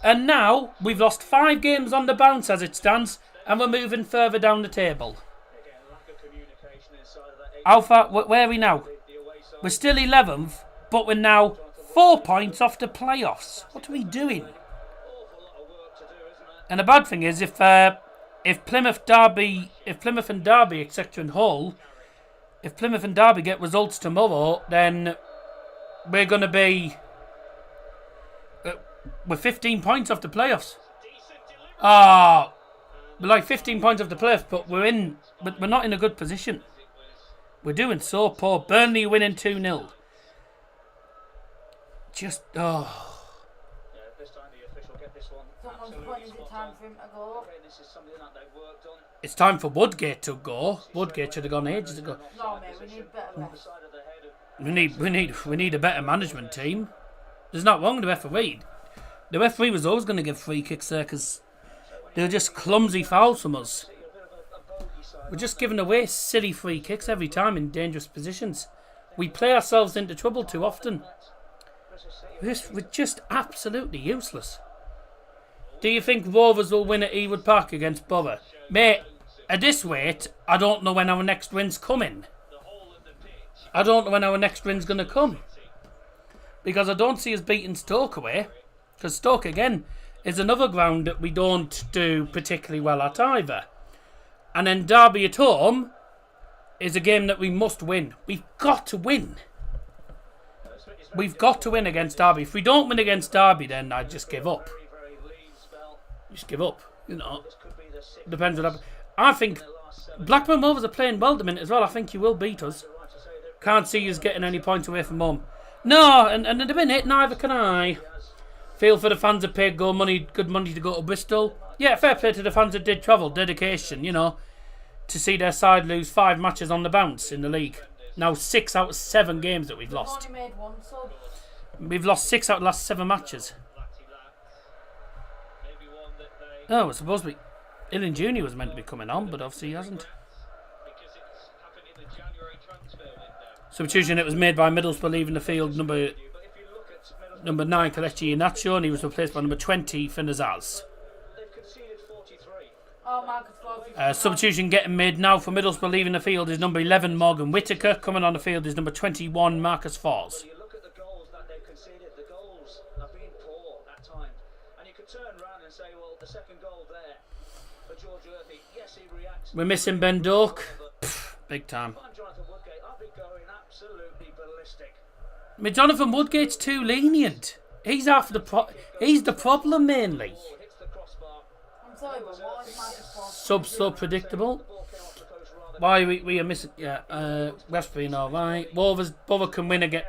And now we've lost 5 games on the bounce as it stands, and we're moving further down the table. How far? Where are we now? We're still 11th, but we're now 4 points off the playoffs. What are we doing? And the bad thing is, if Plymouth and Derby, etc., and Hull, if Plymouth and Derby get results tomorrow, then we're going to be... We're 15 points off the playoffs. We're like 15 points off the playoffs, but we're not in a good position. We're doing so poor. Burnley winning 2-0. Just, Someone's point, is it time for him to go? It's time for Woodgate to go. Woodgate should have gone ages ago. No, mate, we need better rest. We need a better management team. There's not wrong with the referee. The referee was always going to give free kicks there because they were just clumsy fouls from us. We're just giving away silly free kicks every time in dangerous positions. We play ourselves into trouble too often. We're just absolutely useless. Do you think Rovers will win at Ewood Park against Borough? Mate, at this rate, I don't know when our next win's coming. I don't know when our next win's going to come. Because I don't see us beating Stoke away. Because Stoke, again, is another ground that we don't do particularly well at either. And then Derby at home is a game that we must win. We've got to win. We've got to win against Derby. If we don't win against Derby, then I just give up. Just give up. You know, depends on that. I think Blackburn Rovers are playing well at the minute as well. I think you will beat us. Can't see us getting any points away from home. No, and at the minute, neither can I. Feel for the fans that paid good money to go to Bristol. Yeah, fair play to the fans that did travel. Dedication, you know, to see their side lose 5 matches on the bounce in the league. Now 6 out of 7 games that we've lost. We've only made 1 sub. We've lost 6 out of the last 7 matches. Oh, it's supposed to be... Ilin Jr. was meant to be coming on, but obviously he hasn't. Substitution that was made by Middlesbrough leaving the field, number 9, Kelechi Iheanacho, and he was replaced by number 20, Finazaz. Oh, Marcus Substitution getting made now for Middlesbrough leaving the field is number 11, Morgan Whittaker. Coming on the field is number 21, Marcus Foz. You look at the goals that they've conceded, the goals have been poor at times. And you could turn around and say, well, the second goal there for George Irving, yes, he reacts. We're missing Ben Doak. Big time. Jonathan Woodgate, I'll be going absolutely ballistic. I mean, Jonathan Woodgate's too lenient. He's the problem mainly. I'm sorry, but what is Marcus Foz? Sub so predictable. Why we are missing? Yeah, West being all right. Borough can win again.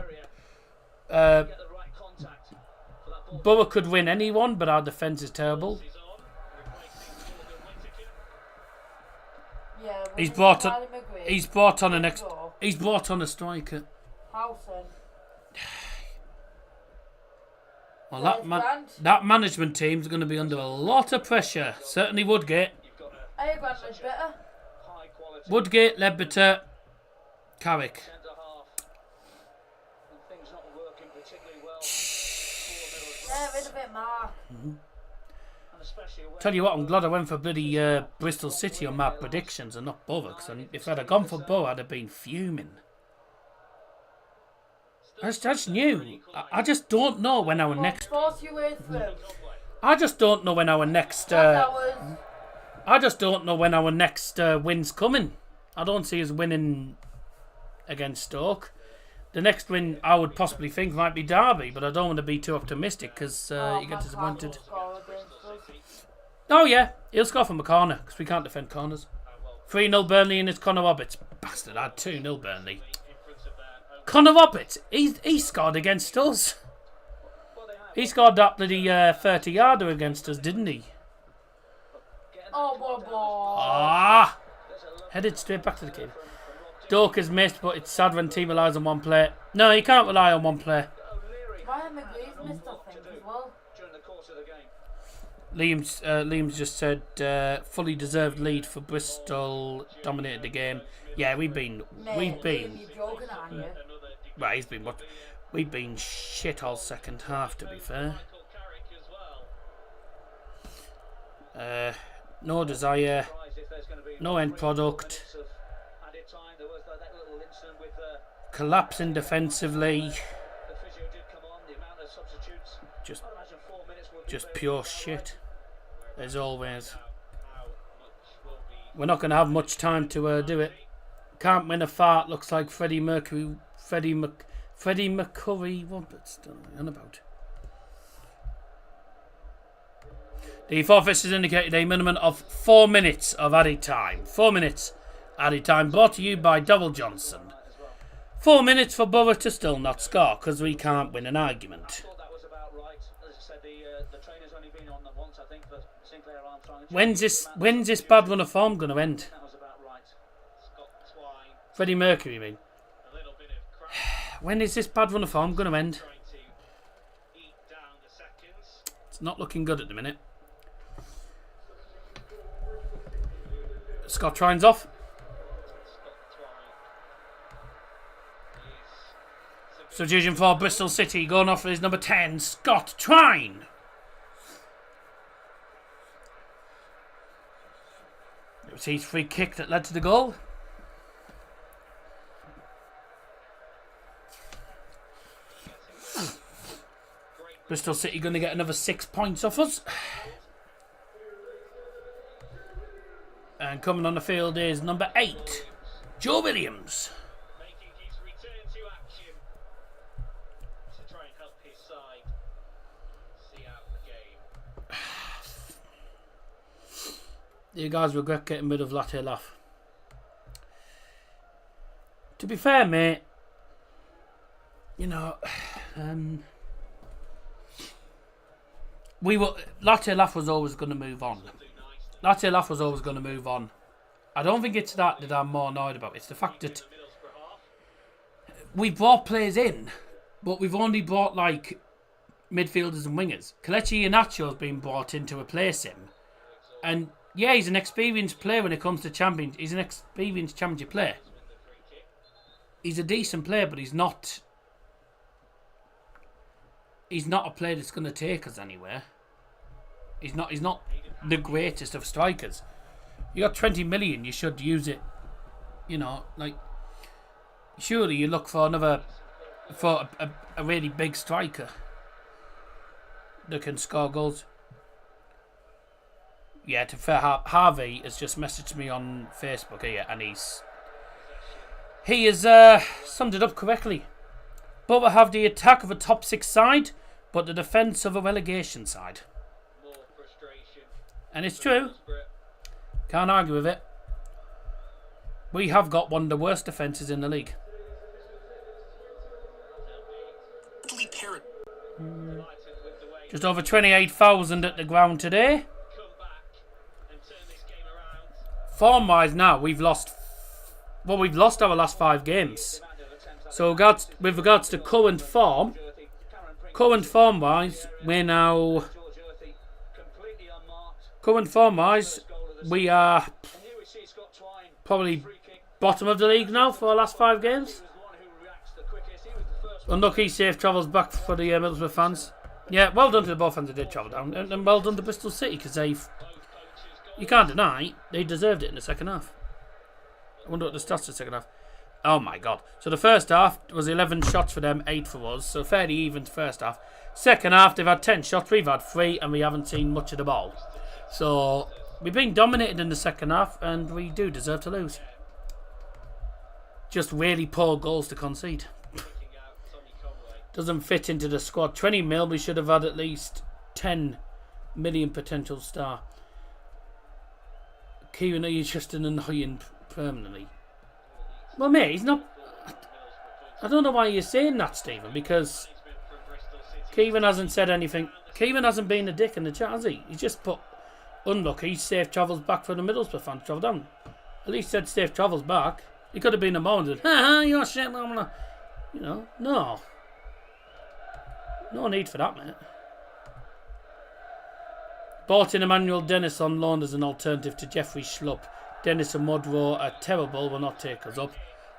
Borough could win anyone, but our defence is terrible. He's brought on. He's brought on He's brought on a striker. Howson. Well, that management team's going to be under a lot of pressure. Certainly Woodgate. Hey, Grant Ledbetter. Woodgate, Ledbetter, Carrick. Yeah, rid of it, Mark. Tell you what, I'm glad I went for bloody Bristol City on my predictions and not Borough. Because if I'd have gone for Borough, I'd have been fuming. I just knew. I just don't know when our next. Force your way through. I just don't know when our next. I just don't know when our next win's coming. I don't see us winning against Stoke. The next win I would possibly think might be Derby, but I don't want to be too optimistic because you get disappointed. Oh yeah, he'll score from a corner because we can't defend corners. 3-0 Burnley and it's Connor Roberts. Bastard, I had 2-0 Burnley. Connor Roberts, he scored against us. He scored that bloody 30-yarder against us, didn't he? Oh, boy. Ah! Headed straight back to the kid. Doak has missed, but it's sad when team relies on one player. No, you can't rely on one player. Ryan McGree's missed, I think, as well. Liam's just said fully deserved lead for Bristol, dominated the game. Yeah, we've been You're joking, aren't you? right. We've been shit all second half, to be fair. No desire, no end product. Collapsing defensively. Just pure shit. As always. We're not going to have much time to do it. Can't win a fart. Looks like Freddie Mercury. Freddie McCurry. What's on about? The forfeit has indicated a minimum of 4 minutes of added time. 4 minutes added time brought to you by Double Johnson. 4 minutes for Borough to still not score because we can't win an argument. When's this bad run of form going to end? Freddie Mercury, you mean? When is this bad run of form going to end? It's not looking good at the minute. Scott Trine's off. Substitution for Bristol City. Going off is number 10, Scott Trine. It was his free kick that led to the goal. Bristol City going to get another 6 points off us. And coming on the field is number 8, Joe Williams. Making his return to action to try and help his side see out the game. You guys regret getting rid of Latte Laugh. To be fair, mate, you know, Latte Laugh was always going to move on. Latte Laugh was always going to move on. I don't think it's that I'm more annoyed about. It's the fact that we brought players in, but we've only brought like midfielders and wingers. Kelechi Iheanacho's been brought in to replace him, and yeah, he's an experienced player when it comes to champions. He's an experienced championship player. He's a decent player, but he's not a player that's going to take us anywhere. He's not the greatest of strikers. You got 20 million, you should use it. You know, like, surely you look for a really big striker that can score goals. Yeah, to fair, Harvey has just messaged me on Facebook here, and he has summed it up correctly. Borough have the attack of a top 6 side, but the defence of a relegation side. And it's true. Can't argue with it. We have got one of the worst defences in the league. Just over 28,000 at the ground today. form-wise now, we've lost our last 5 games. So with regards to current form-wise, we're now... Current form-wise, we are probably bottom of the league now for our last 5 games. Unlucky, safe travels back for the Middlesbrough fans. Yeah, well done to the both fans that did travel down. And well done to Bristol City, because you can't deny, they deserved it in the second half. I wonder what the stats of the second half. Oh my god. So the first half was 11 shots for them, 8 for us. So fairly even first half. Second half, they've had 10 shots, we've had 3, and we haven't seen much of the ball. So we've been dominated in the second half, and we do deserve to lose. Just really poor goals to concede. Doesn't fit into the squad. 20 mil, we should have had at least 10 million potential star. Kieran, are you just an annoying permanently? Well, mate, he's not... I don't know why you're saying that, Stephen, because Kieran hasn't said anything. Kieran hasn't been a dick in the chat, has he? He's just put unlucky, safe travels back for the Middlesbrough fans to travel down. At least said safe travels back. He could have been a moment and ha you're shit, you know, no. No need for that, mate. Bought in Emmanuel Dennis on loan as an alternative to Jeffrey Schlupp. Dennis and Modrow are terrible, will not take us up.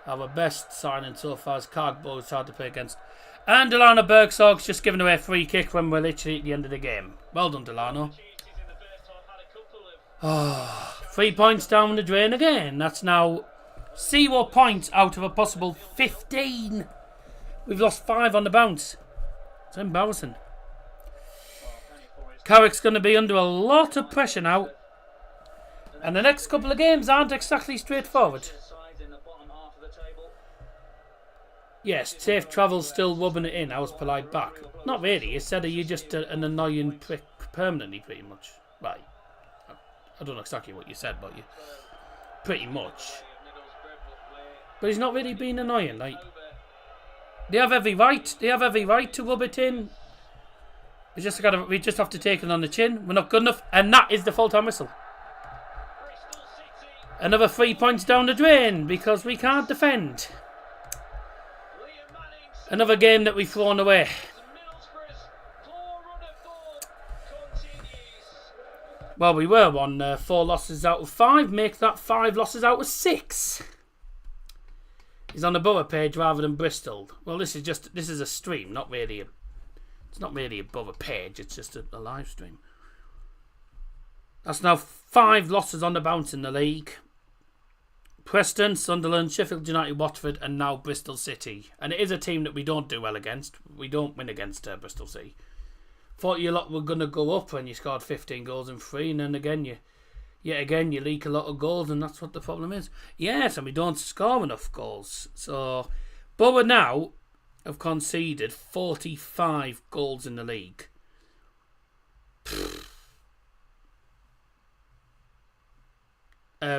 Our best signing so far is Cargbo, it's hard to play against. And Delano Bergsog's just given away a free kick when we're literally at the end of the game. Well done, Delano. 3 points down the drain again. That's now 0 points out of a possible 15. We've lost 5 on the bounce. It's embarrassing. Carrick's going to be under a lot of pressure now. And the next couple of games aren't exactly straightforward. Yes, safe travel's still rubbing it in. I was polite back. Not really. He said, are you just an annoying prick permanently, pretty much? Right. I don't know exactly what you said, but you... Pretty much. But he's not really being annoying, like... They have every right. They have every right to rub it in. We just have to take it on the chin. We're not good enough, and that is the full-time whistle. Another 3 points down the drain because we can't defend. Another game that we've thrown away. Well, we were on 4 losses out of 5. Make that 5 losses out of 6. He's on the Borough page rather than Bristol. Well, this is a stream, not really a... It's not really a Borough page, it's just a live stream. That's now 5 losses on the bounce in the league. Preston, Sunderland, Sheffield United, Watford, and now Bristol City. And it is a team that we don't do well against. We don't win against Bristol City. Thought you lot were going to go up when you scored 15 goals in 3, and then again you leak a lot of goals, and that's what the problem is. Yes, and we don't score enough goals. So, Borough now have conceded 45 goals in the league.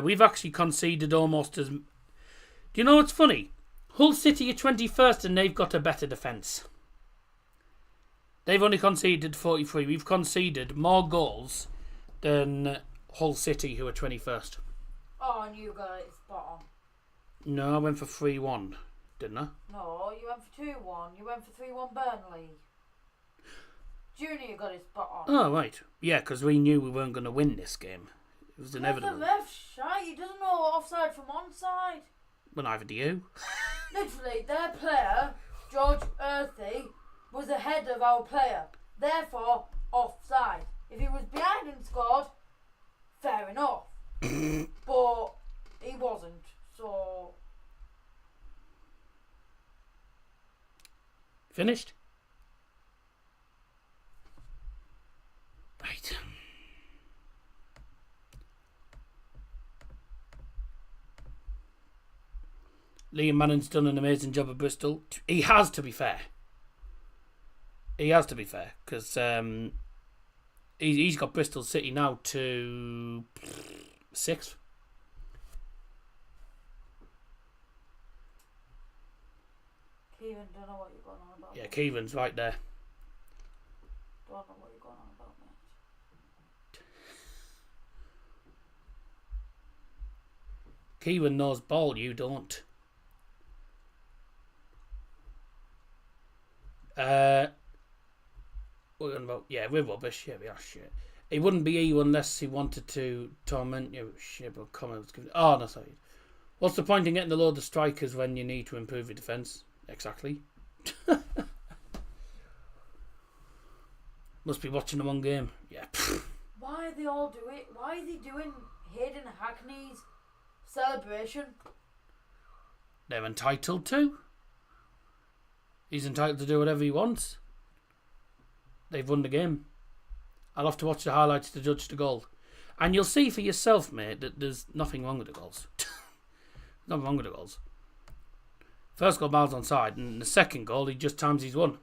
We've actually conceded almost as... Do you know what's funny? Hull City are 21st and they've got a better defence. They've only conceded 43. We've conceded more goals than Hull City, who are 21st. Oh, and you got it spot on. No, I went for 3-1, didn't I? No, you went for 2-1. You went for 3-1 Burnley. Junior got it spot on. Oh, right. Yeah, because we knew we weren't going to win this game. It was inevitable. The ref shy. He doesn't know offside from onside. Well, neither do you. Literally, their player, George Earthy, was ahead of our player. Therefore, offside. If he was behind and scored, fair enough. But he wasn't, so... Finished? Right. Liam Mannon's done an amazing job at Bristol. He has, to be fair. He has, to be fair. Because he's got Bristol City now to 6th. Kieran, don't know what you're going on about. Yeah, Kieran's right there. Don't know what you're going on about, mate. Kieran knows ball, you don't. We're going about, yeah, we're rubbish. Yeah, we are shit. He wouldn't be you unless he wanted to torment you. Shit, but comments. Oh, no, sorry. What's the point in getting a load of strikers when you need to improve your defence? Exactly. Must be watching the one game. Yeah. Why are they all doing? Why is he doing Hayden Hackney's celebration? They're entitled to. He's entitled to do whatever he wants. They've won the game. I'll have to watch the highlights to judge the goal. And you'll see for yourself, mate, that there's nothing wrong with the goals. Nothing wrong with the goals. First goal, Miles onside, and the second goal, he just times he's won.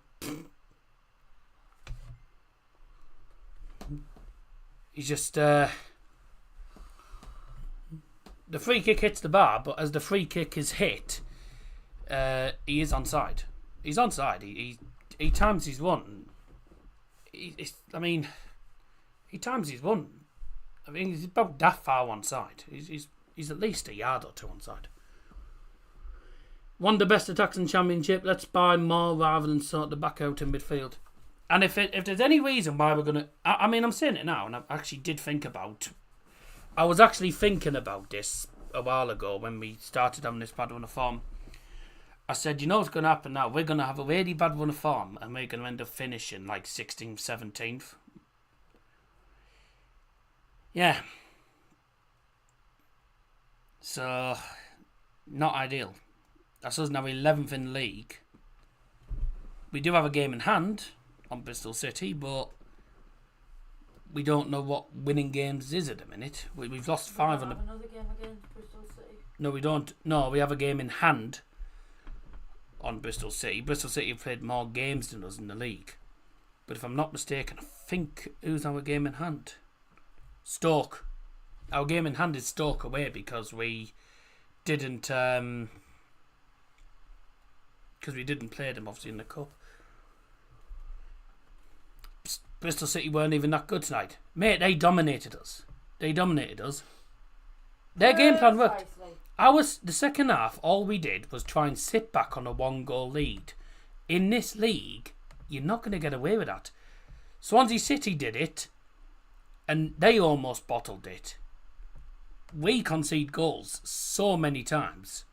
He's just... the free kick hits the bar, but as the free kick is hit, he is onside. He's onside. He times he's won. He times he's won. I mean, he's about that far one side. He's at least a yard or two on side. One of the best attacks in Championship. Let's buy more rather than sort the back out in midfield. And if there's any reason why we're gonna, I mean, I'm saying it now, and I actually did think about. I was actually thinking about this a while ago when we started having this bad run of form. I said, you know what's going to happen now? We're going to have a really bad run of form, and we're going to end up finishing like 16th, 17th. Yeah. So, not ideal. That's us now 11th in the league. We do have a game in hand on Bristol City, but we don't know what winning games is at the minute. We've lost 5 on the... Another game against Bristol City. No, we don't. No, we have a game in hand on Bristol City. Bristol City have played more games than us in the league. But if I'm not mistaken, I think who's our game in hand? Stoke. Our game in hand is Stoke away because we didn't play them obviously in the cup. Bristol City weren't even that good tonight. Mate, they dominated us. Their game plan worked. The second half, all we did was try and sit back on a 1-goal lead. In this league, you're not going to get away with that. Swansea City did it, and they almost bottled it. We concede goals so many times.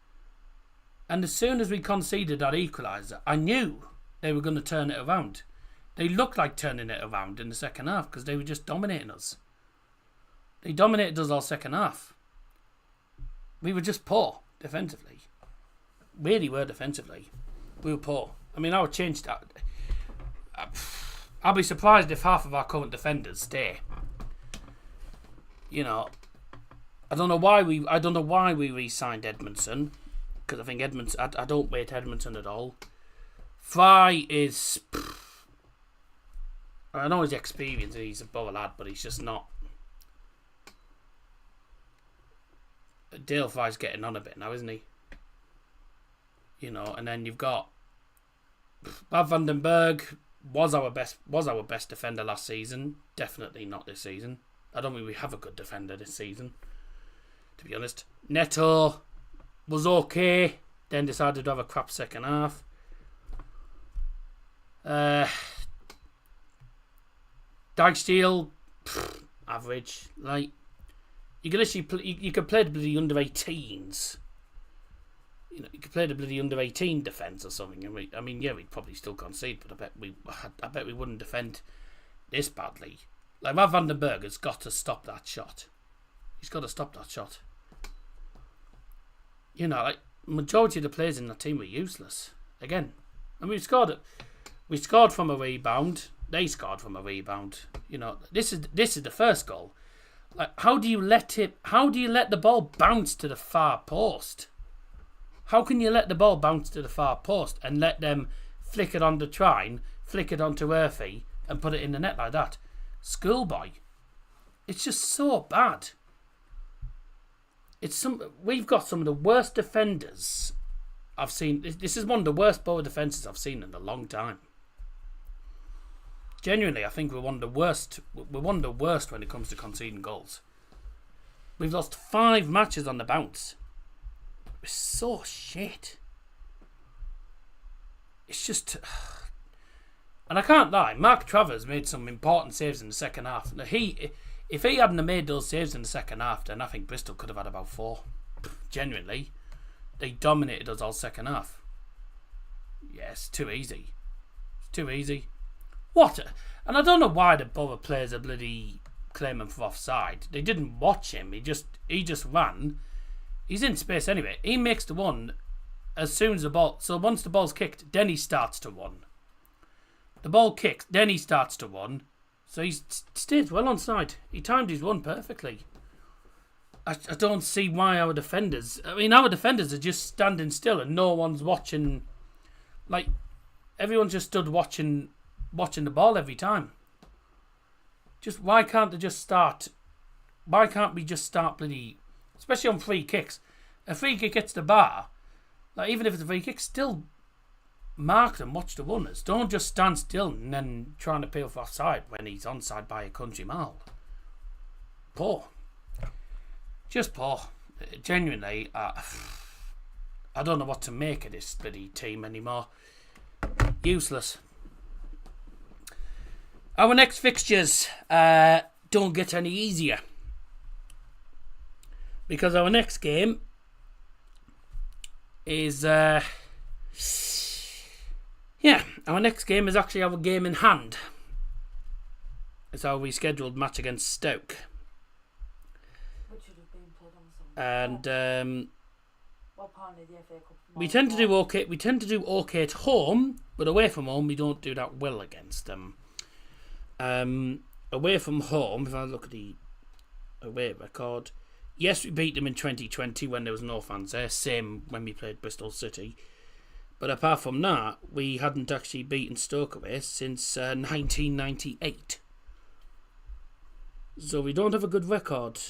And as soon as we conceded that equaliser, I knew they were going to turn it around. They looked like turning it around in the second half because they were just dominating us. They dominated us all second half. We were just poor defensively. Really were defensively. We were poor. I mean, I would change that. I'll be surprised if half of our current defenders stay. You know, I don't know why we re-signed Edmondson, because I think Edmondson. I don't rate Edmondson at all. Fry is. I know his experience. He's a borough lad, but he's just not. Dale Fry's getting on a bit now, isn't he? You know, and then you've got Bad Vandenberg was our best defender last season. Definitely not this season. I don't think we have a good defender this season, to be honest. Neto was okay, then decided to have a crap second half. Dijksteel, average. Like, you could literally you could play the bloody under 18s. You know, you could play the bloody under 18 defence or something. And we'd probably still concede, but I bet we wouldn't defend this badly. Like, Matt Vandenberg has got to stop that shot. He's got to stop that shot. You know, like, majority of the players in that team were useless. Again, and we scored from a rebound. They scored from a rebound. You know, this is the first goal. Like, how do you let the ball bounce to the far post? How can you let the ball bounce to the far post and let them flick it onto Trine, flick it onto Murphy, and put it in the net like that? Schoolboy. It's just so bad. We've got some of the worst defenders I've seen. This is one of the worst Borough defences I've seen in a long time. Genuinely, I think we're one of the worst. We're one of the worst when it comes to conceding goals. We've lost 5 matches on the bounce. was so shit. It's just... And I can't lie, Mark Travers made some important saves in the second half. Now if he hadn't have made those saves in the second half, then I think Bristol could have had about 4. Genuinely. They dominated us all second half. Yes, too easy. It's too easy. And I don't know why the Borough players are bloody claiming for offside. They didn't watch him. He just ran. He's in space anyway. He makes the one as soon as the ball... So once the ball's kicked, then he starts to run. The ball kicks, then he starts to run. So he stays well onside. He timed his run perfectly. I don't see why our defenders... I mean, our defenders are just standing still and no one's watching... Like, everyone just stood watching the ball every time. Just, why can't they just start... Why can't we just start bloody... Especially on free kicks. A free kick hits the bar. Like, even if it's a free kick, still... Mark them, watch the runners. Don't just stand still and then trying to peel for offside when he's onside by a country mile. Poor. Just poor. Genuinely, I don't know what to make of this bloody team anymore. Useless. Our next fixtures don't get any easier. Because our next game is... our next game is actually our game in hand. It's our rescheduled match against Stoke. Which should have been played on Sunday. And Well, apparently the FA Cup. we tend to do okay. We tend to do okay at home, but away from home we don't do that well against them. Away from home, if I look at the away record, yes, we beat them in 2020 when there was no fans there. Same when we played Bristol City. But apart from that, we hadn't actually beaten Stoke away since 1998. So we don't have a good record.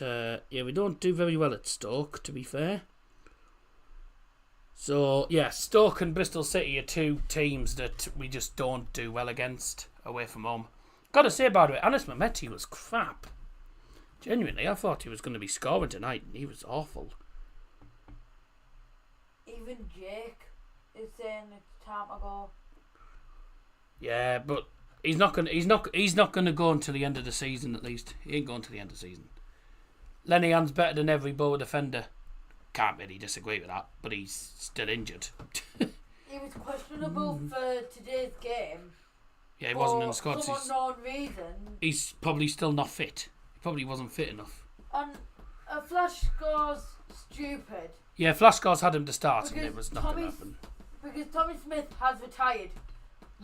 We don't do very well at Stoke, to be fair. So, yeah, Stoke and Bristol City are two teams that we just don't do well against away from home. Got to say, by the way, Anis Mehmeti was crap. Genuinely, I thought he was going to be scoring tonight, and he was awful. Even Jake is saying it's time to go. Yeah, but he's not going to go until the end of the season. At least he ain't going to the end of the season. Lenihan's better than every Borough defender. Can't really disagree with that, but he's still injured. He was questionable for today's game. Yeah, he wasn't in the squad. For some unknown reason. He's probably still not fit. He probably wasn't fit enough. And a flash score's stupid. Yeah, Flash Scores had him to start, and it was not going to happen. Because Tommy Smith has retired,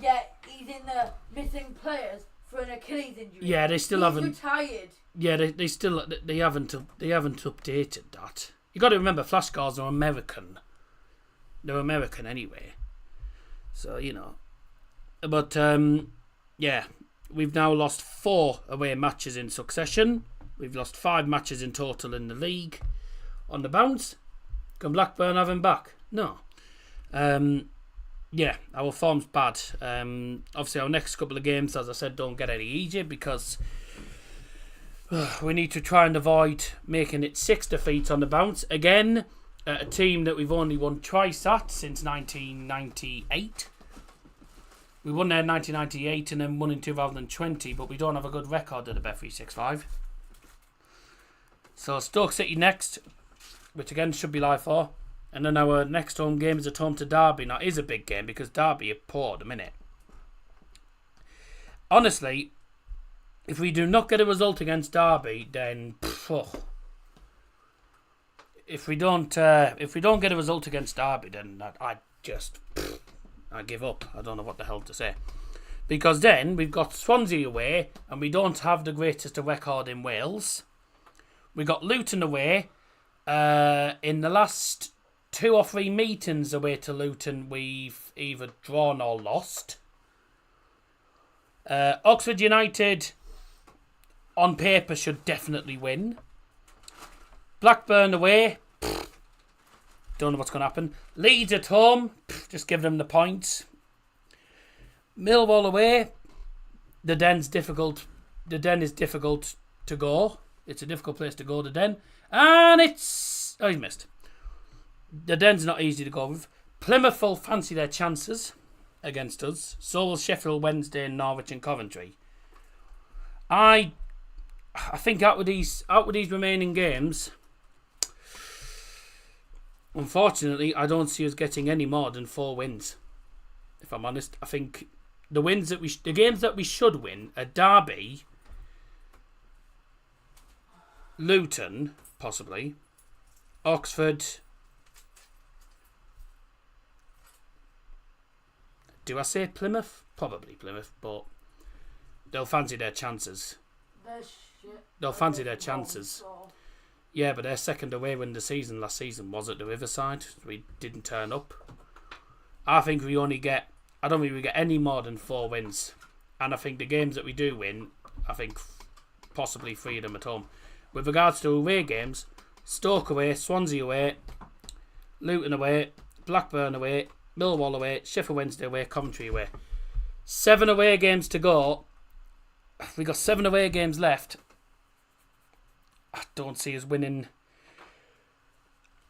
yet he's in the missing players for an Achilles injury. Yeah, they still haven't. Retired. Yeah, they haven't updated that. You got to remember, Flash Scores are American. They're American anyway, so you know. But yeah, we've now lost 4 away matches in succession. We've lost 5 matches in total in the league. On the bounce, can Blackburn have him back? No. Yeah, our form's bad. Obviously, our next couple of games, as I said, don't get any easier because we need to try and avoid making it 6 defeats on the bounce. Again, a team that we've only won twice at since 1998. We won there in 1998 and then won in 2020, but we don't have a good record at the Bet365. So Stoke City next, which again should be live for. And then our next home game is at home to Derby. Now, it is a big game because Derby are poor at the minute. Honestly, if we do not get a result against Derby, then if we don't get a result against Derby, then I give up. I don't know what the hell to say. Because then we've got Swansea away, and we don't have the greatest record in Wales. We got Luton away. In the last 2 or 3 meetings away to Luton, we've either drawn or lost. Oxford United, on paper, should definitely win. Blackburn away, don't know what's going to happen. Leeds at home, just give them the points. Millwall away, the Den is difficult to go. It's a difficult place to go, the Den. And it's... Oh, he's missed. the Den's not easy to go with. Plymouth will fancy their chances against us. So will Sheffield Wednesday, Norwich and Coventry. I think out with these remaining games, unfortunately, I don't see us getting any more than 4 wins. If I'm honest, I think the games that we should win are Derby, Luton, possibly, Oxford. Do I say Plymouth? Probably Plymouth, but they'll fancy their chances. They'll fancy their chances. Yeah, but their second away win the season last season was at the Riverside. We didn't turn up. I think I don't think we get any more than 4 wins. And I think the games that we do win, I think possibly 3 of them at home. With regards to away games, Stoke away, Swansea away, Luton away, Blackburn away, Millwall away, Sheffield Wednesday away, Coventry away. 7 away games to go. We got 7 away games left. I don't see us winning.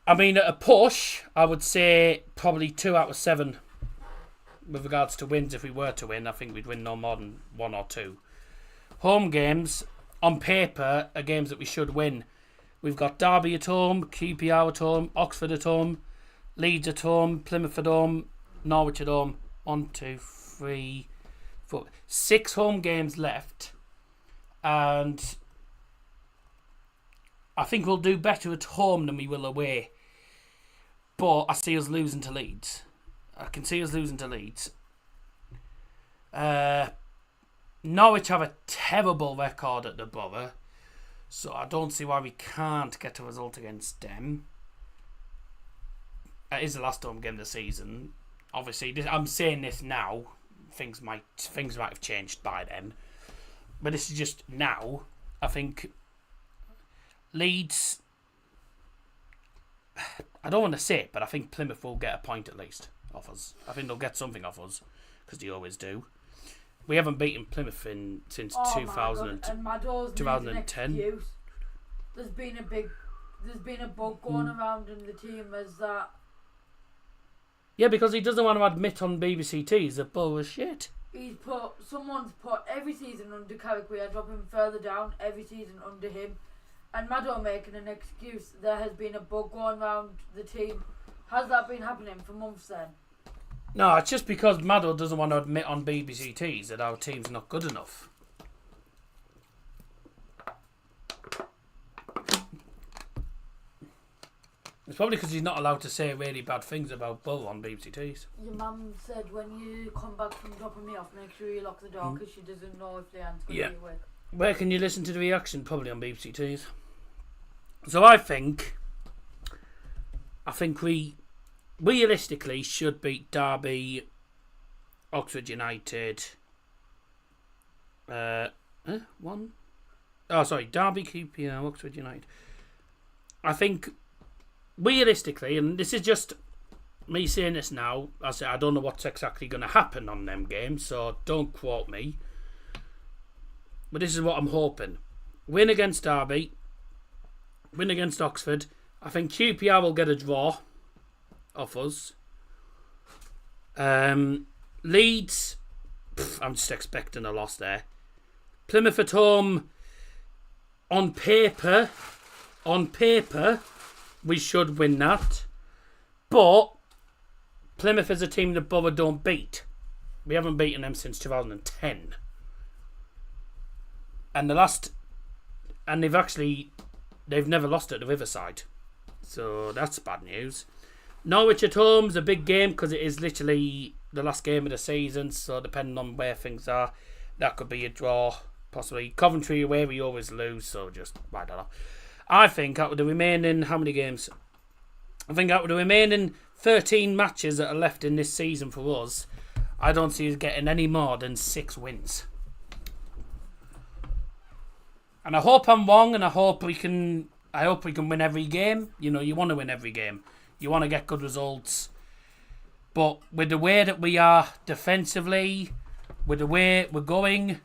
I mean, at a push, I would say probably 2 out of 7. With regards to wins, if we were to win, I think we'd win no more than 1 or 2. Home games, on paper, are games that we should win. We've got Derby at home, QPR at home, Oxford at home, Leeds at home, Plymouth at home, Norwich at home. 1, 2, 3, 4. 6 home games left. And I think we'll do better at home than we will away. But I see us losing to Leeds. I can see us losing to Leeds. Norwich have a terrible record at the Borough. So I don't see why we can't get a result against them. It is the last home game of the season. Obviously, I'm saying this now. Things might have changed by then. But this is just now. I think Leeds, I don't want to say it, but I think Plymouth will get a point at least off us. I think they'll get something off us, because they always do. We haven't beaten Plymouth since 2010. There's been a bug going around in the team as that. Yeah, because he doesn't want to admit on BBC T that Borough is shit. Someone's put every season under Carrick. We are dropping further down every season under him. And Maddo making an excuse. There has been a bug going around the team. Has that been happening for months then? No, it's just because Maddo doesn't want to admit on BBC T that our team's not good enough. It's probably because he's not allowed to say really bad things about Bull on BBC T's. Your mum said when you come back from dropping me off, make sure you lock the door because she doesn't know if the aunt's going to be awake. Where can you listen to the reaction? Probably on BBC T's. So I think we realistically should beat Derby, Oxford United. Derby, QPR, Oxford United. I think realistically, and this is just me saying this now, I don't know what's exactly going to happen on them games, so don't quote me. But this is what I'm hoping. Win against Derby. Win against Oxford. I think QPR will get a draw off us. Leeds, I'm just expecting a loss there. Plymouth at home, on paper, we should win that. But Plymouth is a team that Borough don't beat. We haven't beaten them since 2010. And they've never lost at the Riverside. So that's bad news. Norwich at home's a big game because it is literally the last game of the season. So depending on where things are, that could be a draw. Possibly Coventry away, we always lose. So I don't know. I think out of the remaining, how many games? I think out of the remaining 13 matches that are left in this season for us, I don't see us getting any more than 6 wins. And I hope I'm wrong, and I hope we can win every game. You know, you want to win every game. You want to get good results. But with the way that we are defensively, with the way we're going...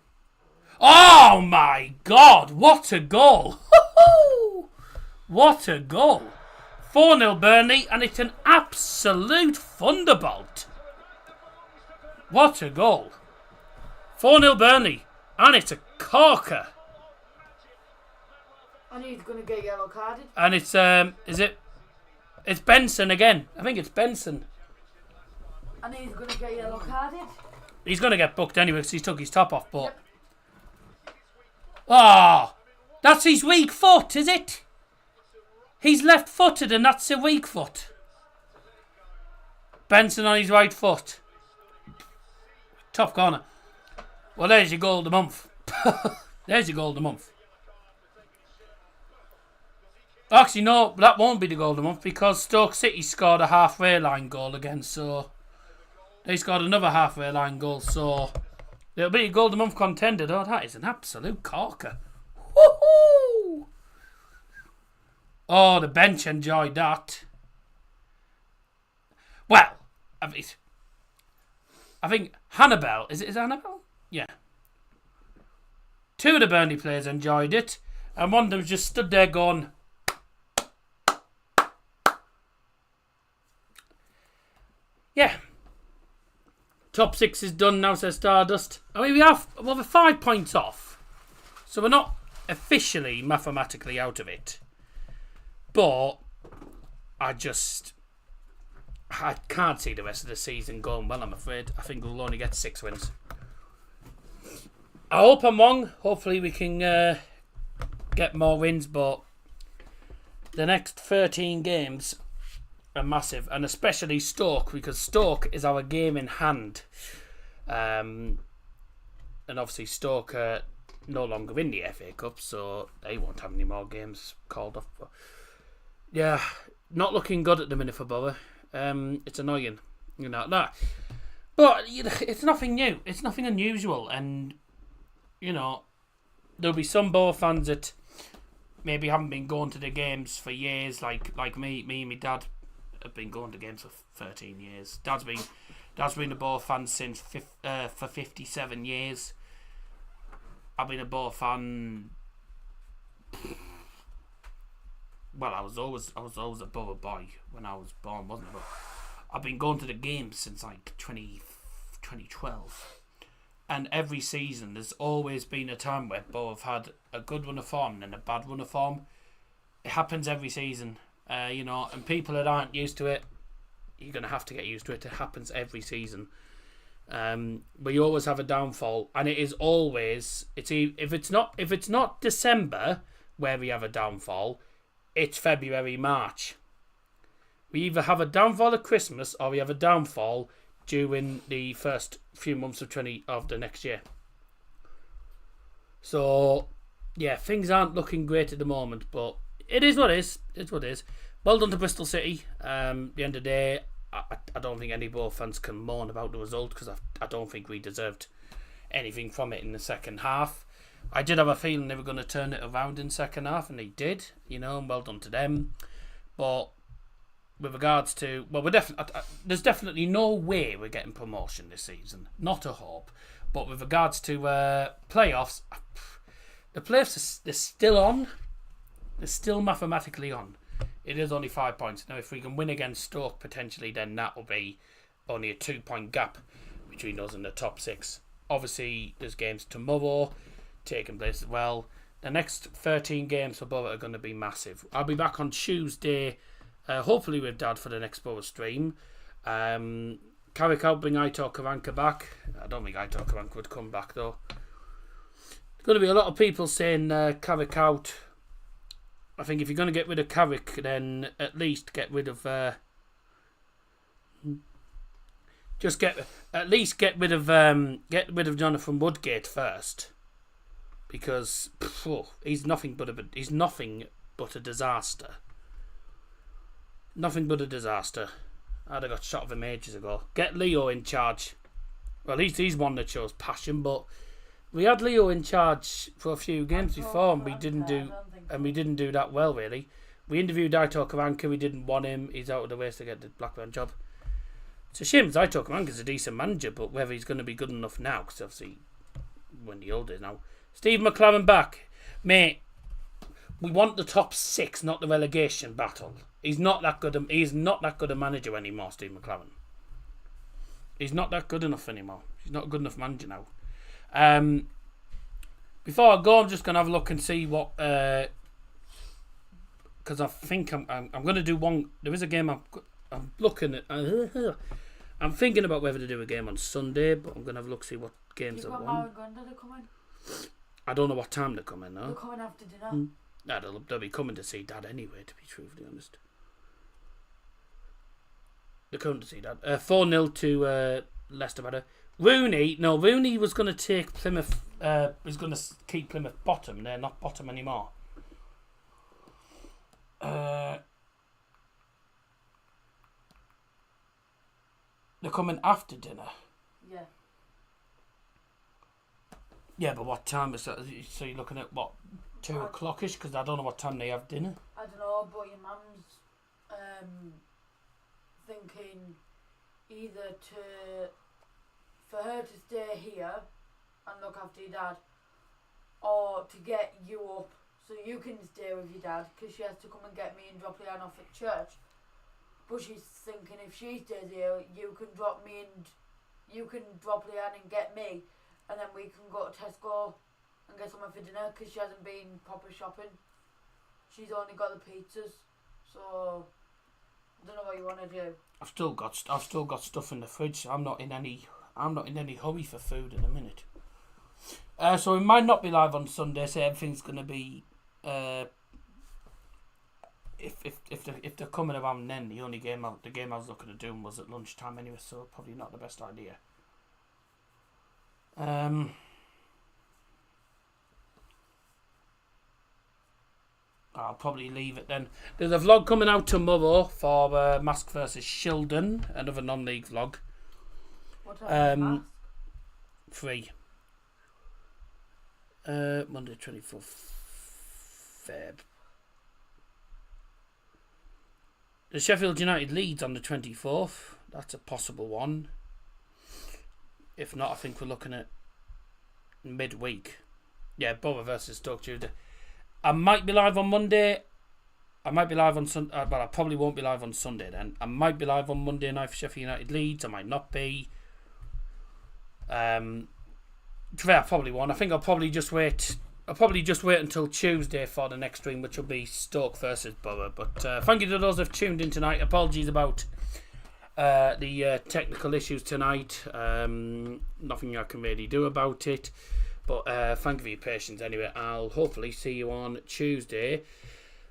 Oh my God! What a goal! What a goal! 4-0 Burnley, and it's an absolute thunderbolt. What a goal. 4-0 Burnley, and it's a corker. And he's going to get yellow carded. And it's, it's Benson again. I think it's Benson. And he's going to get yellow carded. He's going to get booked anyway because he took his top off, but... Oh, that's his weak foot, is it? He's left-footed and that's a weak foot. Benson on his right foot. Top corner. Well, there's your goal of the month. There's your goal of the month. Actually, no, that won't be the goal of the month because Stoke City scored a halfway line goal again, so... They scored another halfway line goal, so... It'll be a goal of the month contender. Oh, that is an absolute corker. Woohoo! Oh, the bench enjoyed that. Well, I think Hannibal, is it Hannibal? Yeah. 2 of the Burnley players enjoyed it, and one of them just stood there going... Yeah. Top 6 is done now, says Stardust. I mean, we're 5 points off, so we're not officially mathematically out of it. But I can't see the rest of the season going well, I'm afraid. I think we'll only get 6 wins. I hope I'm wrong. Hopefully we can get more wins, but the next 13 games are massive, and especially Stoke, because Stoke is our game in hand. And obviously Stoke are no longer in the FA Cup, so they won't have any more games called off. But yeah, not looking good at the minute for Borough. It's annoying, you know that. But it's nothing new. It's nothing unusual, and you know there'll be some Borough fans that maybe haven't been going to the games for years, like me and my dad have been going to games for 13 years. Dad's been a Borough fan since for 57 years. I've been a Borough fan. Well, I was always a Borough boy when I was born, wasn't I? But I've been going to the games since like 2012. And every season, there's always been a time where Borough have had a good run of form and a bad run of form. It happens every season, you know, and people that aren't used to it, you're going to have to get used to it. It happens every season. But you always have a downfall, and it is always, if it's not December where we have a downfall, it's February, March. We either have a downfall at Christmas or we have a downfall during the first few months of the next year. So yeah, things aren't looking great at the moment, but it is what it is. It's what it is. Well done to Bristol City. At the end of the day, I don't think any Borough fans can moan about the result, because I don't think we deserved anything from it in the second half. I did have a feeling they were going to turn it around in second half, and they did, you know, and well done to them. But with regards to, well, there's definitely no way we're getting promotion this season. Not a hope. But with regards to playoffs, the playoffs they're still on. They're still mathematically on. It is only 5 points. Now, if we can win against Stoke, potentially, then that will be only a 2-point gap between us and the top 6. Obviously, there's games tomorrow taking place as well. The next 13 games for Borough are going to be massive. I'll be back on Tuesday, hopefully with Dad, for the next Borough stream. Carrick out, bring Aitor Karanka back. I don't think Aitor Karanka would come back, though. There's going to be a lot of people saying Carrick out. I think if you're going to get rid of Carrick, then at least get rid of Jonathan Woodgate first, because he's nothing but a disaster. Nothing but a disaster. I'd have got shot of him ages ago. Get Leo in charge. Well, he's one that shows passion, but we had Leo in charge for a few games before, and we didn't do that well, really. We interviewed Aitor Karanka, we didn't want him. He's out of the race to get the Blackburn job. It's a shame, because Aitor Karanka's a decent manager, but whether he's going to be good enough now, because obviously when the old days now. Steve McLaren back. Mate, we want the top 6, not the relegation battle. He's not that good. He's not that good a manager anymore, Steve McLaren. He's not that good enough anymore. He's not a good enough manager now. Before I go, I'm just gonna have a look and see what. Because I think I'm going to do one. There is a game I'm looking at. I'm thinking about whether to do a game on Sunday, but I'm going to have a look see what games You've I got want. Mara and Granda coming. I don't know what time they're coming They're though. coming after dinner. No, they'll be coming to see Dad anyway. To be truthfully honest, they're coming to see Dad. 4-0 to Leicester. Better. Rooney was going to take Plymouth. He's going to keep Plymouth bottom. They're not bottom anymore. They're coming after dinner. Yeah. Yeah, but what time is that? So you're looking at what, 2 o'clock-ish? Because I don't know what time they have dinner. I don't know, but your mum's thinking either for her to stay here and look after your dad, or to get you up so you can stay with your dad, because she has to come and get me and drop Leanne off at church. But she's thinking if she stays here, you can drop me and you can drop Leanne and get me, and then we can go to Tesco and get something for dinner, because she hasn't been proper shopping. She's only got the pizzas, so I don't know what you want to do. I've still got stuff in the fridge. So I'm not in any hurry for food in a minute. So we might not be live on Sunday. So everything's gonna be. If they're coming around then, the game I was looking at doing was at lunchtime anyway, so probably not the best idea. I'll probably leave it then. There's a vlog coming out tomorrow for Mask versus Shildon, another non-league vlog. What time is Mask? 3. Monday 24th Feb. The Sheffield United Leeds on the 24th. That's a possible one. If not, I think we're looking at midweek. Yeah, Borough versus Stoke Tuesday. I might be live on Monday. I might be live on Sunday. Well, I probably won't be live on Sunday then. I might be live on Monday night for Sheffield United Leeds. I might not be. To be fair, I probably won't. I think I'll probably just wait. I'll probably just wait until Tuesday for the next stream, which will be Stoke versus Borough. But thank you to those who have tuned in tonight. Apologies about the technical issues tonight. Nothing I can really do about it. But thank you for your patience anyway. I'll hopefully see you on Tuesday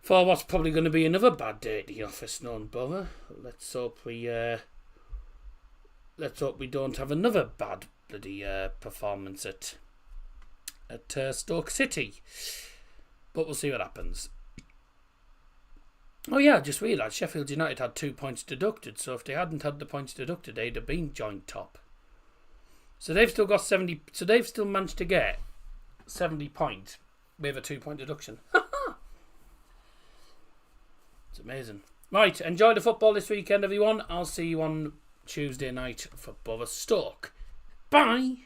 for what's probably going to be another bad day at the office, none Borough. Let's hope we don't have another bad bloody performance at Stoke City. But we'll see what happens. Oh yeah, I just realised Sheffield United had 2 points deducted, so if they hadn't had the points deducted, they'd have been joint top. So they've still got 70. So they've still managed to get 70 points with a 2-point deduction. It's amazing. Right, enjoy the football this weekend, everyone. I'll see you on Tuesday night for Borough Stoke. Bye.